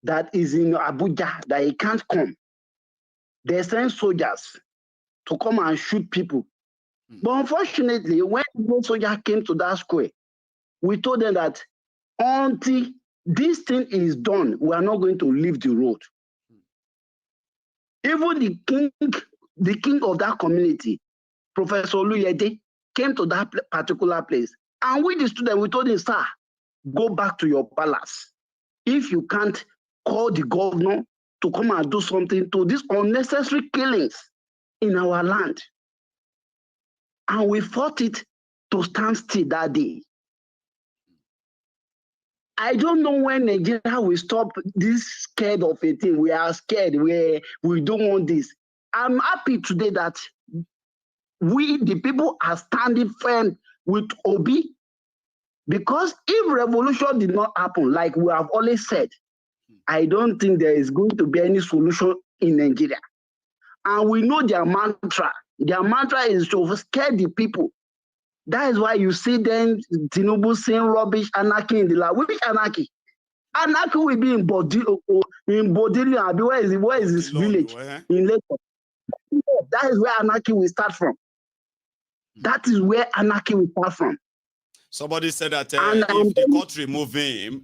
that is in Abuja, that he can't come. They send soldiers to come and shoot people. But unfortunately, when those soldiers came to that square, we told them that until this thing is done, we are not going to leave the road. Even the king of that community, Professor Oluyede, came to that particular place. And with the student, we told him, sir, go back to your palace. If you can't call the governor to come and do something to these unnecessary killings in our land. And we fought it to stand still that day. I don't know when Nigeria will stop this scared of a thing. We are scared. We don't want this. I'm happy today that we, the people, are standing firm with Obi, because if revolution did not happen, like we have always said, I don't think there is going to be any solution in Nigeria. And we know their mantra. Their mantra is to scare the people. That is why you see them, Tinubu saying rubbish, anarchy in the land. Which anarchy? Anarchy will be in Bodili, where is this village? In Lagos. That is where anarchy will start from. That is where anarchy will start from. Somebody said that if the court remove him,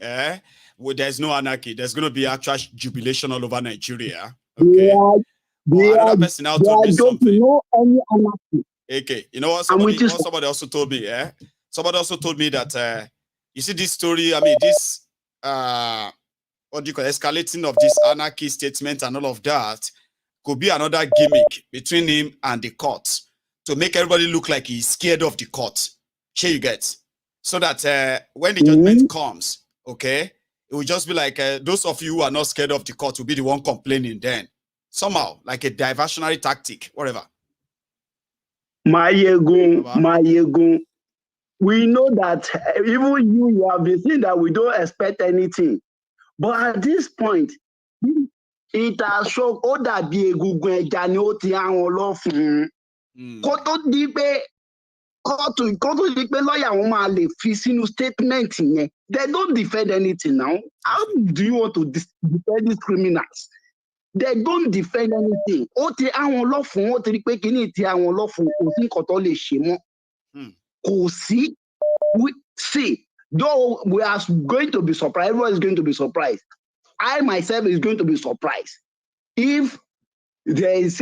well, there's no anarchy. There's going to be actual jubilation all over Nigeria. Okay. Another person now told me something. Know any anarchy. Okay. You know what? Somebody also told me. Somebody also told me that you see this story. I mean, this what do you call escalating of this anarchy statement and all of that could be another gimmick between him and the court to make everybody look like he's scared of the court. Sure, you get. So that when the judgment comes, okay, it will just be like those of you who are not scared of the court will be the one complaining then. Somehow, like a diversionary tactic, whatever. Mayegun. We know that even you have been saying that we don't expect anything. But at this point, it has shown all that be a Google Janoti and Olofun. Koto Dipe. Lawyer woman statement. They don't defend anything now. How do you want to defend these criminals? They don't defend anything. See, though we are going to be surprised, everyone is going to be surprised. I myself is going to be surprised if there is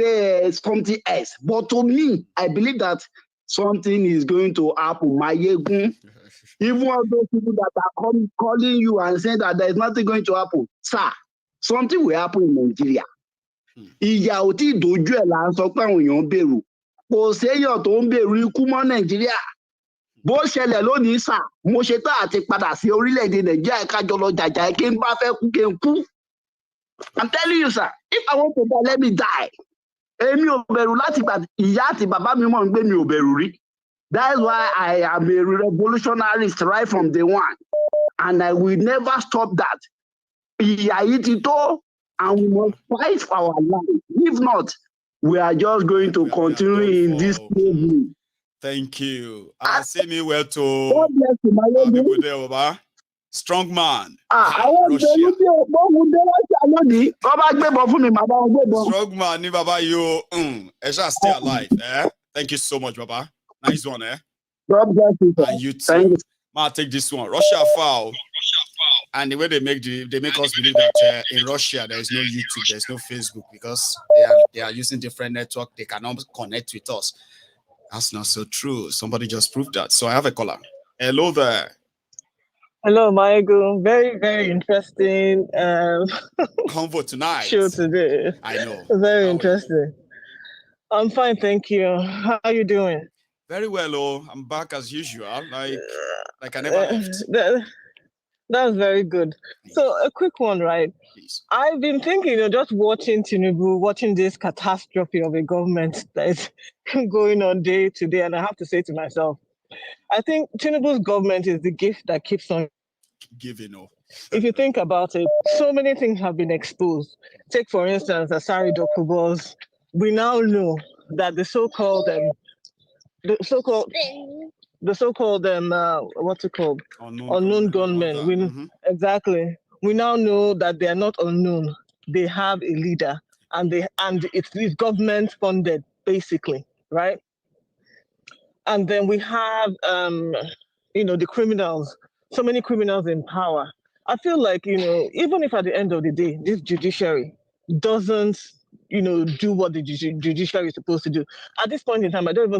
something else. But to me, I believe that something is going to happen. Mayegun, even all those people that are calling you and saying that there is nothing going to happen, sir, something will happen in Nigeria. Ìyà ò tí dojú ẹ̀ là ń sọ pé àwọn èèyàn ń bẹ̀rù. Kò séèyàn tó ń bẹ̀rù ikú mọ́ Nàìjíríà. Bó ṣẹlẹ̀ lónìí sà, mo ṣe tá àti padà sí orílẹ̀-èdè Nàìjíríà kájọ lọ jàjà kí n bá fẹ́ kú kí n kú. I'm telling you, sir, if I want to die, let me die. Èmi ò bẹ̀rù láti gbà ìyá àti bàbá mi mọ̀ ń gbé mi ò bẹ̀rù rí. That is why I am a revolutionarist right from day one. And I will never stop that. Ìyà yìí ti tó, and we must fight for our life. If not, we are just going to continue in this slavery. Thank you. I say me well to God bless you, my people there, Baba. Strong man. Russia. Strong man, ni Baba, you shall stay alive. Thank you so much, Baba. Nice one, God bless you, sir. And you too. I'll take this one. Russia foul. And the way they make us believe that in Russia there is no YouTube, there's no Facebook, because they are using different network. They cannot connect with us. That's not so true. Somebody just proved that. So I have a caller. Hello there. Hello, Michael. Very, very interesting convo tonight. Show today. I know. Very interesting. I'm fine, thank you. How are you doing? Very well, I'm back as usual. Like I never left. That's very good. So a quick one, right? Please. I've been thinking, just watching Tinubu, watching this catastrophe of a government that is going on day to day, and I have to say to myself, I think Tinubu's government is the gift that keeps on giving. If you think about it, so many things have been exposed. Take, for instance, Asari documents. We now know that the so-called what's it called? Unknown gunmen. Exactly. We now know that they are not unknown. They have a leader, and it's government funded, basically, right? And then we have the criminals, so many criminals in power. I feel like, even if at the end of the day, this judiciary doesn't do what the judiciary is supposed to do. At this point in time, I don't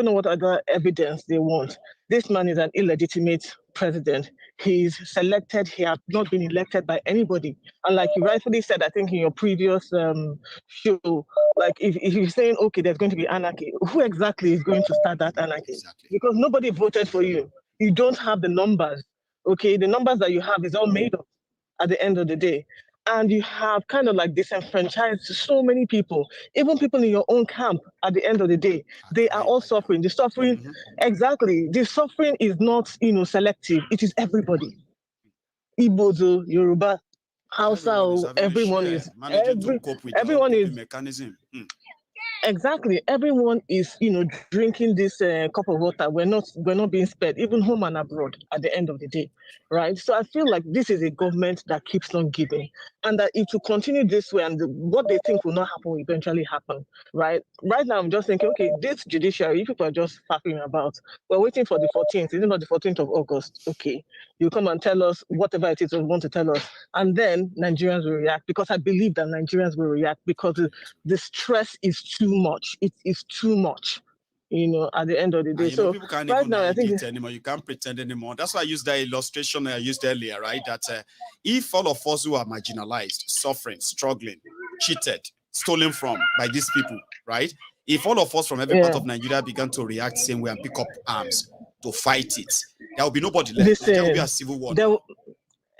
know what other evidence they want. This man is an illegitimate president. He's selected. He has not been elected by anybody. And like you rightfully said, I think in your previous show, like if you're saying, okay, there's going to be anarchy, who exactly is going to start that anarchy? Exactly. Because nobody voted for you. You don't have the numbers. Okay, the numbers that you have is all made up at the end of the day. And you have kind of like disenfranchised so many people, even people in your own camp at the end of the day. They are all suffering. The suffering, exactly. The suffering is not, selective. It is everybody. Igbo, Yoruba, Hausa, everyone is. Everyone is. Mechanism. exactly, everyone is, drinking this cup of water. We're not being spared, even home and abroad. At the end of the day, right? So I feel like this is a government that keeps on giving, and that it will continue this way, and what they think will not happen will eventually happen, right? Right now, I'm just thinking, okay, this judiciary, people are just fapping about. We're waiting for the 14th. Is it not the 14th of August? Okay, you come and tell us whatever it is you want to tell us, and then Nigerians will react, because I believe that Nigerians will react, because the stress is too much. It is too much, at the end of the day. And, so people can't right even now, I think it anymore. You can't pretend anymore. That's why I used that illustration I used earlier, right? That if all of us who are marginalized, suffering, struggling, cheated, stolen from by these people, right? If all of us from every part of Nigeria began to react the same way and pick up arms to fight it, there will be nobody left. There will be a civil war.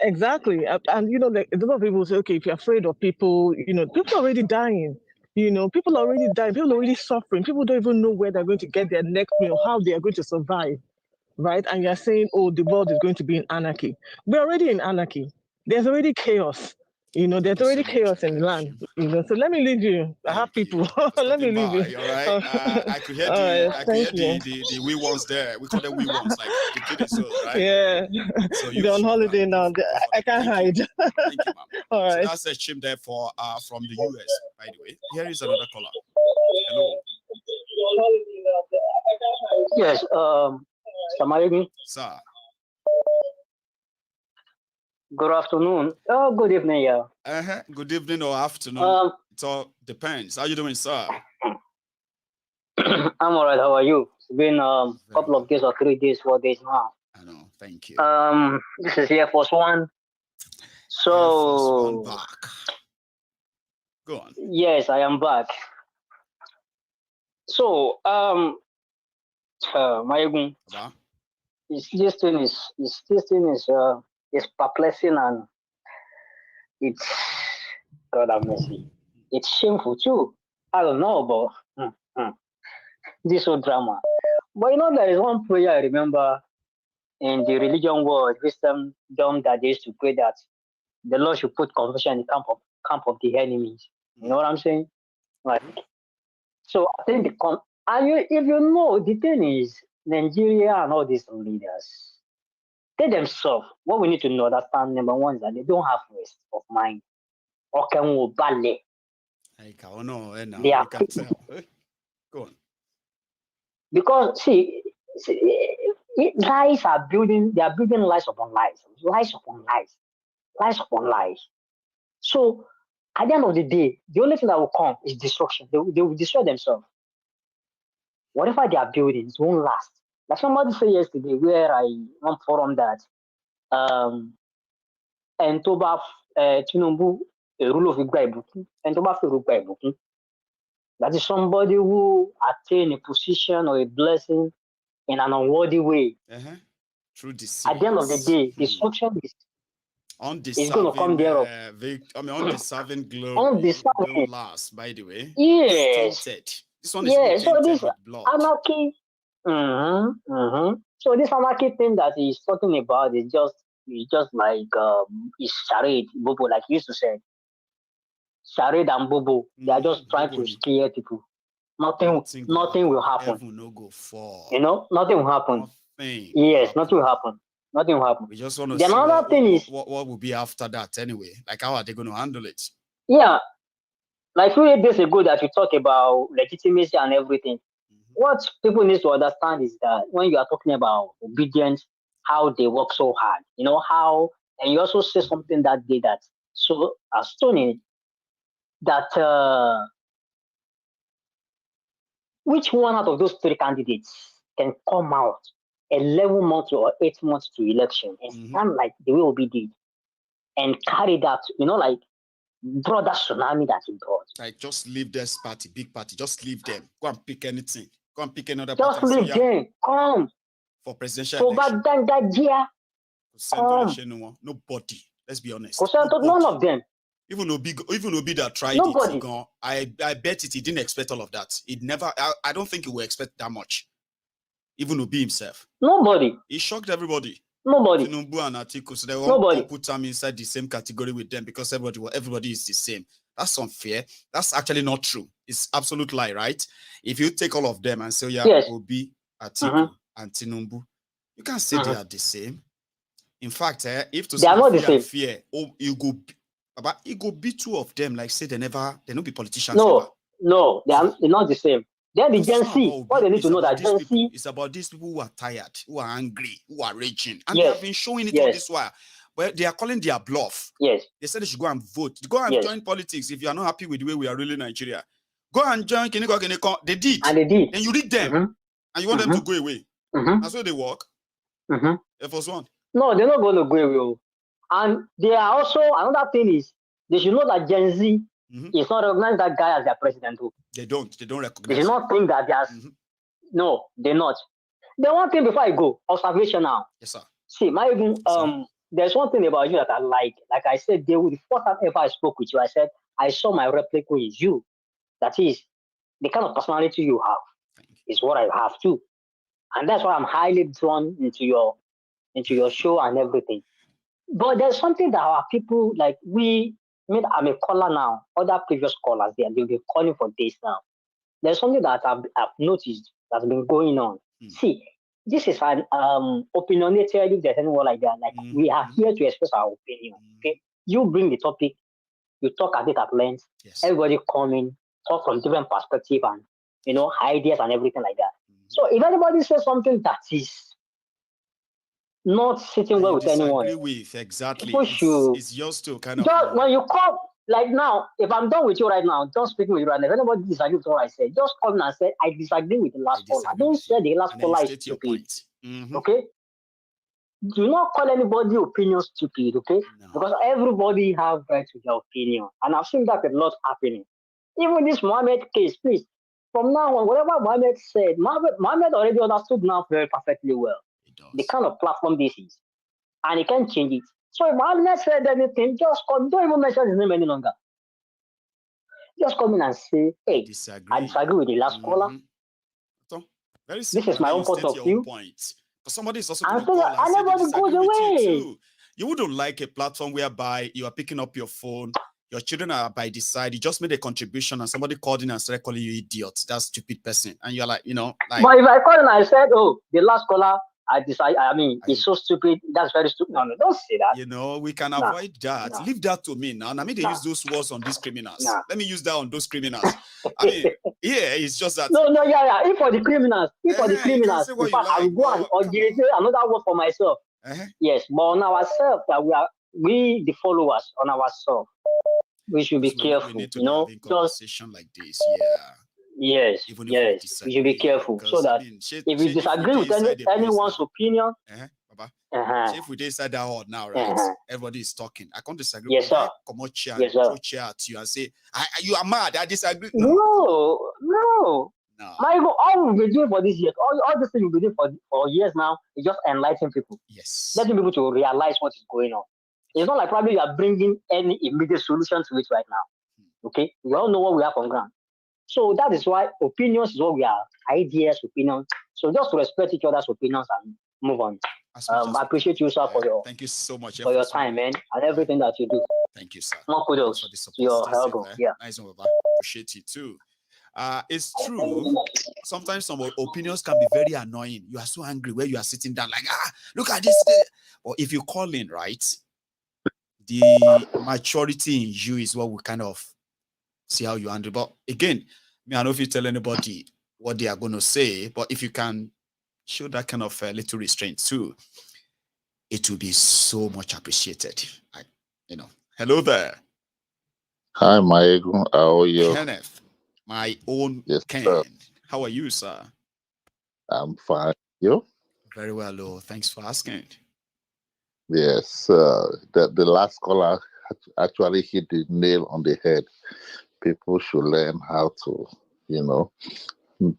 Exactly. And, a lot of people say, okay, if you're afraid of people, people are already dying. People are already dying. People are already suffering. People don't even know where they're going to get their next meal, how they are going to survive, right? And you're saying, oh, the world is going to be in anarchy. We're already in anarchy. There's already chaos. There's already chaos in the land. So let me leave you. I have people. Let me leave you. All right. I could hear the wee ones there. We call them wee ones, like the kiddies, right? Yeah. So they're on holiday now. I can't hide. Thank you, ma'am. All right. So that's a chim there for from the US, by the way. Here is another caller. Hello. Yes, Samayegi. Sir. Good afternoon. Oh, good evening, yeah. Good evening or afternoon. It all depends. How you doing, sir? I'm all right. How are you? It's been a couple of days or 3 days, 4 days now. I know. Thank you. This is Air Force One. So, Air Force One back. Go on. Yes, I am back. So, Mayegun, this thing is perplexing, and it's, God have mercy, it's shameful too. I don't know about this whole drama. But there is one prayer I remember in the religion world, wisdom dome, that they used to pray that the Lord should put confusion in the camp of the enemies. You know what I'm saying? Like, so I think if the thing is, Nigeria and all these leaders, they themselves, what we need to understand, number one, is that they don't have rest of mind. They are Go on. Because lies are building. They are building lies upon lies, lies upon lies, lies upon lies. So at the end of the day, the only thing that will come is destruction. They will destroy themselves. Whatever they are building, it won't last. Like somebody said yesterday, where I on forum that and Toba Tinubu rule of Igba and Toba Igba. That is somebody who attained a position or a blessing in an unworthy way. Through at the end of the day, destruction is going to come there. Undeserving glory don't last, by the way. Yes. This one is so this with blood. Anarchy. So this anarchy thing that he's talking about is just like it's charade, Bobo, like he used to say. Charade and Bobo. They are just trying to scare people. Nothing will happen. No go fall. Nothing will happen. Yes, nothing will happen. Nothing will happen. We just want to see another thing is what will be after that anyway. Like, how are they going to handle it? Yeah. Like 2 days ago that we talked about legitimacy and everything. What people need to understand is that when you are talking about obedience, how they work so hard, how, and you also say something that day that so astonishing that which one out of those 3 candidates can come out 11 months or 8 months to election and stand like the way Obi did and carry that, like brother tsunami that he brought. Like, just leave this party, big party, just leave them. Go and pick anything. Go and pick another party. Just leave them. Come. For presidential election. Nobody. Let's be honest. None of them. Even Obi that tried it, I bet he didn't expect all of that. I don't think he will expect that much. Even Obi himself. Nobody. He shocked everybody. Nobody. Tinubu and Atiku, so they won't Nobody. put them inside the same category with them because everybody is the same. That's unfair. That's actually not true. It's absolute lie, right? If you take all of them and say, yeah, Yes. Obi, Atiku, and Tinubu, you can't say they are the same. In fact, if to they are not the same. Fear, you go be two of them, like say they not be politicians. No, they're not the same. They're the Gen Z. What they need to know that Gen Z. It's about these people who are tired, who are angry, who are raging. And they have been showing it all this while. But they are calling their bluff. Yes. They said they should go and vote. Go and join politics if you are not happy with the way we are ruling Nigeria. Go and join Kiniko. They did. And they did. And you read them. And you want them to go away. That's where they work. Air Force One. No, they're not going to go away. And they are also, another thing is, they should know that Gen Z is not recognize that guy as their president. They don't recognize. They should not think that they are. No, they're not. The one thing before I go, observation now. Yes, sir. See, there's one thing about you that I like. Like I said, the first time ever I spoke with you, I said, I saw my replica in you. That is, the kind of personality you have is what I have too. And that's why I'm highly drawn into your show and everything. But there's something that our people, like I'm a caller now, other previous callers, they've been calling for days now. There's something that I've noticed that's been going on. See, this is an opinionated, if there's anyone like that. Like, we are here to express our opinion. Okay, you bring the topic, you talk at it at length. Everybody come in, talk from different perspectives and ideas and everything like that. So if anybody says something that is not sitting well with anyone, exactly. It's yours to kind of. Just when you call, like now, if I'm done with you right now, just speaking with you right now, if anybody disagrees with what I said, just call me and say, I disagree with the last caller. Don't say the last caller is stupid. Okay? Do not call anybody opinion stupid, okay? No. Because everybody have right to their opinion. And I've seen that a lot happening. Even this Mohammed case, please. From now on, whatever Mohammed said, Mohammed already understood now very perfectly well the kind of platform this is. And he can't change it. So if Mohammed said anything, just come, don't even mention his name any longer. Just come in and say, hey, I disagree with the last caller. So, very this is my own point of view. But somebody is also going to call and everybody goes away. You wouldn't like a platform whereby you are picking up your phone, your children are by the side, you just made a contribution and somebody called in and started calling you idiot, that stupid person. And you're like, like. But if I called and I said, oh, the last caller, it's so stupid. That's very stupid. No, don't say that. We can avoid that. Leave that to me now. I mean, they use those words on these criminals. Let me use that on those criminals. I mean, it's just that. No, If for the criminals, in fact, I will go and originate another word for myself. Yes, but on ourselves, that we the followers on ourselves, we should be careful. We need to have a conversation like this. Yes, we should be careful so that if we disagree with anyone's opinion, if we decide that hard now, right? Everybody is talking. I can't disagree. Yes, sir. Come on, throw chair at you and say, "You are mad. I disagree." No. All we've been doing for this year, all this thing we've been doing for years now, is just enlightening people. Yes, letting people to realize what is going on. It's not like probably you are bringing any immediate solution to it right now. Okay, we all know what we have on ground. So that is why opinions is what we are, ideas, opinions. So just to respect each other's opinions and move on. I appreciate you, sir, for your thank you so much for your time, man, and everything that you do. Thank you, sir. More kudos to your help. Nice one, Baba. Appreciate you too. It's true. Sometimes some opinions can be very annoying. You are so angry where you are sitting down, like, look at this. Or if you call in, right, the maturity in you is what we kind of see how you handle. But again, I don't know if you tell anybody what they are going to say, but if you can show that kind of little restraint too, it will be so much appreciated. Hello there. Hi, Maegu. How are you? Kenneth, my own Ken. Sir. How are you, sir? I'm fine. You? Very well, Lou. Thanks for asking. Yes, the last caller actually hit the nail on the head. People should learn how to,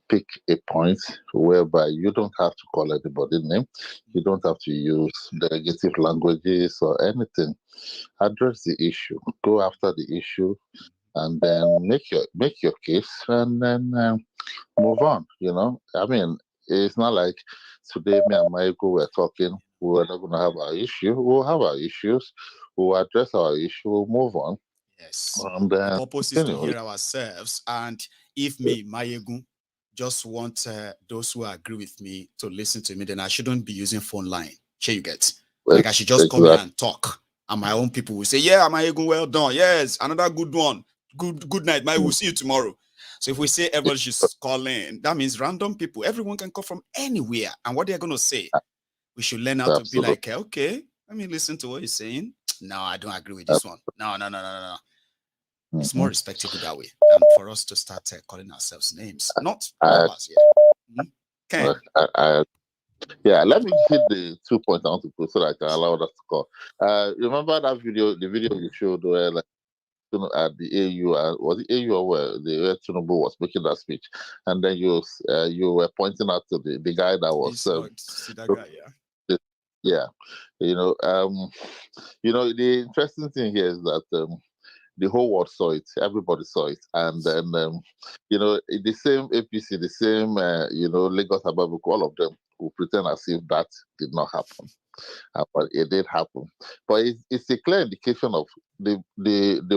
pick a point whereby you don't have to call anybody's name. You don't have to use negative languages or anything. Address the issue. Go after the issue, and then make your case, and then move on. I mean, it's not like today me and Michael were talking. we're not going to have our issue. We'll have our issues. We'll address our issue. We'll move on. Yes. And The then purpose is to hear ourselves. And if me, Mayegun, just want those who agree with me to listen to me, then I shouldn't be using phone line. Sure, you get. Like I should just come here and talk. And my own people will say, yeah, Mayegun, well done. Yes, another good one. Good night, Mayegun. We'll see you tomorrow. So if we say everybody should call in, that means random people. Everyone can call from anywhere. And what they're going to say, we should learn how to be like, okay, let me listen to what you're saying. No, I don't agree with this one. No. It's more respectable that way than for us to start calling ourselves names. Not all of us yet. Ken. Yeah, let me hit the 2 points I want to put so that I can allow us to call. Remember that video, the video you showed where like at the AU, was it AU or where Tinubu was making that speech, and then you were pointing out to the guy that was that guy, yeah. The interesting thing here is that the whole world saw it, everybody saw it, and then the same APC, the same Lagos Ababuku, all of them will pretend as if that did not happen. But it did happen. But it's a clear indication of the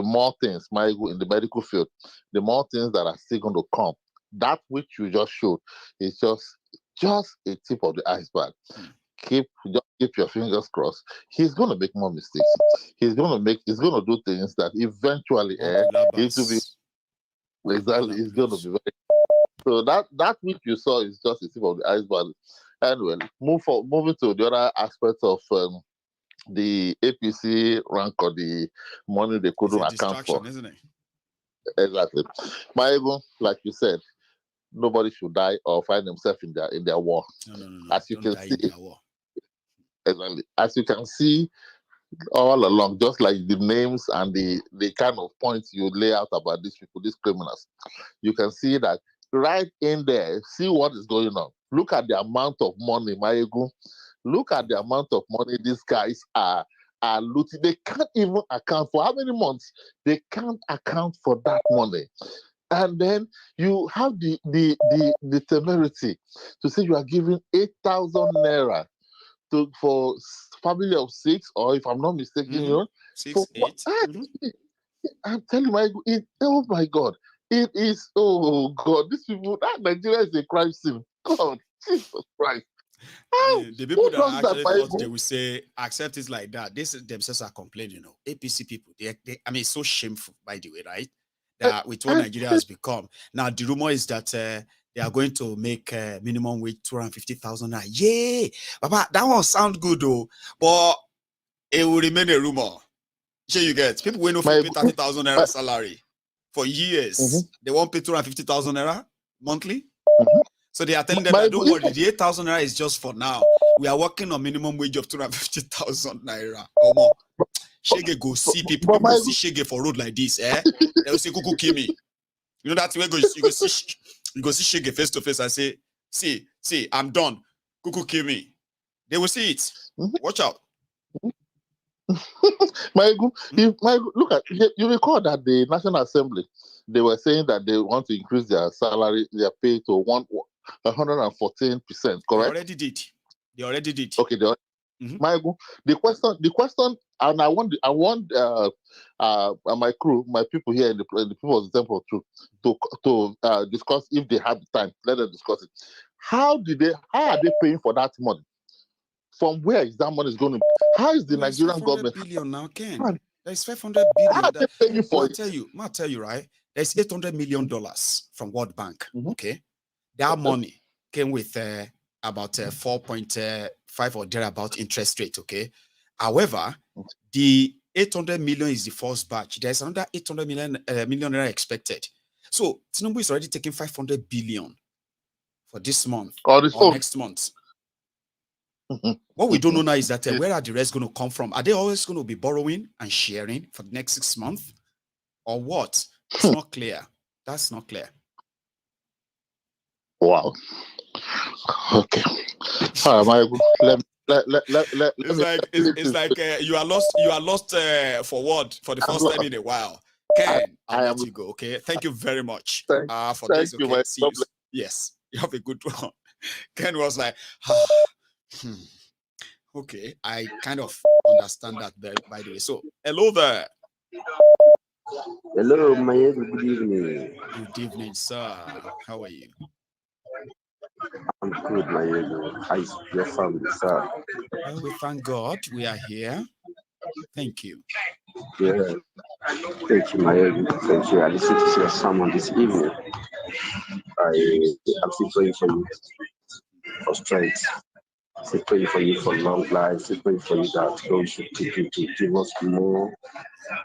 more things, in the medical field, the more things that are still going to come. That which you just showed is just a tip of the iceberg. Just keep your fingers crossed. He's going to make more mistakes. He's going to do things that eventually it's going to be very. So that which you saw is just a tip of the iceberg. Anyway, moving to the other aspect of the APC rank or the money they couldn't account for. Isn't it? Exactly. Like you said, nobody should die or find themselves in their war. No. As you can see, exactly. As you can see all along, just like the names and the kind of points you lay out about these people, these criminals, you can see that right in there. See what is going on. Look at the amount of money, Mayegun. Look at the amount of money these guys are looting. They can't even account for how many months. They can't account for that money. And then you have the temerity to say you are giving 8,000 naira for family of 6, or if I'm not mistaken, 6, 8. I'm telling you, oh my God. It is, oh God, these people, that Nigeria is a crime scene. God, Jesus Christ. The people that actually thought they would say, accept it like that, they themselves are complaining, APC people, it's so shameful, by the way, right? That with what Nigeria has become. Now, the rumor is that they are going to make minimum wage 250,000 naira. Yay! Papa, that one sound good, though, but it will remain a rumor. Sure, you get people will not pay 30,000 naira salary for years. They won't pay 250,000 naira monthly. So they are telling them that don't worry, the 8,000 naira is just for now. We are working on minimum wage of 250,000 naira or more. Shege go see people see Shege for road like this, They will say, Kuku Kimi. You know that's where you go see Shege face to face and say, see, I'm done. Kuku Kimi. They will see it. Watch out. Look at you recall that the National Assembly, they were saying that they want to increase their salary, their pay to 114%, correct? They already did. Okay, the question, and I want my crew, my people here in the people of the temple to discuss if they have the time. Let them discuss it. How are they paying for that money? From where is that money going to? How is the Nigerian government? Billion now, Ken. There's 500 billion. I'll tell you, right? There's $800 million from World Bank. Okay, that money came with about 4.5 or thereabout interest rate. Okay, however, the 800 million is the first batch. There's another 800 million expected. So Tinubu is already taking 500 billion for this month or next month. What we don't know now is that where are the rest going to come from? Are they always going to be borrowing and sharing for the next 6 months? Or what? It's not clear. That's not clear. Wow. Okay. It's like you are lost for what? For the first time in a while. Ken, I'll let you go. Okay. Thank you very much for this. Okay. See you. Yes. You have a good one. Ken was like, Okay, I kind of understand that there, by the way. So, hello there. Hello, Maya. Good evening. Good evening, sir. How are you? I'm good, Maya. How's your family, sir? Well, we thank God we are here. Thank you. Yeah. Thank you, Maya. Thank you. I listened to your sermon this evening. I'm still praying for you for strength. Still praying for you for long life. Still praying for you that God should keep you to give us more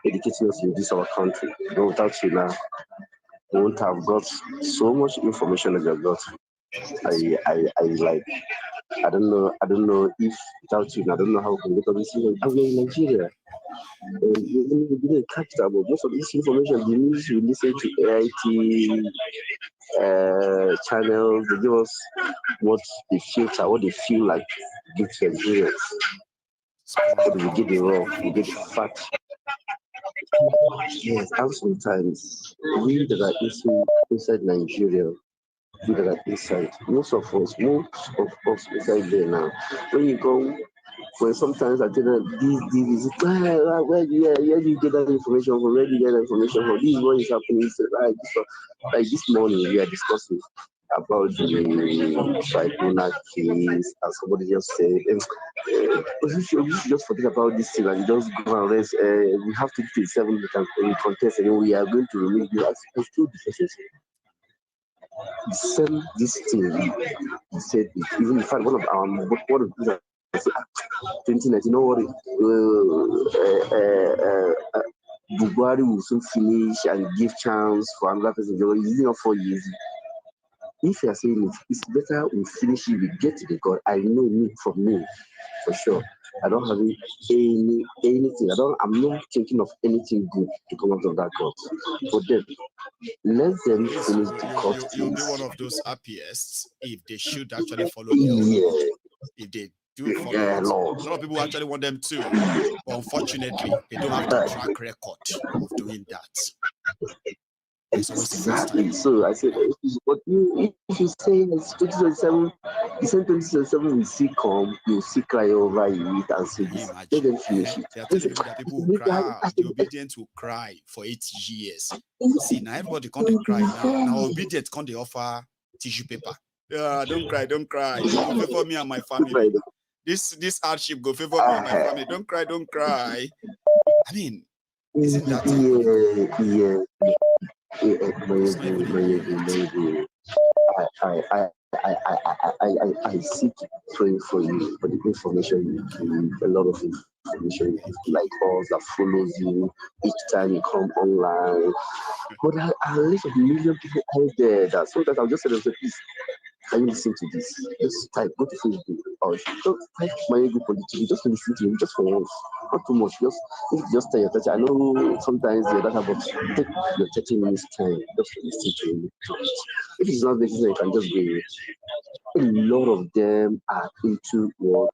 educating us in this our country. But without you now, we won't have got so much information that we've got. I like. I don't know if without you, I don't know how we can get all this information. I'm in Nigeria. We didn't catch that, but most of this information, the news we listen to AIT channels, they give us what they filter, what they feel like give to Nigerians. What do we get it wrong? We get the fact. Yes, and sometimes we that are inside Nigeria, we that are inside, most of us inside there now. When you go, when sometimes I tell them, this is where do you get that information from? Where do you get that information from? This is what is happening. Like this morning, we are discussing about the tribunal case, and somebody just said, you should just forget about this thing and just go and rest. We have to do 7 we can contest, and we are going to remove you as still the same this thing. He said, even in fact, one of the things I said, 2019, you know what? Buhari will soon finish and give chance for another person. It's not 4 years. If you are saying it's better we finish it, we get to the God. I know me for sure. I don't have anything. I'm not thinking of anything good to come out of that God. For them, let them finish the court. You'll be one of those happiest if they should actually follow their own. If they do follow it. A lot of people actually want them to, but unfortunately, they don't have the track record of doing that. Exactly. So I said, if you say it's 2027, the same 2027 will see come, you'll see cry over it and say this. Let them finish it. They are telling people that people will cry. The obedient will cry for 8 years. See, now everybody can't cry now. Now obedient can't they offer tissue paper. Don't cry. Go favor me and my family. This hardship go favor me and my family. Don't cry. I mean, isn't that I seek praying for you for the information you give, a lot of information you give, like us that follows you each time you come online. But there are a lot of million people out there that sometimes I'll just say to them, please, can you listen to this? Just type, go to Facebook, or just type my good politics, just listen to him, just for once. Not too much, just tell your touch. I know sometimes your data, but take your 30 minutes time just to listen to him. If it's not necessary, you can just go. A lot of them are into what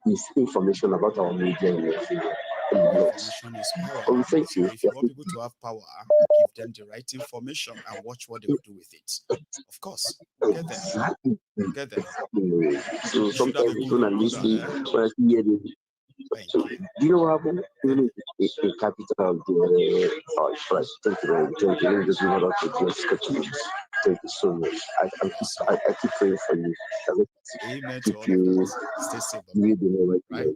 is information about our media in Nigeria. Information is power. Oh, thank you. If you want people to have power, give them the right information and watch what they will do with it. Of course, we'll get there. Exactly. So sometimes we don't listen when I hear the. So, do you know what happened? Even in capital, right. Thank you very much. Thank you. Let me just move on to your scriptures. Thank you so much. I keep praying for you. Amen to all of that. Stay safe. Right?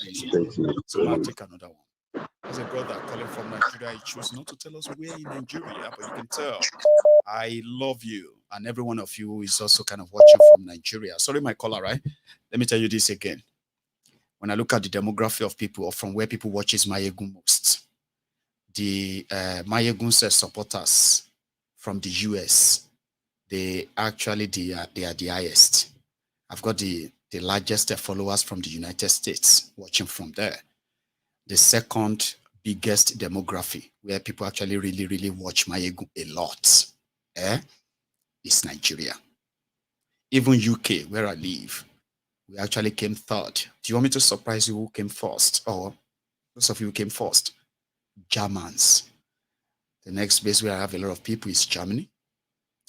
Thank you. So now take another one. There's a brother calling from Nigeria. He chose not to tell us where in Nigeria, but you can tell. I love you. And every one of you is also kind of watching from Nigeria. Sorry, my caller, right? Let me tell you this again. When I look at the demography of people or from where people watches Mayegun most, the Mayegun supporters from the US, they are the highest. I've got the largest followers from the United States watching from there. The second biggest demography where people actually really, really watch Mayegun a lot is Nigeria. Even UK, where I live, we actually came third. Do you want me to surprise you who came first? Or those of you who came first? Germans. The next place where I have a lot of people is Germany.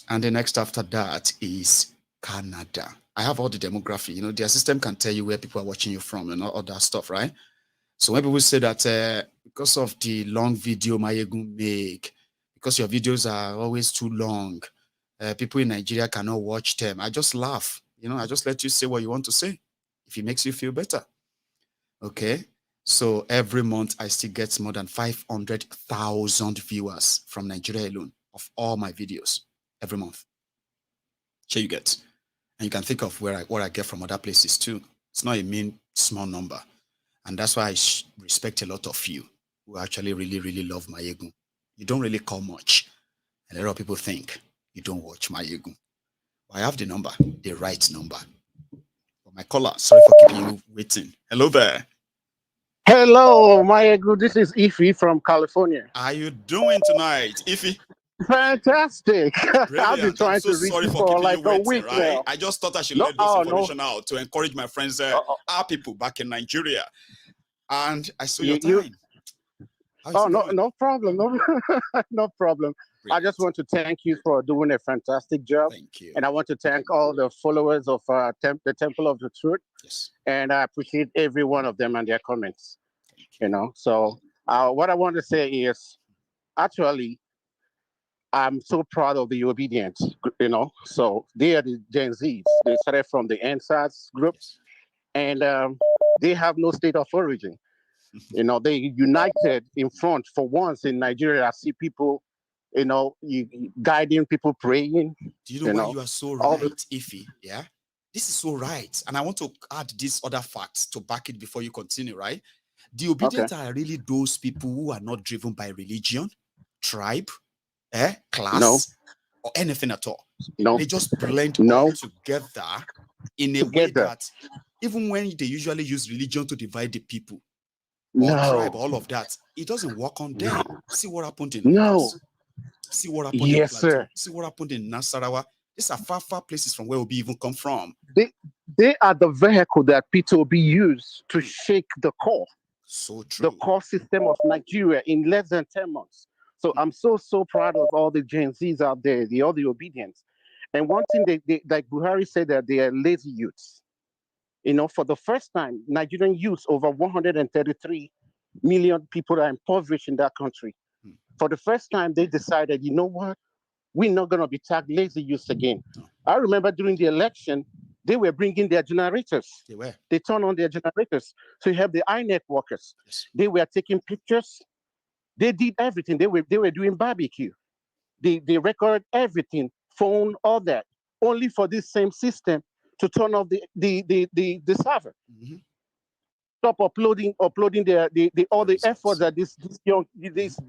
And the next after that is Canada. I have all the demography. You know, their system can tell you where people are watching you from and all that stuff, right? So when people say that because of the long video Mayegun make, because your videos are always too long, people in Nigeria cannot watch them, I just laugh. You know, I just let you say what you want to say if it makes you feel better. Okay? So every month I still get more than 500,000 viewers from Nigeria alone of all my videos every month. Here you get. And you can think of what I get from other places too. It's not a mean small number. And that's why I respect a lot of you who actually really, really love Mayegun. You don't really call much. And a lot of people think you don't watch Mayegun. I have the number, the right number. But my caller, sorry for keeping you waiting. Hello there. Hello, Mayegun. This is Ify from California. How are you doing tonight, Ify? Fantastic. I've been trying I'm so to reach sorry you for for keeping like you waiting, a week right? now. I just thought I should let this information out to encourage my friends, our people back in Nigeria. And I saw your time. No problem. No problem. Brilliant. I just want to thank you for doing a fantastic job. Thank you. And I want to thank all the followers of the Temple of the Truth. Yes. And I appreciate every one of them and their comments. You know, so what I want to say is, actually, I'm so proud of the obedience, you know. So they are the Gen Zs. They started from the NSAS group, and they have no state of origin. You know, they united in front for once in Nigeria. I see people, you know, guiding people, praying. Do you know why you are so right, Ify? Yeah, this is so right. And I want to add these other facts to back it before you continue, right? The obedient are really those people who are not driven by religion, tribe, class, or anything at all. They just blend all together in a way that even when they usually use religion to divide the people, or tribe, all of that, it doesn't work on them. See what happened in Lagos. See what happened in Plateau. Sir. See what happened in Nasarawa. These are far places from where Obi even come from. They are the vehicle that Peter Obi used to shake the core. So true. The core system of Nigeria in less than 10 months. So I'm so proud of all the Gen Zs out there, all the obedience. And one thing they like Buhari said that they are lazy youths. You know, for the first time, Nigerian youths, over 133 million people are impoverished in that country. For the first time, they decided, you know what? We're not going to be tagged lazy youths again. I remember during the election, they were bringing their generators. They were. They turned on their generators. So you have the INEC workers. Yes. They were taking pictures. They did everything. They were doing barbecue. They recorded everything, phone, all that, only for this same system to turn off the server. Mm-hmm. Stop uploading all the efforts that these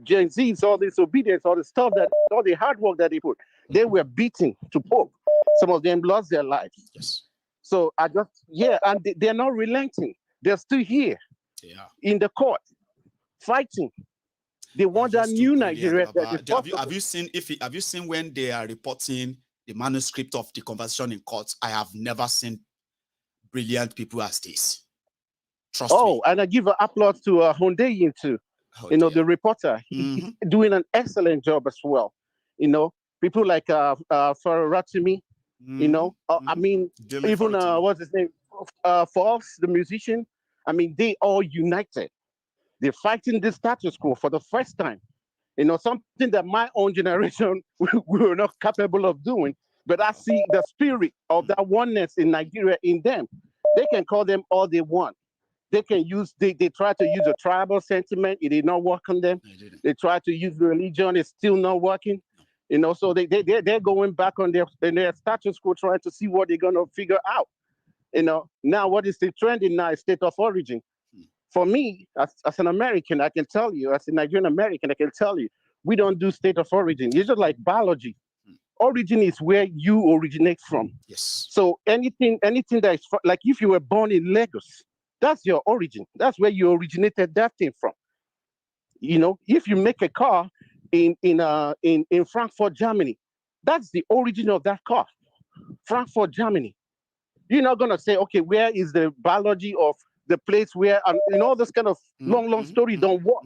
Gen Zs, all this obedience, all the stuff all the hard work that they put, they were beaten to pulp. Some of them lost their lives. Yes. So and they're not relenting. They're still here in the court fighting. They want that new Nigeria. Have you seen when they are reporting the manuscript of the conversation in court? I have never seen brilliant people as this. Trust me. And I give an applause to Hondeyin too. The reporter. He's doing an excellent job as well. You know, people like Faratimi, you know, I mean, even what's his name? Fox, the musician. I mean, they all united. They're fighting the status quo for the first time. You know, something that my own generation we were not capable of doing. But I see the spirit of that oneness in Nigeria in them. They can call them all they want. They can use, they try to use a tribal sentiment. It did not work on them. They try to use religion. It's still not working. You know, so they're going back on their status quo, trying to see what they're going to figure out. You know, now what is the trending now is state of origin. For me, as an American, I can tell you, as a Nigerian American, I can tell you, we don't do state of origin. It's just like biology. Origin is where you originate from. Yes. So anything that is like if you were born in Lagos, that's your origin. That's where you originated that thing from. You know, if you make a car in Frankfurt, Germany, that's the origin of that car. Frankfurt, Germany. You're not gonna say, okay, where is the biology of the place where, you know, this kind of long story don't work.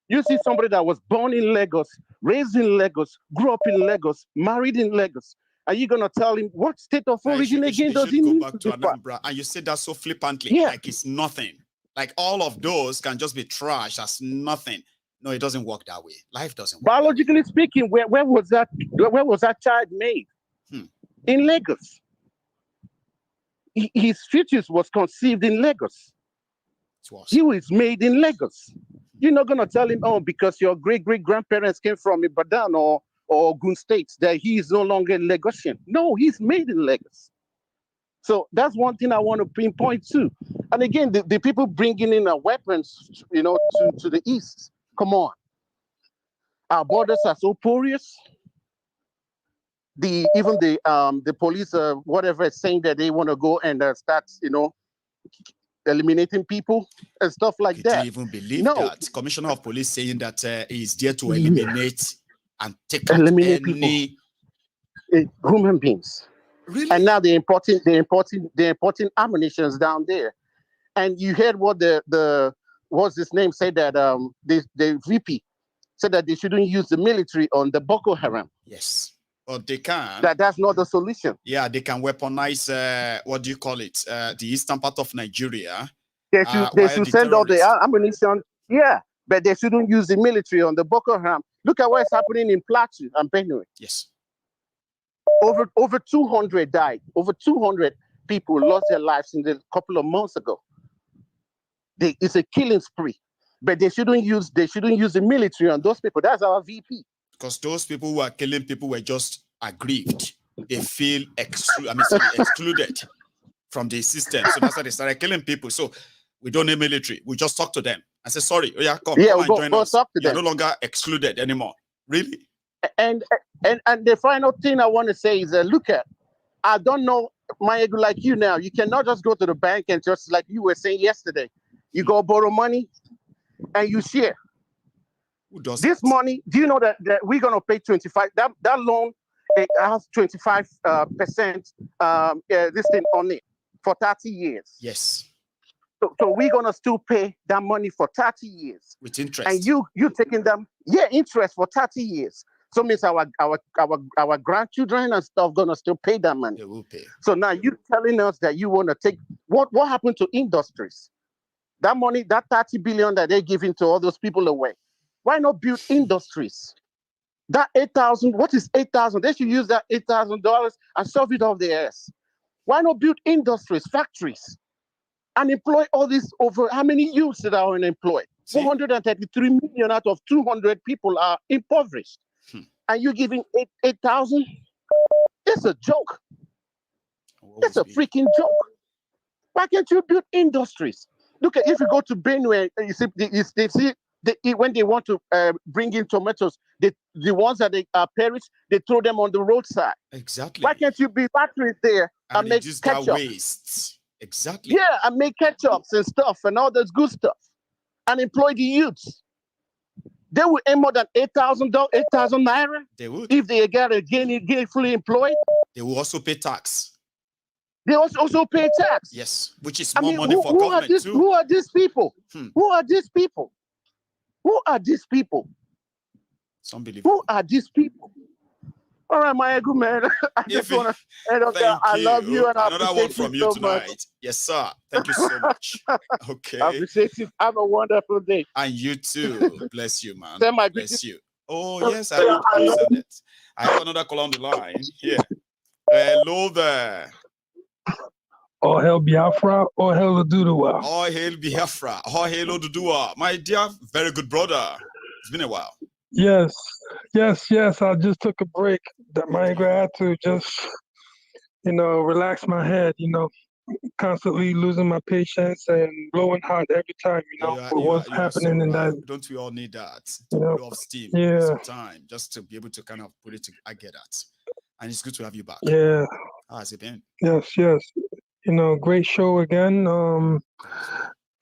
You see somebody that was born in Lagos, raised in Lagos, grew up in Lagos, married in Lagos, Are you gonna tell him what state of origin again does he go need back to Anambra? And you say that so flippantly, like it's nothing. Like all of those can just be trashed as nothing. No, it doesn't work that way. Life doesn't work. Biologically speaking, where was that? Where was that child made? In Lagos. His fetus was conceived in Lagos. He was made in Lagos. You're not gonna tell him, oh, because your great-great-grandparents came from Ibadan or Ogun State, that he is no longer Lagosian. No, he's made in Lagos. So that's one thing I want to pinpoint too. And again, the people bringing in weapons, you know, to the east. Come on, our borders are so porous. Even the police, whatever, is saying that they want to go and start, you know, eliminating people and stuff like that. Do you even believe that? Commissioner of Police saying that he's there to eliminate and take out any human beings. Really? And now they're importing ammunitions down there. And you heard what the what's his name said, that the VP said that they shouldn't use the military on the Boko Haram. Yes. Or they can. That's not the solution. Yeah, they can weaponize, what do you call it? The eastern part of Nigeria. They should send all the ammunition. Yeah, but they shouldn't use the military on the Boko Haram. Look at what's happening in Plateau and Benue. Yes. Over 200 died. Over 200 people lost their lives in a couple of months ago. It's a killing spree. But they shouldn't use the military on those people. That's our VP. Because those people who are killing people were just aggrieved. They feel excluded from the system. So that's why they started killing people. So we don't need military. We just talk to them and say, sorry, come and join us. Talk to You're them. no longer excluded anymore. Really? And the final thing I want to say is, look at, I don't know, Mayegu, like you now, you cannot just go to the bank and just, like you were saying yesterday, you go borrow money and you share. Who does this money? Do you know that we're going to pay 25? That loan, it has 25% this thing on it for 30 years. Yes. So we're going to still pay that money for 30 years. With interest. And you taking them, interest for 30 years. So means our grandchildren and stuff gonna still pay that money. They will pay. So now you telling us that you want to take what happened to industries? That money, that 30 billion that they're giving to all those people away. Why not build industries? That 8,000, what is 8,000? They should use that $8,000 and shove it off their ass. Why not build industries, factories, and employ all these over how many youths that are unemployed? 433 million out of 200 people are impoverished. And you're giving 8,000? It's a joke. It's a freaking joke. Why can't you build industries? Look at, if you go to Benue, you see, when they want to bring in tomatoes, the ones that they perish, they throw them on the roadside. Exactly. Why can't you build factories there and make ketchup? Waste. Exactly. Yeah, and make ketchups and stuff and all this good stuff, and employ the youths. They will earn more than 8,000 naira. They would. If they get fully employed. They will also pay tax. They also pay tax. Yes, which is more money for government too. Who are these people? Who are these people? Who are these people? Some believe. Who are these people? All right, my good man. I just want to end up there. I love you and I another one from you tonight. Much. Yes, sir. Thank you so much. Okay. I appreciate you. Have a wonderful day. And you too. Bless you, man. Send my bless you. Oh yes, I will send it. I have another call on the line here. Hello there. All hail Biafra, all hail Oduduwa. All hail Biafra, all hail Oduduwa. My dear, very good brother. It's been a while. Yes. I just took a break. That my had to just, relax my head. Constantly losing my patience and blowing hot every time. What's happening in that. Don't we all need that? To blow off steam. Some time just to be able to kind of put it. I get that, and it's good to have you back. Yeah. How has it been? Yes. Great show again.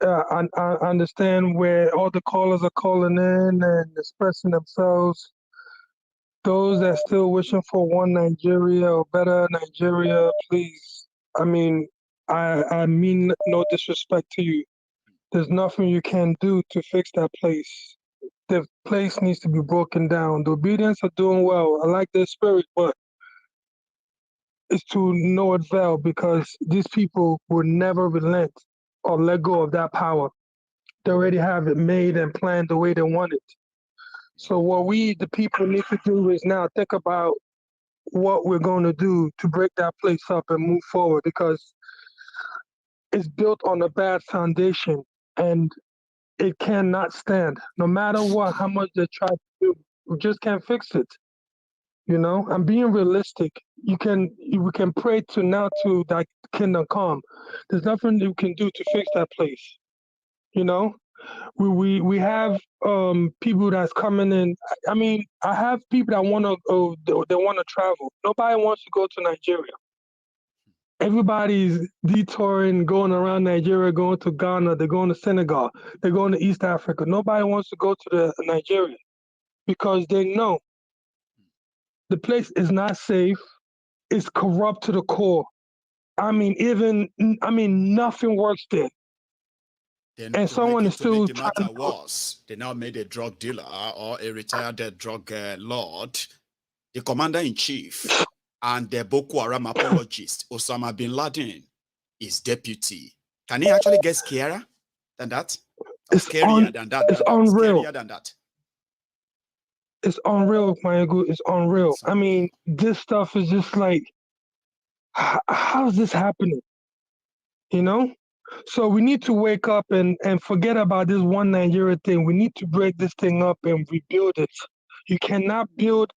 I understand where all the callers are calling in and expressing themselves. Those that still wishing for one Nigeria or better Nigeria, please. I mean no disrespect to you. There's nothing you can do to fix that place. The place needs to be broken down. The obedience are doing well. I like their spirit, but is to no avail because these people will never relent or let go of that power. They already have it made and planned the way they want it. So what we, the people, need to do is now think about what we're going to do to break that place up and move forward because it's built on a bad foundation and it cannot stand. No matter what, how much they try to do, we just can't fix it. You know, I'm being realistic. We can pray to that kingdom come. There's nothing you can do to fix that place. You know, we have people that's coming in. I mean, I have people that want to they want to travel. Nobody wants to go to Nigeria. Everybody's detouring, going around Nigeria, going to Ghana, they're going to Senegal, they're going to East Africa. Nobody wants to go to Nigeria because they know the place is not safe. It's corrupt to the core. I mean, nothing works there. Then and someone is still the matter worse, they now made a drug dealer or a retired drug lord the commander-in-chief and the Boko Haram apologist, Osama bin Laden, is deputy. Can he actually get scarier than that? It's scarier than that? It's unreal. Scarier than that. It's unreal, Mayagu. It's unreal. I mean, this stuff is just like, how is this happening? You know? So we need to wake up and forget about this one Nigeria thing. We need to break this thing up and rebuild it. You cannot build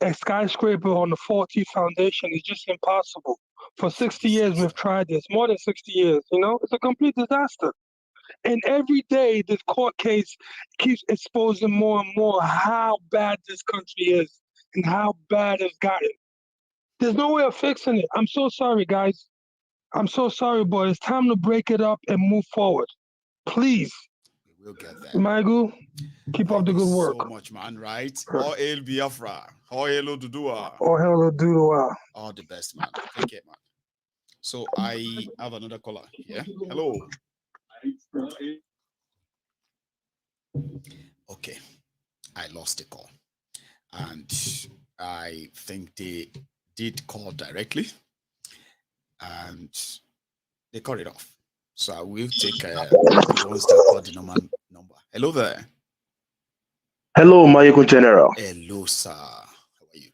a skyscraper on a faulty foundation. It's just impossible. For 60 years, we've tried this, more than 60 years, you know? It's a complete disaster. And every day, this court case keeps exposing more and more how bad this country is and how bad it's gotten. There's no way of fixing it. I'm so sorry, guys. I'm so sorry, but it's time to break it up and move forward. Please. We'll get there. Magu, keep up the good work. So much, man, right? All hail Biafra. All hail Odudua. All hail Odudua. All the best, man. Take it, man. So I have another caller here. Hello. Okay. I lost the call. And I think they did call directly. And they cut it off. So I will take the ones that called the number. Hello there. Hello, Mayogun General. Hello, sir. How are you?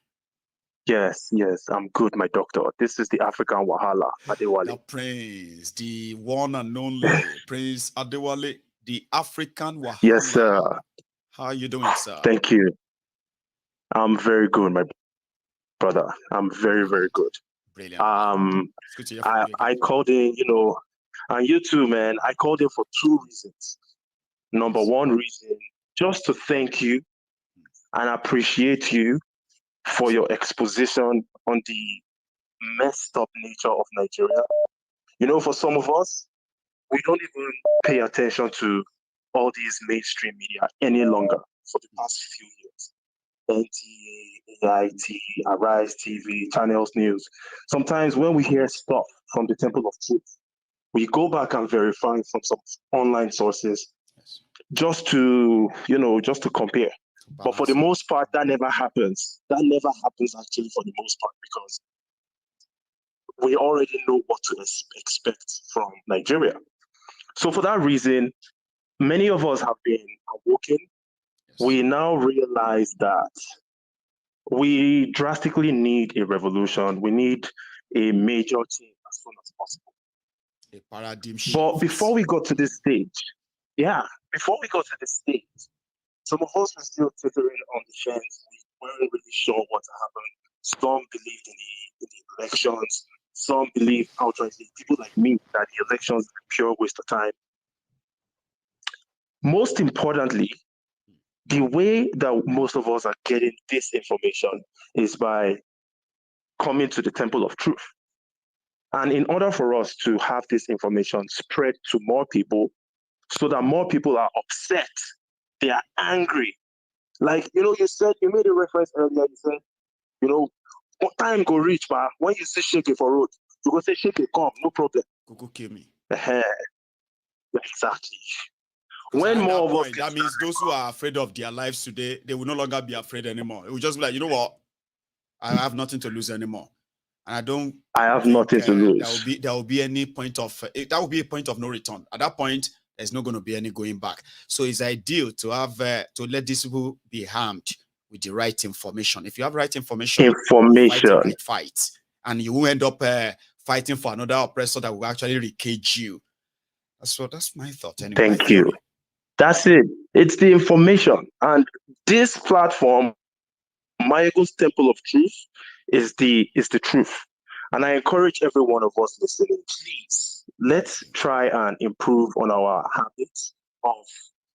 Yes, I'm good, my doctor. This is the African Wahala, Adewale. The Prince, the one and only Prince Adewale, the African Wahala. Yes, sir. How are you doing, sir? Thank you. I'm very good, my brother. I'm very, very good. Brilliant. I called in, and you too, man. I called in for two reasons. Number one reason, just to thank you and appreciate you for your exposition on the messed up nature of Nigeria. For some of us, we don't even pay attention to all these mainstream media any longer for the past few years. NTA, AIT, Arise TV, Channels News. Sometimes when we hear stuff from the Temple of Truth, we go back and verify from some online sources just to compare. But for the most part, that never happens. That never happens actually for the most part because we already know what to expect from Nigeria. So for that reason, many of us have been awoken. We now realize that we drastically need a revolution. We need a major change as soon as possible. A paradigm shift. But before we got to this stage, some of us were still teetering on the fence. We weren't really sure what happened. Some believed in the elections. Some believed outrightly, people like me, that the elections are a pure waste of time. Most importantly, the way that most of us are getting this information is by coming to the Temple of Truth. And in order for us to have this information spread to more people, so that more people are upset, they are angry. Like, you made a reference earlier, you said, what time go reach, but when you see shake it for road, you go say shake it, come, no problem. Go kill me. Exactly. When more of us, that means those who are afraid of their lives today, they will no longer be afraid anymore. It will just be like, you know what? I have nothing to lose anymore. And I don't. I have nothing to lose. There will be any point of that will be a point of no return. At that point, there's not going to be any going back. So it's ideal to have to let these people be harmed with the right information. If you have right information, you fight the right fight, and you will end up fighting for another oppressor that will actually recage you. That's my thought. Anyway, thank you. That's it. It's the information, and this platform, Mayegun's Temple of Truth, is the truth. And I encourage every one of us listening, please, let's try and improve on our habits of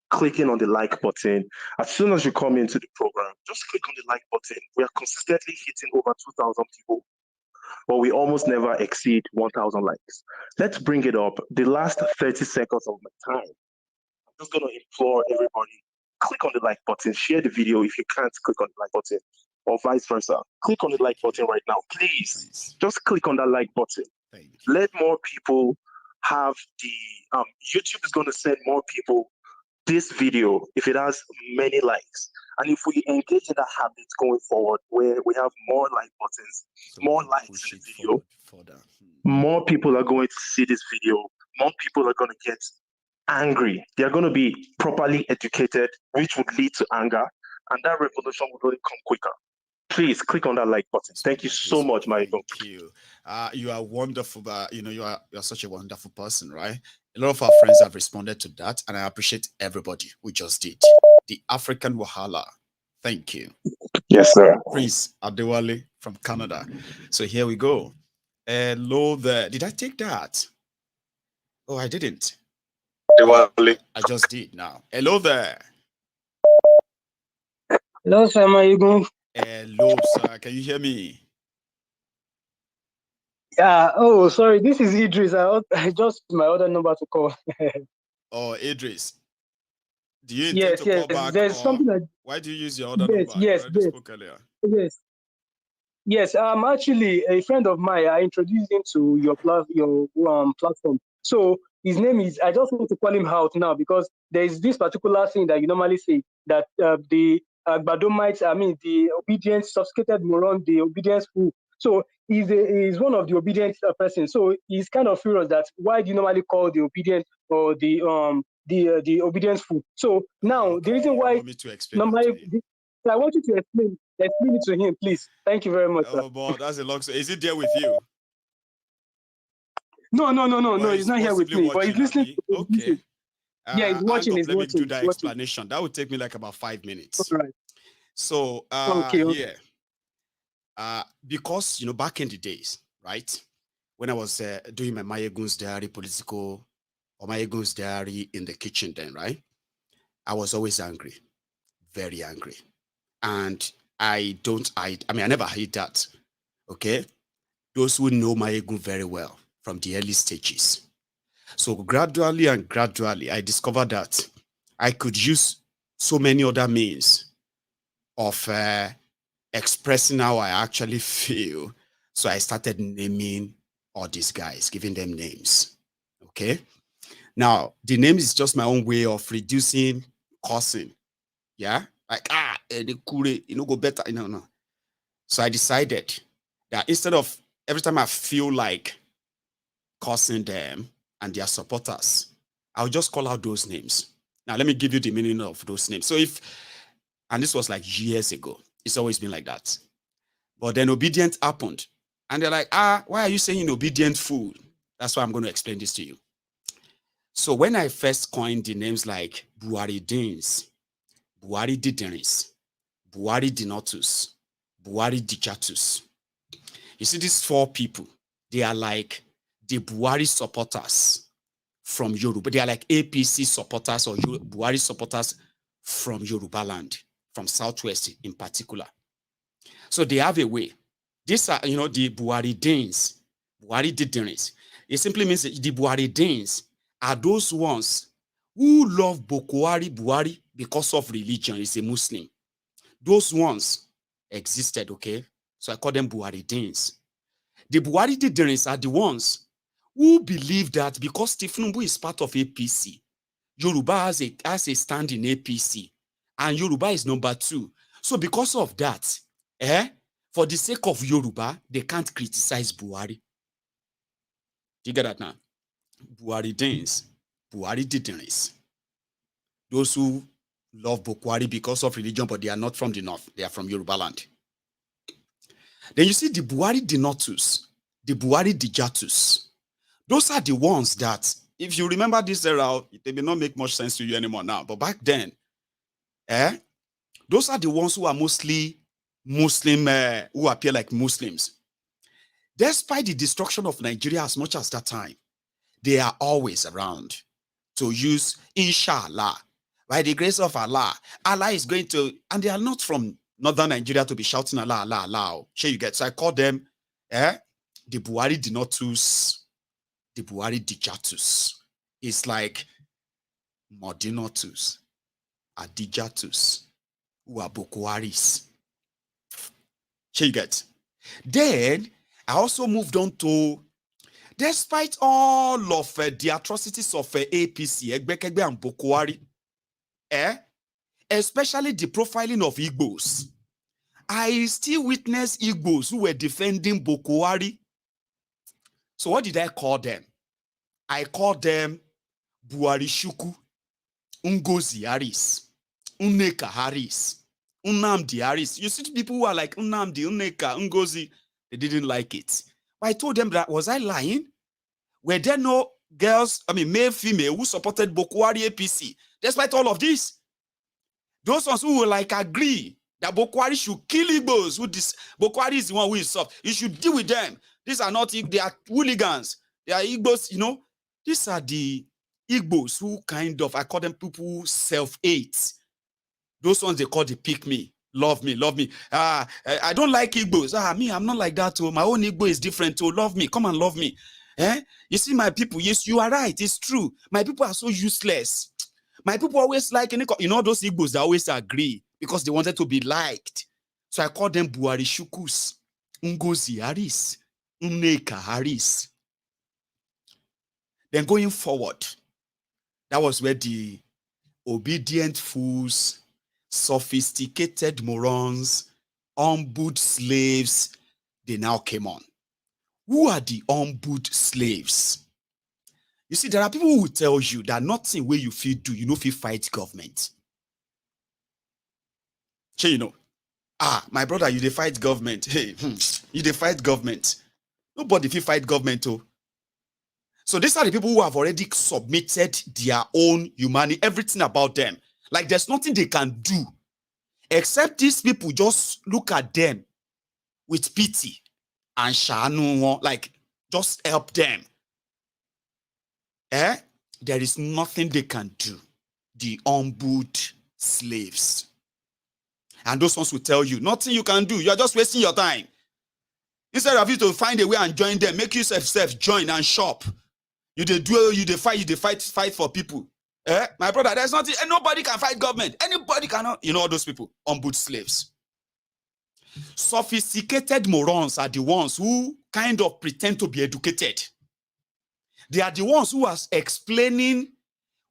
clicking on the like button. As soon as you come into the program, just click on the like button. We are consistently hitting over 2,000 people, but we almost never exceed 1,000 likes. Let's bring it up. The last 30 seconds of my time, I'm just going to implore everybody, click on the like button, share the video if you can't click on the like button, or vice versa. Click on the like button right now, please. Just click on that like button. Let more people have the YouTube is going to send more people this video if it has many likes. And if we engage in that habit going forward, where we have more like buttons, more likes in the video, more people are going to see this video, more people are going to get angry. They are going to be properly educated, which would lead to anger, and that revolution will really come quicker. Please click on that like button. Thank you so much, Michael. Thank you. You are wonderful. You are such a wonderful person, right? A lot of our friends have responded to that, and I appreciate everybody who just did. The African Wahala. Thank you. Yes, sir. Prince Adewale from Canada. So here we go. Hello there. Did I take that? Oh, I didn't. I just did now. Hello there. Hello, sir. How are you going? Hello, sir. Can you hear me? Yeah. Oh, sorry. This is Idris. I just my other number to call. Oh, Idris. Do you intend to call back? There's something that. Why do you use your other number? Yes. Yes. Actually, a friend of mine. I introduced him to your platform. So his name is. I just want to call him out now because there is this particular thing that you normally say that the Agbadomites, the obedient, sophisticated moron, the obedience fool. So he's one of the obedient person. So he's kind of furious that why do you normally call the obedient or the obedience fool? So now the reason why I want you to explain it to him, please. Thank you very much. Oh, boy, that's a long story. Is it there with you? No. He's not here with me, but he's listening. Okay. Yeah, he's watching. Let me do that explanation. That would take me like about 5 minutes. All right. So, because, back in the days, right, when I was doing my Mayegun's Diary political, or Mayegun's Diary in the kitchen then, right, I was always angry, very angry. And I never hid that, okay? Those who know Mayegun very well from the early stages. So gradually, I discovered that I could use so many other means of expressing how I actually feel. So I started naming all these guys, giving them names. Okay. Now, the name is just my own way of reducing cursing. Yeah. Like, go better. No. So I decided that instead of every time I feel like cursing them and their supporters, I'll just call out those names. Now, let me give you the meaning of those names. So and this was like years ago. It's always been like that. But then obedient happened. And they're like, why are you saying obedient fool? That's why I'm going to explain this to you. So when I first coined the names like Buhari Dins, Buhari Dideris, Buhari Dinotus, Buhari Dijatus, you see these 4 people, they are like the Buhari supporters from Yoruba. They are like APC supporters or Buhari supporters from Yoruba land, from Southwest in particular. So they have a way. These are, the Buhari Danes, Buhari Dideris. It simply means that the Buhari Danes are those ones who love Buhari because of religion. He's a Muslim. Those ones existed, okay? So I call them Buhari Danes. The Buhari Dideris are the ones who believe that because Tinubu is part of APC, Yoruba has a stand in APC, and Yoruba is number 2. So because of that, For the sake of Yoruba, they can't criticize Buhari. You get that now? Buhari dins, Buhari didn't. Those who love Buhari because of religion, but they are not from the north, they are from Yoruba land. Then you see the Buhari denotus, the Buhari dijatus. Those are the ones that, if you remember this era, they may not make much sense to you anymore now. But back then, those are the ones who are mostly Muslim, who appear like Muslims. Despite the destruction of Nigeria as much as that time, they are always around to use Inshallah. By the grace of Allah, Allah is going to, and they are not from northern Nigeria to be shouting Allah, Allah, Allah. Sure you get. So I call them the Buhari denotus, the Buhari dijatus. It's like Modinotus, Adijatus, who are Boko Haris. Sure you get. Then I also moved on to, despite all of the atrocities of APC, Egbekegbe and Boko Haram, especially the profiling of Igbos, I still witness Igbos who were defending Boko Haram. So what did I call them? I called them Buhari Shuku, Ngozi Haris, Uneka Haris, Nnamdi Haris. You see people who are like Nnamdi, Uneka, Ngozi, they didn't like it. But I told them that, was I lying? Were there no girls, male, female, who supported Boko Haram APC? Despite all of this, those ones who will like agree that Boko Haram should kill Igbos, Boko Haram is the one who is soft. You should deal with them. These are not, they are hooligans. They are Igbos, you know. These are the Igbos who kind of, I call them people who self-hate. Those ones they call the pick me. Love me, love me. I don't like Igbos. Me, I'm not like that. Oh, my own Igbo is different. Oh, love me. Come and love me. You see, my people, yes, you are right. It's true. My people are so useless. My people always like, you know, those Igbos, they always agree because they wanted to be liked. So I call them Buhari Shukus, Ngozi Haris, Nneka Haris. Then going forward, that was where the obedient fools, sophisticated morons, humbled slaves, they now came on. Who are the humbled slaves? You see, there are people who will tell you that nothing where you feel do, you know, if you fight government. So, you know, my brother, you dey fight government. Hey, you dey fight government. Nobody if you fight government, oh. So these are the people who have already submitted their own humanity, everything about them. Like there's nothing they can do except these people just look at them with pity and shanu, like just help them. There is nothing they can do. The humbled slaves. And those ones will tell you, nothing you can do. You're just wasting your time. Instead of you to find a way and join them, make yourself join and shop. You dey duel, you dey fight for people. My brother, there's nothing, nobody can fight government. Anybody cannot, you know, all those people, humbled slaves. Sophisticated morons are the ones who kind of pretend to be educated. They are the ones who are explaining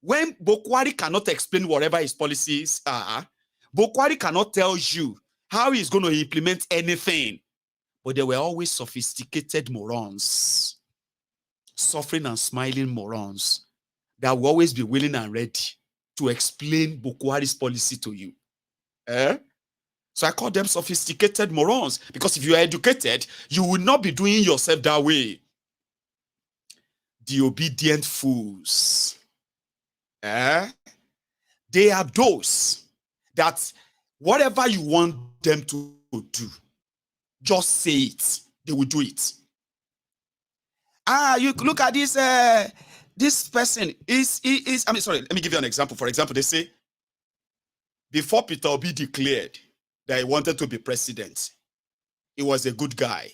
when Boko Haram cannot explain whatever his policies are. Boko Haram cannot tell you how he's going to implement anything. But they were always sophisticated morons, suffering and smiling morons that will always be willing and ready to explain Boko Haram's policy to you. So I call them sophisticated morons because if you are educated, you will not be doing yourself that way. The obedient fools. They are those that whatever you want them to do, just say it. They will do it. You look at this. This person is. Sorry. Let me give you an example. For example, they say before Peter Obi declared that he wanted to be president, he was a good guy.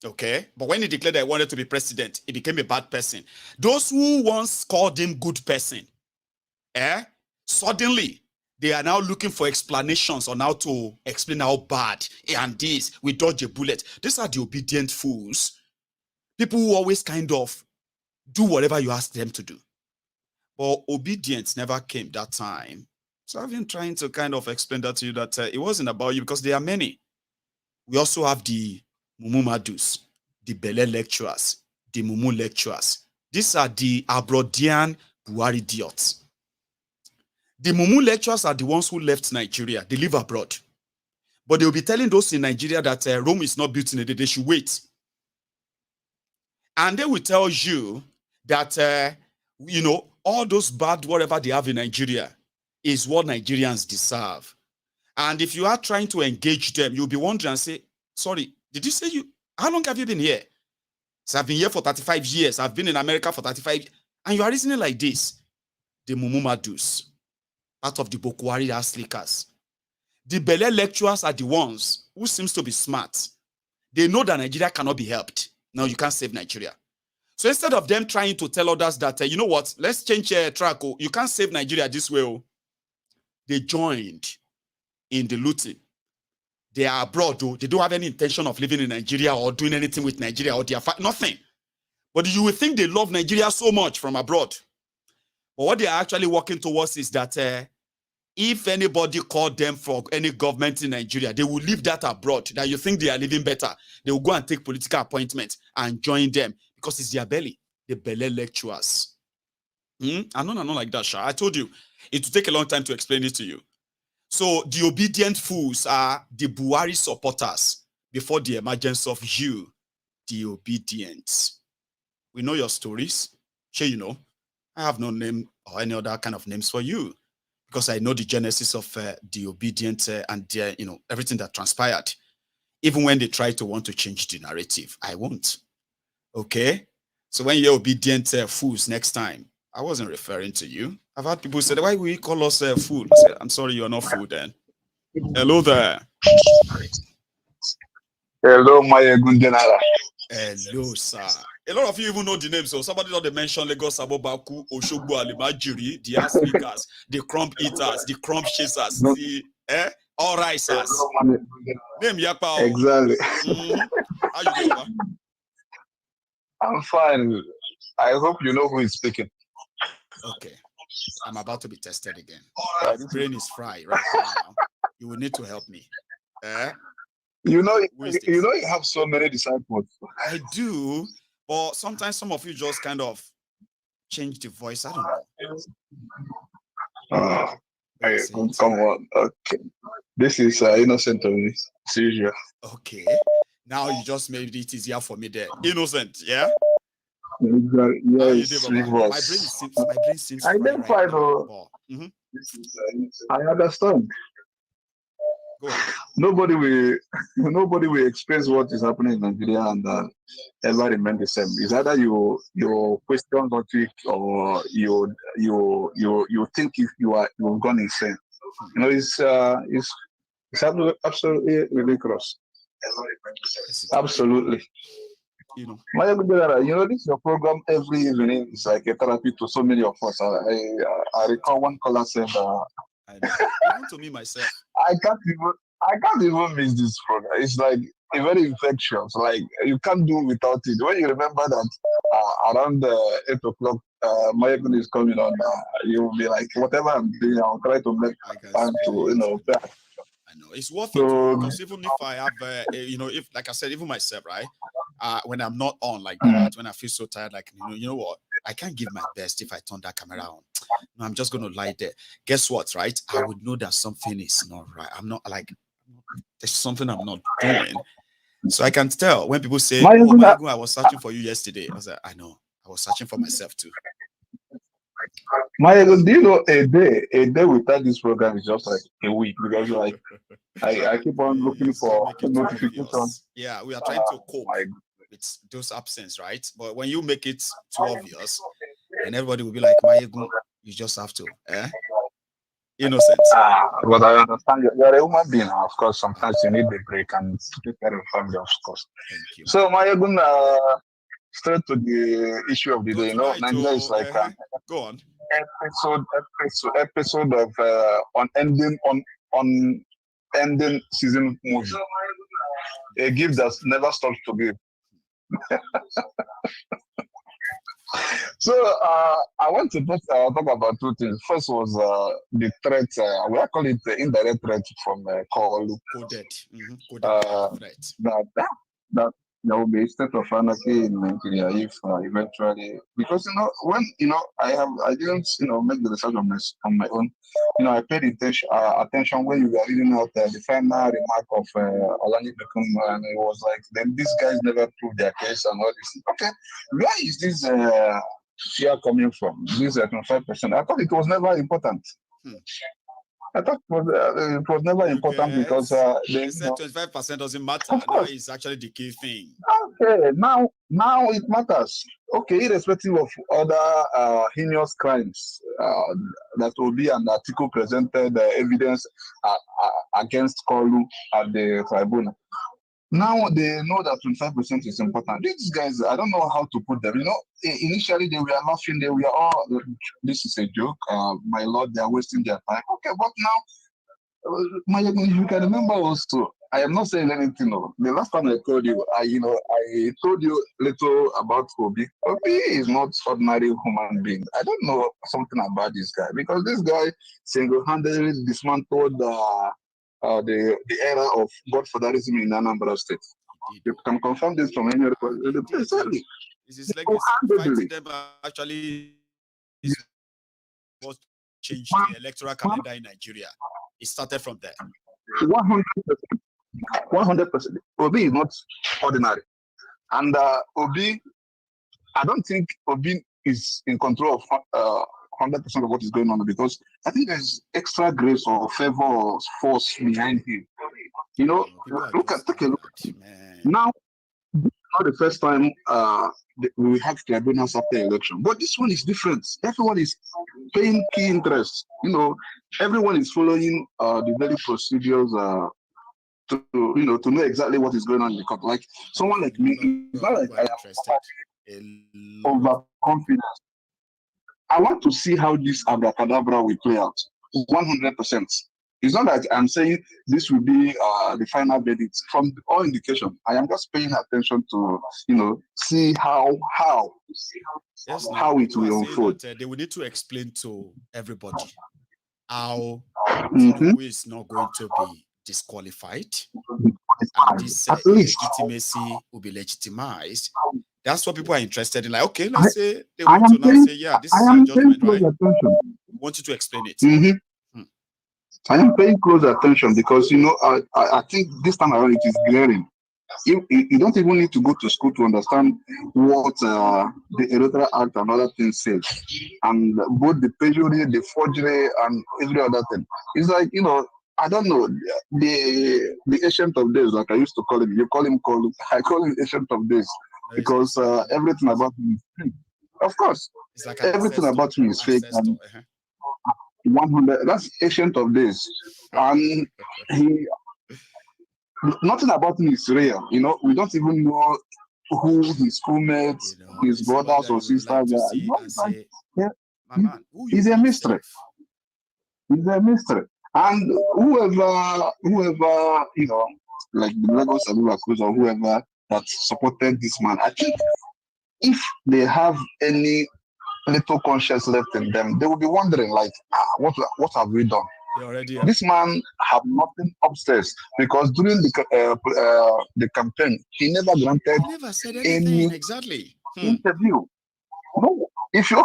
Okay, but when he declared that he wanted to be president, he became a bad person. Those who once called him good person, suddenly they are now looking for explanations on how to explain how bad and this, we dodge a bullet. These are the obedient fools. People who always kind of do whatever you ask them to do. But obedience never came that time. So I've been trying to kind of explain that to you that it wasn't about you because there are many. We also have the Mumu Madus, the Bele lecturers, the Mumu lecturers. These are the Abrodian Buhari idiots. The Mumu lecturers are the ones who left Nigeria. They live abroad. But they will be telling those in Nigeria that Rome is not built in a day. They should wait. And they will tell you that, all those bad whatever they have in Nigeria is what Nigerians deserve. And if you are trying to engage them, you'll be wondering and say, sorry, did you say how long have you been here? So I've been here for 35 years. I've been in America for 35 years. And you are reasoning like this. The Mumu Madus, part of the Boko Haram slickers. The Bele lecturers are the ones who seems to be smart. They know that Nigeria cannot be helped. Now you can't save Nigeria. So instead of them trying to tell others that, you know what, let's change track. Oh, you can't save Nigeria this way. Oh, they joined in the looting. They are abroad, though. They don't have any intention of living in Nigeria or doing anything with Nigeria or nothing. But you would think they love Nigeria so much from abroad. But what they are actually working towards is that if anybody called them for any government in Nigeria, they will leave that abroad, that you think they are living better. They will go and take political appointments and join them because it's their belly, the belly lecturers. I know like that, Sha. I told you, it will take a long time to explain it to you. So the obedient fools are the Buhari supporters before the emergence of you, the obedient. We know your stories. Sure, you know, I have no name or any other kind of names for you because I know the genesis of the obedient and everything that transpired. Even when they try to want to change the narrative, I won't. Okay? So when you're obedient fools next time, I wasn't referring to you. I've had people say, why will you call us a fool? I said, I'm sorry, you're not fool then. Hello there. Hello, my good general. Hello, sir. A lot of you even know the names. So somebody not mention Lagos, Abobaku, Oshogbo, Alimajiri, the ass lickers, the crumb eaters, the crumb chasers, the all risers. Name Yakpa. Exactly. How you doing, Baba? I'm fine. I hope you know who is speaking. Okay. I'm about to be tested again. My brain is fried right now. You will need to help me. You know you have so many disciples. I do, but sometimes some of you just kind of change the voice. I don't know. Hey, come on. Okay. This is innocent of me, as usual. Okay. Now you just made it easier for me there. Innocent, yeah? Exactly. Yes, my brain seems I didn't find I understand. Nobody will express what is happening in Nigeria and ever remain the same. It's either you question logic or you think if you've gone insane. You know, it's absolutely ridiculous. Absolutely. You know, this is your program every evening. It's like a therapy to so many of us. I recall one caller said, even to me myself, I can't even miss this program. It's like a very infectious. Like you can't do without it. When you remember that around 8 o'clock, Mayekun is coming on, you will be like, whatever I'm doing, I'll try to make time to I know it's worth it because even if I have, if like I said, even myself, right? When I'm not on like that, when I feel so tired, like you know what, I can't give my best if I turn that camera on. No, I'm just gonna lie there. Guess what, right? I would know that something is not right. I'm not like there's something I'm not doing. So I can tell when people say, "Oh, I was searching for you yesterday." I was like, I know, I was searching for myself too. Do you know a day without this program is just like a week because like I keep on looking for notifications. Yeah, we are trying to cope with those absence, right? But when you make it too obvious, and everybody will be like, Mayegu, you just have to, innocent. But I understand you're a human being, of course. Sometimes you need a break and to take care of family, of course. Thank you. So Mayegu, straight to the issue of the day. Nigeria is like go on. Episode of ending season movie. A gift that never stops to give. So I want to talk about two things. First was the threat. We are calling it the indirect threat from call. Coded. Threat. That there will be a state of anarchy in Nigeria if eventually, because when I didn't make the research on my own. I paid attention when you were reading out the final remark of Olani Bekum, and it was like, then these guys never proved their case and all this. Okay, where is this fear coming from? This 25%. I thought it was never important. I thought it was never important because they said 25% doesn't matter. Now it's actually the key thing. Okay, now it matters. Okay, irrespective of other heinous crimes that Obi and Atiku presented evidence against Kolu at the tribunal. Now they know that 25% is important. These guys, I don't know how to put them. Initially they were laughing. They were all, this is a joke. My lord, they are wasting their time. Okay, but now, if you can remember also, I am not saying anything. No. The last time I told you, I told you little about Obi. Obi is not ordinary human being. I don't know something about this guy because this guy single-handedly dismantled the era of godfatherism in Anambra State. You can confirm this from any report. Exactly. This is like fighting them actually is what changed the electoral calendar in Nigeria. It started from there. 100%. 100%. Obi is not ordinary. And Obi, I don't think Obi is in control of 100% of what is going on because I think there's extra grace or favor or force behind him. Take a look. Now, not the first time we have tribunals after election, but this one is different. Everyone is paying key interest. Everyone is following the very procedures to know exactly what is going on in the court. Like someone like me, it's not like I am overconfident. I want to see how this abracadabra will play out. 100%. It's not that I'm saying this will be the final verdict. From all indication, I am just paying attention to, see how it will unfold. They will need to explain to everybody how Tinubu is not going to be disqualified, and this legitimacy will be legitimized. That's what people are interested in. Like, okay, let's say they want to now say, yeah, this is your judgment, right? We want you to explain it. I am paying close attention because, I think this time around it is glaring. You don't even need to go to school to understand what the Electoral Act and other things say. And both the perjury, the forgery, and every other thing. It's like, I don't know, the ancient of days, like I used to call him. You call him Kolu. I call him ancient of days because everything about me is fake. Of course, like everything about me is fake. And 100, that's ancient of days. And nothing about him is real. We don't even know who his schoolmates, his brothers or sisters are. He's a mystery. He's a mystery. And whoever, like the Lagos Abuba Cruz or whoever that supported this man, I think if they have any little conscience left in them, they will be wondering, like, what have we done? This man have nothing upstairs because during the campaign, he never granted any interview. No, if you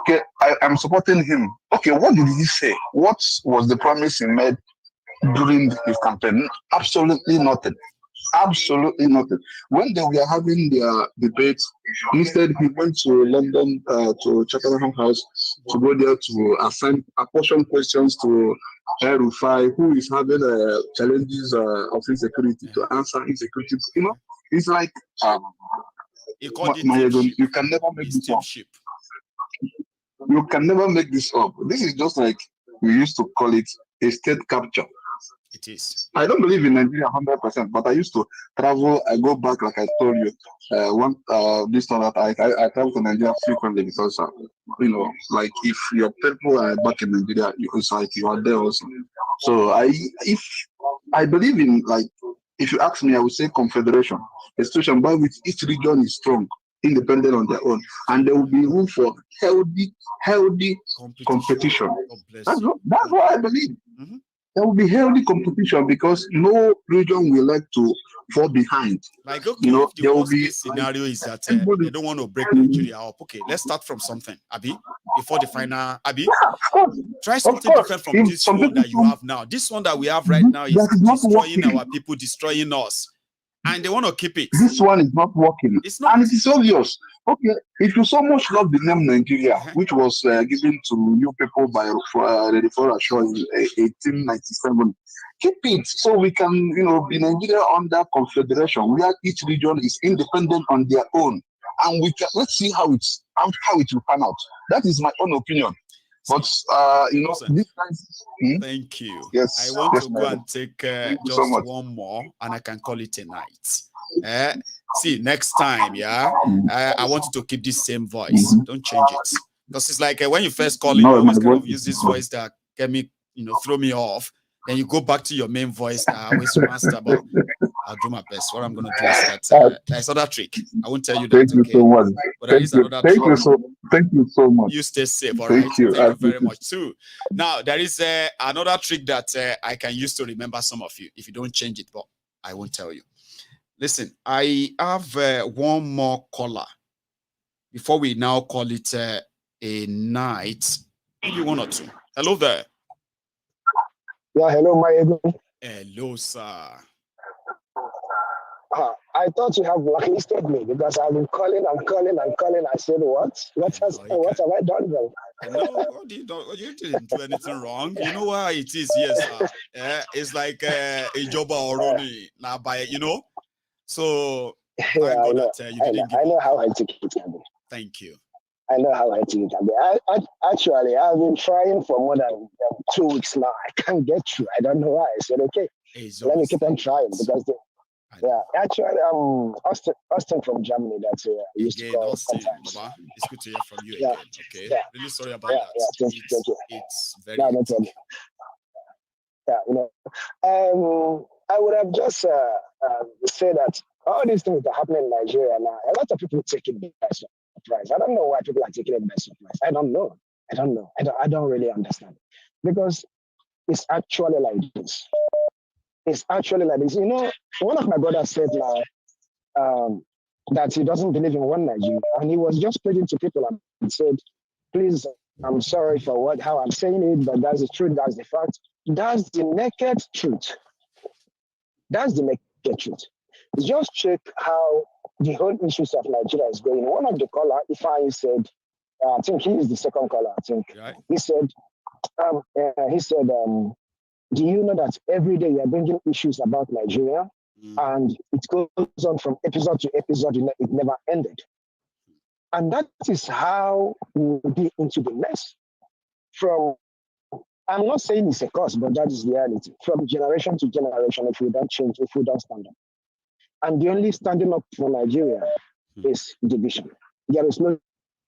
I'm supporting him. Okay, what did he say? What was the promise he made during his campaign? Absolutely nothing. Absolutely nothing. When they were having their debates, instead he went to London to Chatham House to go there to apportion questions to Rufai, who is having challenges of insecurity, to answer insecurity. It's like you can never make this up. You can never make this up. This is just like we used to call it a state capture. It is. I don't believe in Nigeria 100%, but I used to travel. I go back, like I told you, this time that I travel to Nigeria frequently because, like if your people are back in Nigeria, it's like you are there also. So I believe in, like, if you ask me, I would say confederation, a situation by which each region is strong. independent on their own, and there will be room for healthy competition. That's what I believe. Mm-hmm. There will be healthy competition because no region will like to fall behind. Like, okay, you know, if the worst case scenario is that they don't want to break Nigeria up. Okay, let's start from something, Abi, before the final. Abi, try something different from this one that you have now. This one that we have right now is destroying our people, destroying us. And they want to keep it. This one is not working. It's not. And it is obvious. Okay, if you so much love the name Nigeria, which was given to you people by the Shaw in 1897, keep it so we can, you know, be Nigeria under confederation, where each region is independent on their own, and we can let's see how it will pan out. That is my own opinion. But you know, this thank you. Yes, I want to go and take just one more, and I can call it a night. See, next time, I want you to keep this same voice. Don't change it, because it's like when you first call it, you always kind of use this voice that can me, you know, throw me off. Then you go back to your main voice that I always master. But I'll do my best. What I'm going to do is that there's another trick. I won't tell you that. Thank you so much. But there is another trick. Thank you so much. You stay safe. All right. Thank you very much too. Now there is another trick that I can use to remember some of you. If you don't change it, but I won't tell you. Listen, I have one more caller before we now call it a night. Maybe one or two. Hello there. Yeah, hello, my ego. Hello, sir. I thought you have blacklisted me because I've been calling. I said, what? What have I done wrong? No, you didn't do anything wrong. You know why it is, yes, sir. It's like a job already, you know. So yeah, I know. I know how hectic it can be. Thank you. I know how hectic it can be. Actually, I've been trying for more than 2 weeks now. I can't get through. I don't know why. I said, okay, let me keep on trying because actually, Austin from Germany. That's used to call sometimes. Baba, it's good to hear from you again. Okay, really sorry about that. Thank you. It's very no problem. Yeah, you know, I would have just said that all these things that are happening in Nigeria now, a lot of people take it by surprise. I don't know why people are taking it by surprise. I don't know. I don't really understand, because it's actually like this. It's actually like this. You know, one of my brothers said now that he doesn't believe in one Nigeria, and he was just pleading to people and said, please, I'm sorry for how I'm saying it, but that's the truth, that's the fact. That's the naked truth. That's the naked truth. Just check how the whole issues of Nigeria is going. One of the caller, Ifeanyi, said, I think he is the second caller, I think. Right. He said, do you know that every day you are bringing issues about Nigeria, and it goes on from episode to episode, it never ended. And that is how we will be into the mess. I'm not saying it's a cause, but that is reality. From generation to generation, if we don't change, if we don't stand up. And the only standing up for Nigeria is division. There is no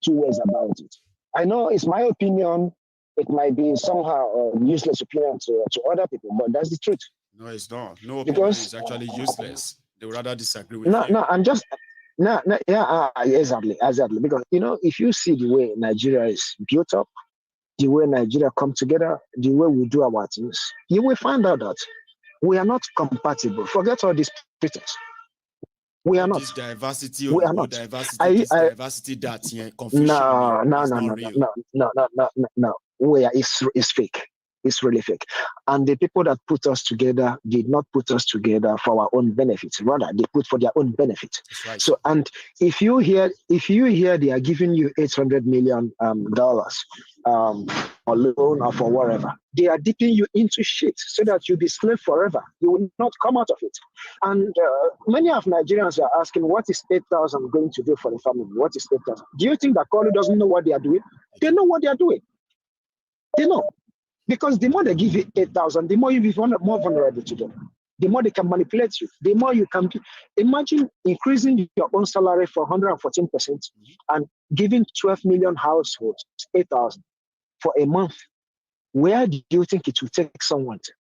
two ways about it. I know it's my opinion. It might be somehow a useless opinion to other people, but that's the truth. No, it's not. No opinion is actually useless. They would rather disagree with you. No, I'm just... exactly. Because, you know, if you see the way Nigeria is built up, the way Nigeria come together, the way we do our things, you will find out that we are not compatible. Forget all this pretense. We are not. This diversity, we are not. Diversity that confusion. No. It's fake. It's really fake. And the people that put us together did not put us together for our own benefits. Rather, they put for their own benefit. Right. So, and if you hear they are giving you $800 million or loan or for whatever, they are dipping you into shit so that you'll be slave forever. You will not come out of it. And many of Nigerians are asking, what is 8,000 going to do for the family? What is 8,000? Do you think that Kolu doesn't know what they are doing? They know what they are doing. They know. Because the more they give you 8,000, the more you be more vulnerable to them. The more they can manipulate you, the more you can... Imagine increasing your own salary for 114% and giving 12 million households 8,000 for a month. Where do you think it will take someone to?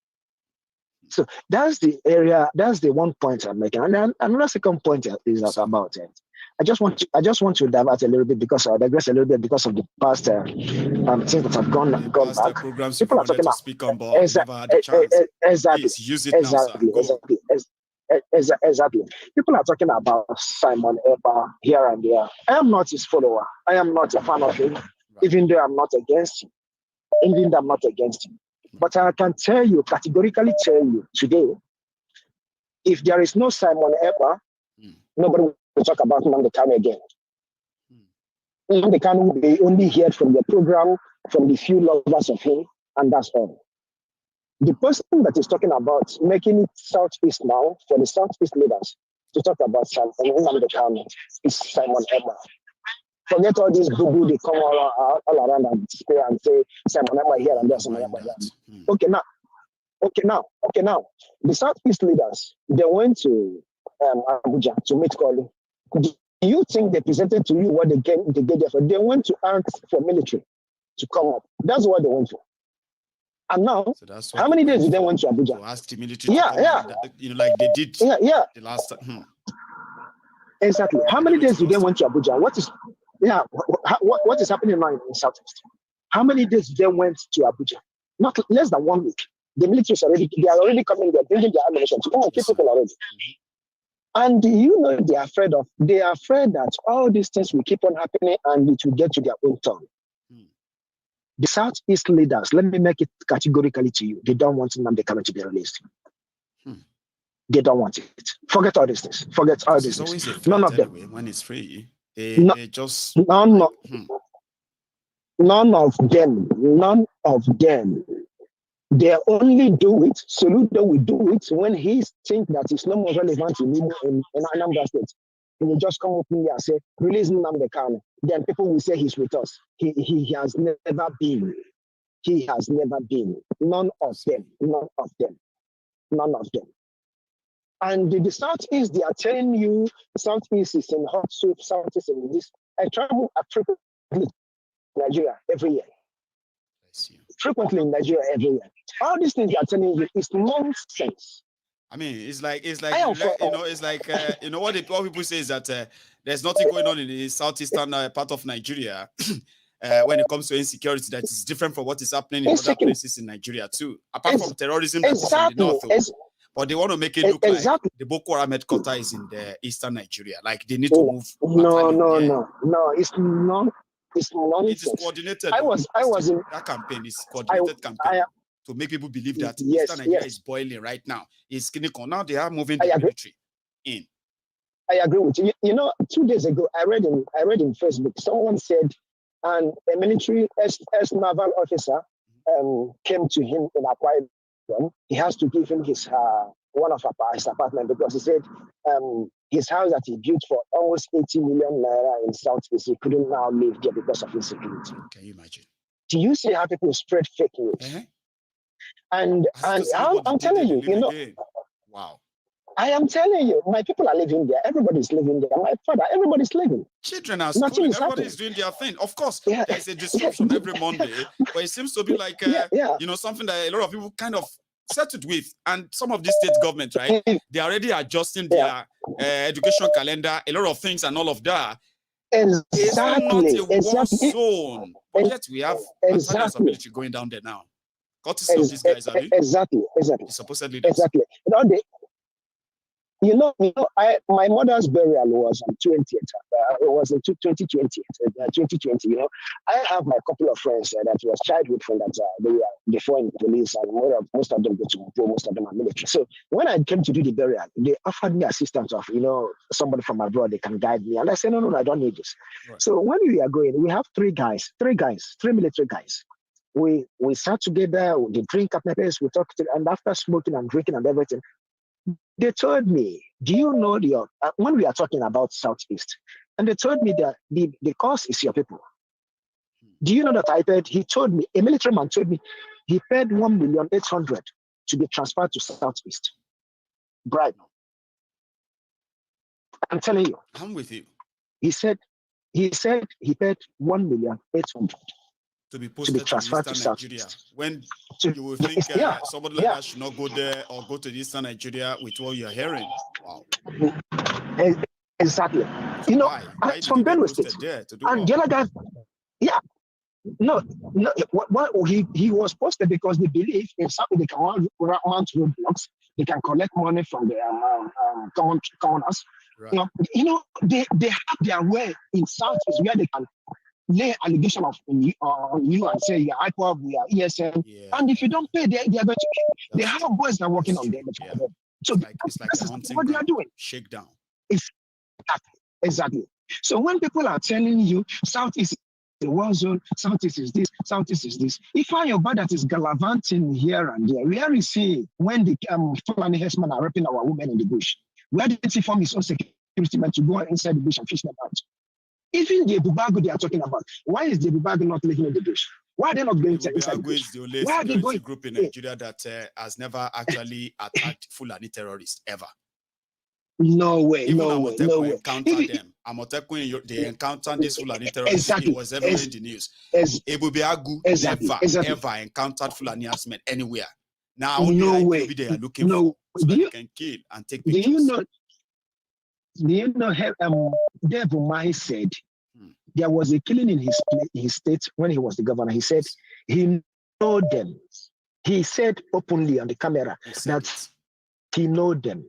So that's the area, that's the one point I'm making. And another second point is about it. I just want to divert a little bit because I digress a little bit because of the past things that have gone back. Programs People are talking to about speak on, but never had the chance. Exactly. Please use it now, sir. Exactly. People are talking about Simon Eber here and there. I am not his follower. I am not a fan of him, even though I'm not against him. But I can categorically tell you today, if there is no Simon Eber, nobody will talk about Nnamdi Kanu again. Nnamdi Kanu will be only heard from the program, from the few lovers of him, and that's all. The person that is talking about making it Southeast now, for the Southeast leaders to talk about Nnamdi Kanu, is Simon Eber. Forget all these boo-boo, they come all around and say Simon Eber here and there, Simon Eber there. Okay, now. The Southeast leaders, they went to Abuja to meet Koli. Do you think they presented to you what they get there for? They went to ask for military to come up. That's what they went for. And now, how many days did they went to Abuja? To ask the military to come up, like they did the last time. Exactly. How many days did they went to Abuja? What is happening now in Southeast? How many days did they went to Abuja? Not less than 1 week. The military is already coming there, bringing their ammunition to come and keep people already. And they are afraid that all these things will keep on happening and it will get to their own turn. The Southeast leaders, let me make it categorically to you, they don't want Nnamdi Kanu to be released. They don't want it. Forget all these things. Forget all these things. None of them. When it's free, they just... None of them. They only do it, Soludo will do it when he thinks that it's no more relevant in Anambra State. He will just come up here and say, release Nnamdi Kanu. Then people will say he's with us. He has never been. He has never been. None of them. And the Southeast, they are telling you, Southeast is in hot soup, Southeast is in this. I travel frequently in Nigeria every year. Frequently in Nigeria every year. All these things they are telling you is nonsense. I mean, it's like what people say is that there's nothing going on in the southeastern part of Nigeria when it comes to insecurity that is different from what is happening in other places in Nigeria too. Apart from terrorism that is in the north, but they want to make it look like the Boko Haram headquarters is in the eastern Nigeria. Like they need to move. No. It's not. It's nonsense. It is coordinated. I was in that campaign. Is coordinated campaign to make people believe that Eastern Nigeria is boiling right now. It's clinical. Now they are moving the military in. I agree with you. 2 days ago, I read in Facebook, someone said, and a military ex-naval officer came to him in Akwa Ibom. He has to give him his one of his apartment because he said his house that he built for almost 80 million naira in Southeast, he couldn't now live there because of insecurity. Can you imagine? Do you see how people spread fake news? And I'm telling you, wow. I am telling you, my people are living there. Everybody's living there. My father, everybody's living. Children are schooling. Everybody's doing their thing. Of course, there's a disruption every Monday, but it seems to be like something that a lot of people kind of settled with. And some of these state governments, right, they're already adjusting their education calendar, a lot of things and all of that. It's not a war zone. But yet we have military going down there now. Courtesy of these guys, exactly. Supposedly exactly. My mother's burial was on 20th. It was in 2020. I have my couple of friends that was childhood friends that they were before in the police, and most of them go to war, most of them are military. So when I came to do the burial, they offered me assistance of somebody from abroad. They can guide me, and I said no, I don't need this. Right. So when we are going, we have three military guys. We sat together, we drink at my place, we talked, and after smoking and drinking and everything. They told me, do you know when we are talking about Southeast, and they told me that the cause is your people. Do you know that I paid? He told me, a military man told me, he paid 1,800,000 to be transferred to Southeast. Bribe. I'm telling you. I'm with you. He said he paid 1,800,000 to be transferred to Nigeria. When you will think somebody like that should not go there or go to Eastern Nigeria with what you're hearing. Wow. Exactly. So you know, why from Benue State. And the other guy, yeah. No, what he was posted because they believe if something they can run roadblocks, they can collect money from the corners. Right. You know, they have their way in South is where they can lay allegation on you and say you're IPOB, we are ESM, and if you don't pay, they are going to kill. They have boys that are working on them. Yeah. So it's like what they are doing. Shakedown. Exactly. So when people are telling you Southeast is the war zone, Southeast is this, Southeast is this, if I your bad that is gallivanting here and there, where is he when the Fulani herdsmen are raping our women in the bush? Where did he form his own security men to go inside the bush and fish them out? Even the Bubago they are talking about, why is the Bubago not living in the bush? Why are they not going inside the bush? Is the only security group in Nigeria that has never actually attacked Fulani terrorists ever. No way, even no way, no way. Encounter them. Amotekun, they encountered this Fulani terrorists. It was ever in the news. Ebubeagu never encountered Fulani herdsmen anywhere. Now only maybe they are looking for so that they can kill and take pictures. Do you know Dave Umahi said there was a killing in his state when he was the governor. He said he know them. He said openly on the camera that he know them.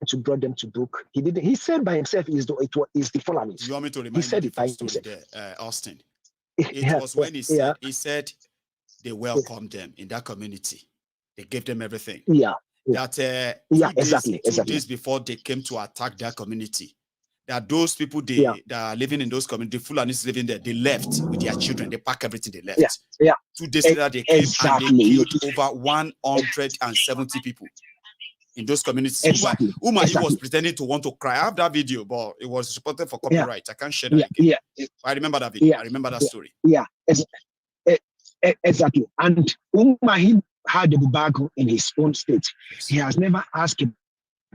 To brought them to book. He didn't. He said by himself is the Fulani. You want me to remind you the first story there, Austin? It was when he said they welcomed them in that community. They gave them everything. That two days before they came to attack that community, that those people that are living in those communities, Fulanis living there, they left with their children. They packed everything. They left. 2 days later, they came and they killed over 170 people in those communities. Umahi was pretending to want to cry. I have that video, but it was reported for copyright. I can't share that again. I remember that video. I remember that story. Exactly. And Umahi had the Bubago in his own state. He has never asked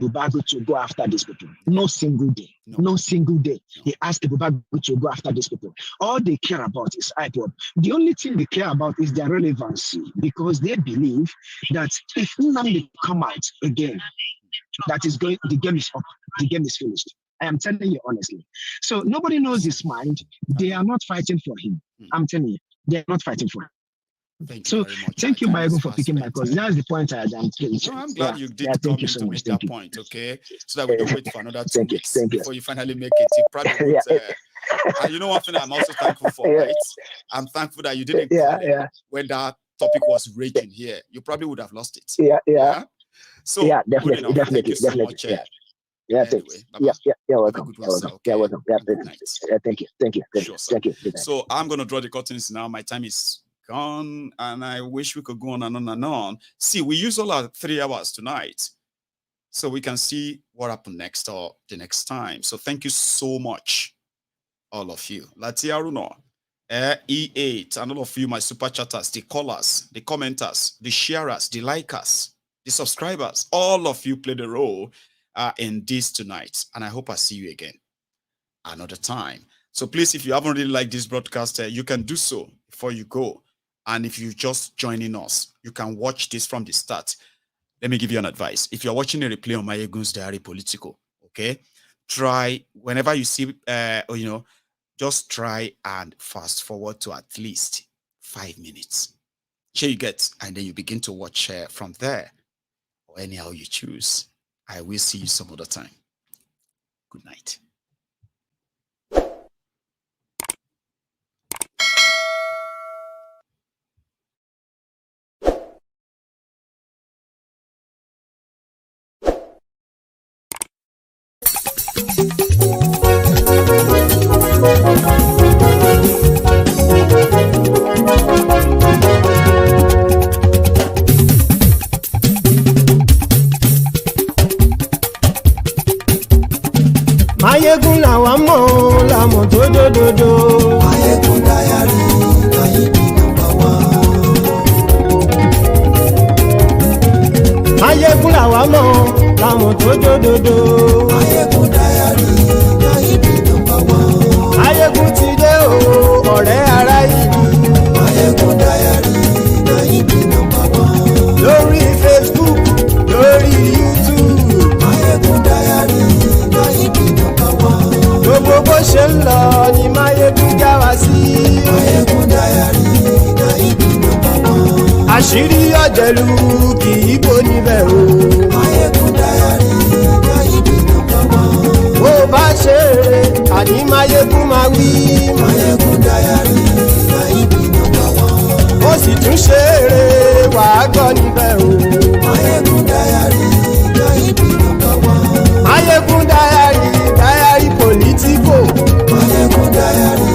Bubago to go after these people. No single day. No single day. He asked Bubago to go after these people. All they care about is IPOB. The only thing they care about is their relevancy, because they believe that if Nnamdi come out again, that is going, the game is up. The game is finished. I am telling you honestly. So nobody knows his mind. They are not fighting for him. I'm telling you, they are not fighting for him. Thank you, Michael, for picking my cause. That's the point I'm making. I'm glad you did come in to make that point, okay? So that we don't wait for another 2 weeks before you finally make it. You probably would, and you know one thing I'm also thankful for, right? I'm thankful that you didn't call it when that topic was raging here. You probably would have lost it. So definitely. Thank you so much. Welcome. Welcome. Thank you. Sure, thank you. So I'm going to draw the curtains now. My time is gone, and I wish we could go on and on and on. See, we use all our 3 hours tonight, so we can see what happened next or the next time. So thank you so much, all of you. Latia Runo, E8, and all of you, my super chatters, the callers, the commenters, the sharers, the likers, the subscribers, all of you played a role in this tonight, and I hope I see you again another time. So please, if you haven't really liked this broadcast, you can do so before you go. And if you're just joining us, you can watch this from the start. Let me give you an advice. If you're watching a replay on Mayegun's Diary Political, okay, try, whenever you see, just try and fast forward to at least 5 minutes. Here you get, and then you begin to watch from there, or anyhow you choose. I will see you some other time. Good night. Mayegun làwa mọ̀ làmọ̀ tó dòdòdò. Mayegun Diary, Mayegun #1. Mayegun làwa mọ̀ làmọ̀ tó dòdòdò. Mayegun Diary, Mayegun #1. Mayegun ti dé o, ọ̀rẹ́ ará ìlú. Mayegun Diary, Mayegun #1. Lórí Facebook, lórí YouTube. Mayegun Diary. àṣírí ọ̀jẹ̀lú kì í bò níbẹ̀ o. Máyégún Diary Gàyídì nọ́mbà wán. Bó bá ṣe eré àní Máyégún máa wí. Máyégún Diary Gàyídì nọ́mbà wán. Ó sì tún ṣe eré wàá gbọ́ níbẹ̀ o. Máyégún Diary Gàyídì nọ́mbà wán. Máyégún Diary politico. Máyégún Diary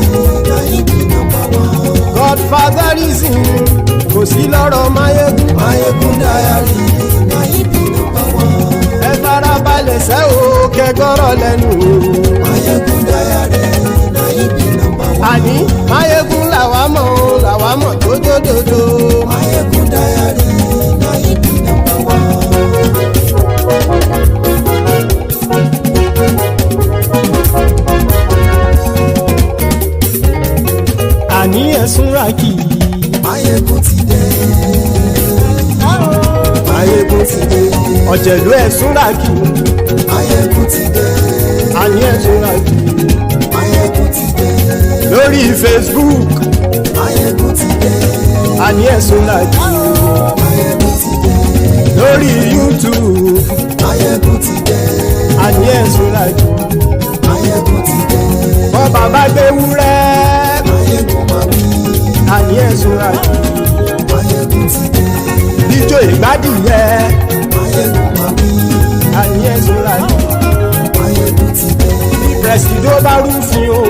Gàyídì nọ́mbà wán. Godfatherism kò sí lọ́rọ̀ Máyégún. Máyégún Diary Gàyídì nọ́mbà wán. Ẹ farabalẹ̀ sẹ́ o kẹgọ́rọ̀ lẹ́nu o. Máyégún Diary Gàyídì nọ́mbà wán. Àní Máyégún làwa mọ̀ dódódódó. Máyégún Diary Gàyídì nọ́mbà wán. Àní ẹ̀sùn ràkì. Máyégún ti dé. Máyégún ti dé. Ọ̀jẹ̀lú ẹ̀sùn ràkì. Máyégún ti dé. Àní ẹ̀sùn ràkì. Máyégún ti dé. Lórí Facebook. Máyégún ti dé. Àní ẹ̀sùn ràkì. Máyégún ti dé. Lórí YouTube. Máyégún ti dé. Àní ẹ̀sùn ràkì. Máyégún ti dé. Bọ́ bàbá gbé wúrẹ́. Máyégún máa wí. Àní ẹ̀sùn ràkì. Máyégún ti dé. Ijó ìgbádìyẹ. Máyégún máa wí. Àní ẹ̀sùn ràkì. Máyégún ti dé. Bí pẹ̀sìdó bá rúfin o.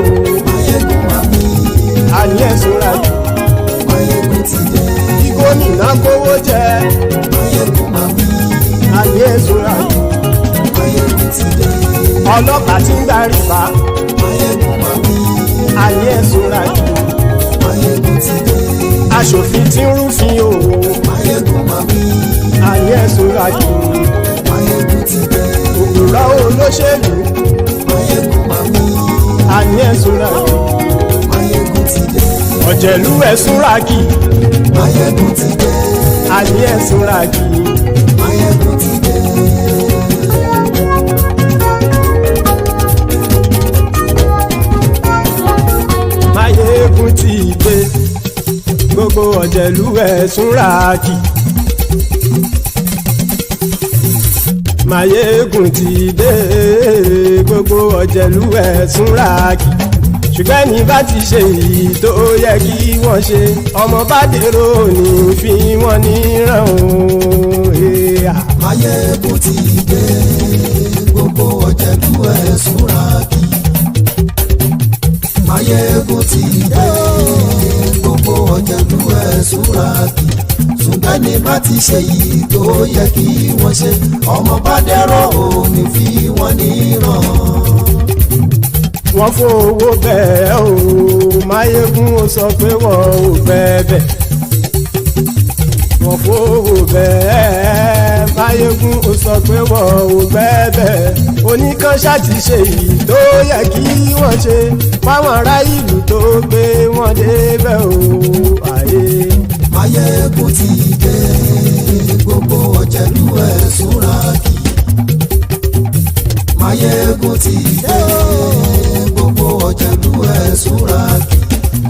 Máyégún máa wí. Àní ẹ̀sùn ràkì. Máyégún ti dé. Bí gómìnà kówó jẹ. Máyégún máa wí. Àní ẹ̀sùn ràkì. Máyégún ti dé. Ọlọ́pàá tí ń gba rìbá. Máyégún máa wí. Àní ẹ̀sùn ràkì. Máyégún ti dé. Aṣòfin tí ń rúfin o. Máyégún máa wí. Àní ẹ̀sùn ràkì. Máyégún ti dé. Òpùrọ́ olóṣèlú. Máyégún máa wí. Àní ẹ̀sùn ràkì. Máyégún ti dé. Ọ̀jẹ̀lú ẹ̀sùn ràkì. Máyégún ti dé. Àní ẹ̀sùn ràkì. Máyégún ti dé. Máyégún ti dé. Gbogbo ọ̀jẹ̀lú ẹ̀sùn ràkì. Máyégún ti dé. Gbogbo ọ̀jẹ̀lú ẹ̀sùn ràkì. Ṣùgbọ́n ní bá ti ṣe èyí tó yẹ kí wọ́n ṣe, ọmọ bá dèrò ní fi wọ́n níran o. Máyégún ti dé. Gbogbo ọ̀jẹ̀lú ẹ̀sùn ràkì. Máyégún ti dé. Gbogbo ọ̀jẹ̀lú ẹ̀sùn ràkì. Ṣùgbọ́n ní bá ti ṣe èyí tó yẹ kí wọ́n ṣe, ọmọ bá dèrò ní fi wọ́n níran. Wọ́n fowó bẹ́ẹ̀ o. Máyégún ó sọ pé wọ́n ò bẹ́ẹ̀. Wọ́n fowó bẹ́ẹ̀. Máyégún ó sọ pé wọ́n ò bẹ́ẹ̀. Oníkan ṣáàtì ṣe èyí tó yẹ kí wọ́n ṣe fáwọn ará ìlú tó gbé wọn débẹ̀ o. Máyégún ti dé. Gbogbo ọ̀jẹ̀lú ẹ̀sùn ràkì. Máyégún ti dé. Gbogbo ọ̀jẹ̀lú ẹ̀sùn ràkì.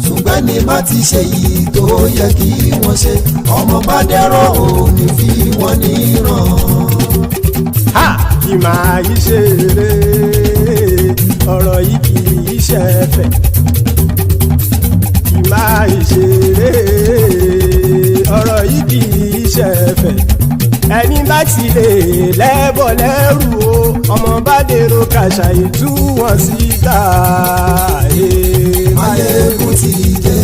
Ṣùgbọ́n ní bá ti ṣe yìí tó yẹ kí wọ́n ṣe, ọmọ bá dẹ́rọ̀ òní fi wọ́n níran. Kì máa yí ṣe eré, ọ̀rọ̀ yìí kì í ṣe ẹ̀fẹ̀. Kì máa yí ṣe eré, ọ̀rọ̀ yìí kì í ṣe ẹ̀fẹ̀. Ẹni bá ti lè lẹ́bọ̀ lẹ́rù o, ọmọ bá dèrò kàṣà ìtú wọn síta. Máyégún ti dé.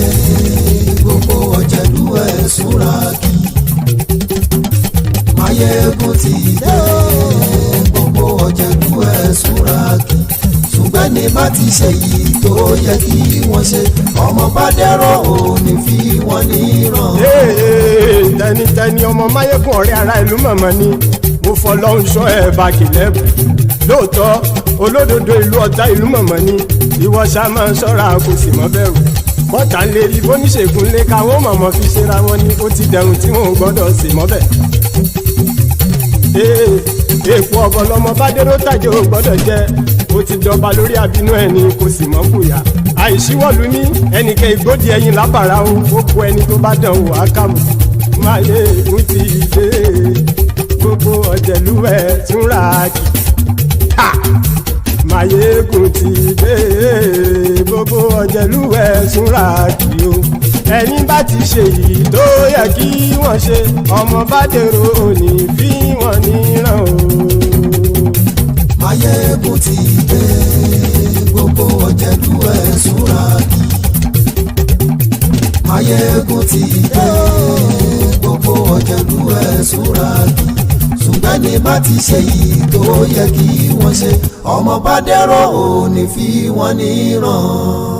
Gbogbo ọ̀jẹ̀lú ẹ̀sùn ràkì. Máyégún ti dé. Gbogbo ọ̀jẹ̀lú ẹ̀sùn ràkì. Ṣùgbọ́n ní bá ti ṣe yìí tó yẹ kí wọ́n ṣe, ọmọ bá dẹ́rọ̀ òní fi wọ́n níran. Tẹnitẹni ọmọ Máyégún ọ̀rẹ́ ara ìlú mọ̀mọ́ ni mo fọlọ́run ṣọ́ ẹ̀ bá kìlẹ́bù. Lóòótọ́ olódodo ìlú ọ̀tá ìlú mọ̀mọ́ ni ìwọ ṣá máa ń ṣọ́ra kò sì mọ́ bẹ̀rù. Bọ́tà ń lè rí bóníṣègùn lé káwọn mọ̀mọ́ fi ṣera wọn ni ó ti dẹrùn tí wọn ò gbọ́dọ̀ sì mọ́ bẹ̀. Èèpo ọ̀bọ lọmọ bá dérò tàjẹ́ ò gbọ́dọ̀ jẹ́, ó ti jọba lórí àbínú ẹni kò sì mọ́ bùyà. Àìsíwọ́lu ní ẹnìkẹ́ ìgbódì ẹyin lábàrá o, ó kó ẹni tó bá dán wò á kàmù. Máyégún ti dé gbogbo ọ̀jẹ̀lú ẹ̀ túnra jì. Máyégún ti dé gbogbo ọ̀jẹ̀lú ẹ̀ túnra jì o. Ẹni bá ti ṣe yìí tó yẹ kí wọ́n ṣe ọmọ bá dèrò òní fi wọ́n níran o. Máyégún ti dé gbogbo ọ̀jẹ̀lú ẹ̀ túnra jì. Máyégún ti dé gbogbo ọ̀jẹ̀lú ẹ̀ túnra jì. Ṣùgbọ́n ní bá ti ṣe yìí tó yẹ kí wọ́n ṣe ọmọ bá dẹ̀rọ̀ òní fi wọ́n níran.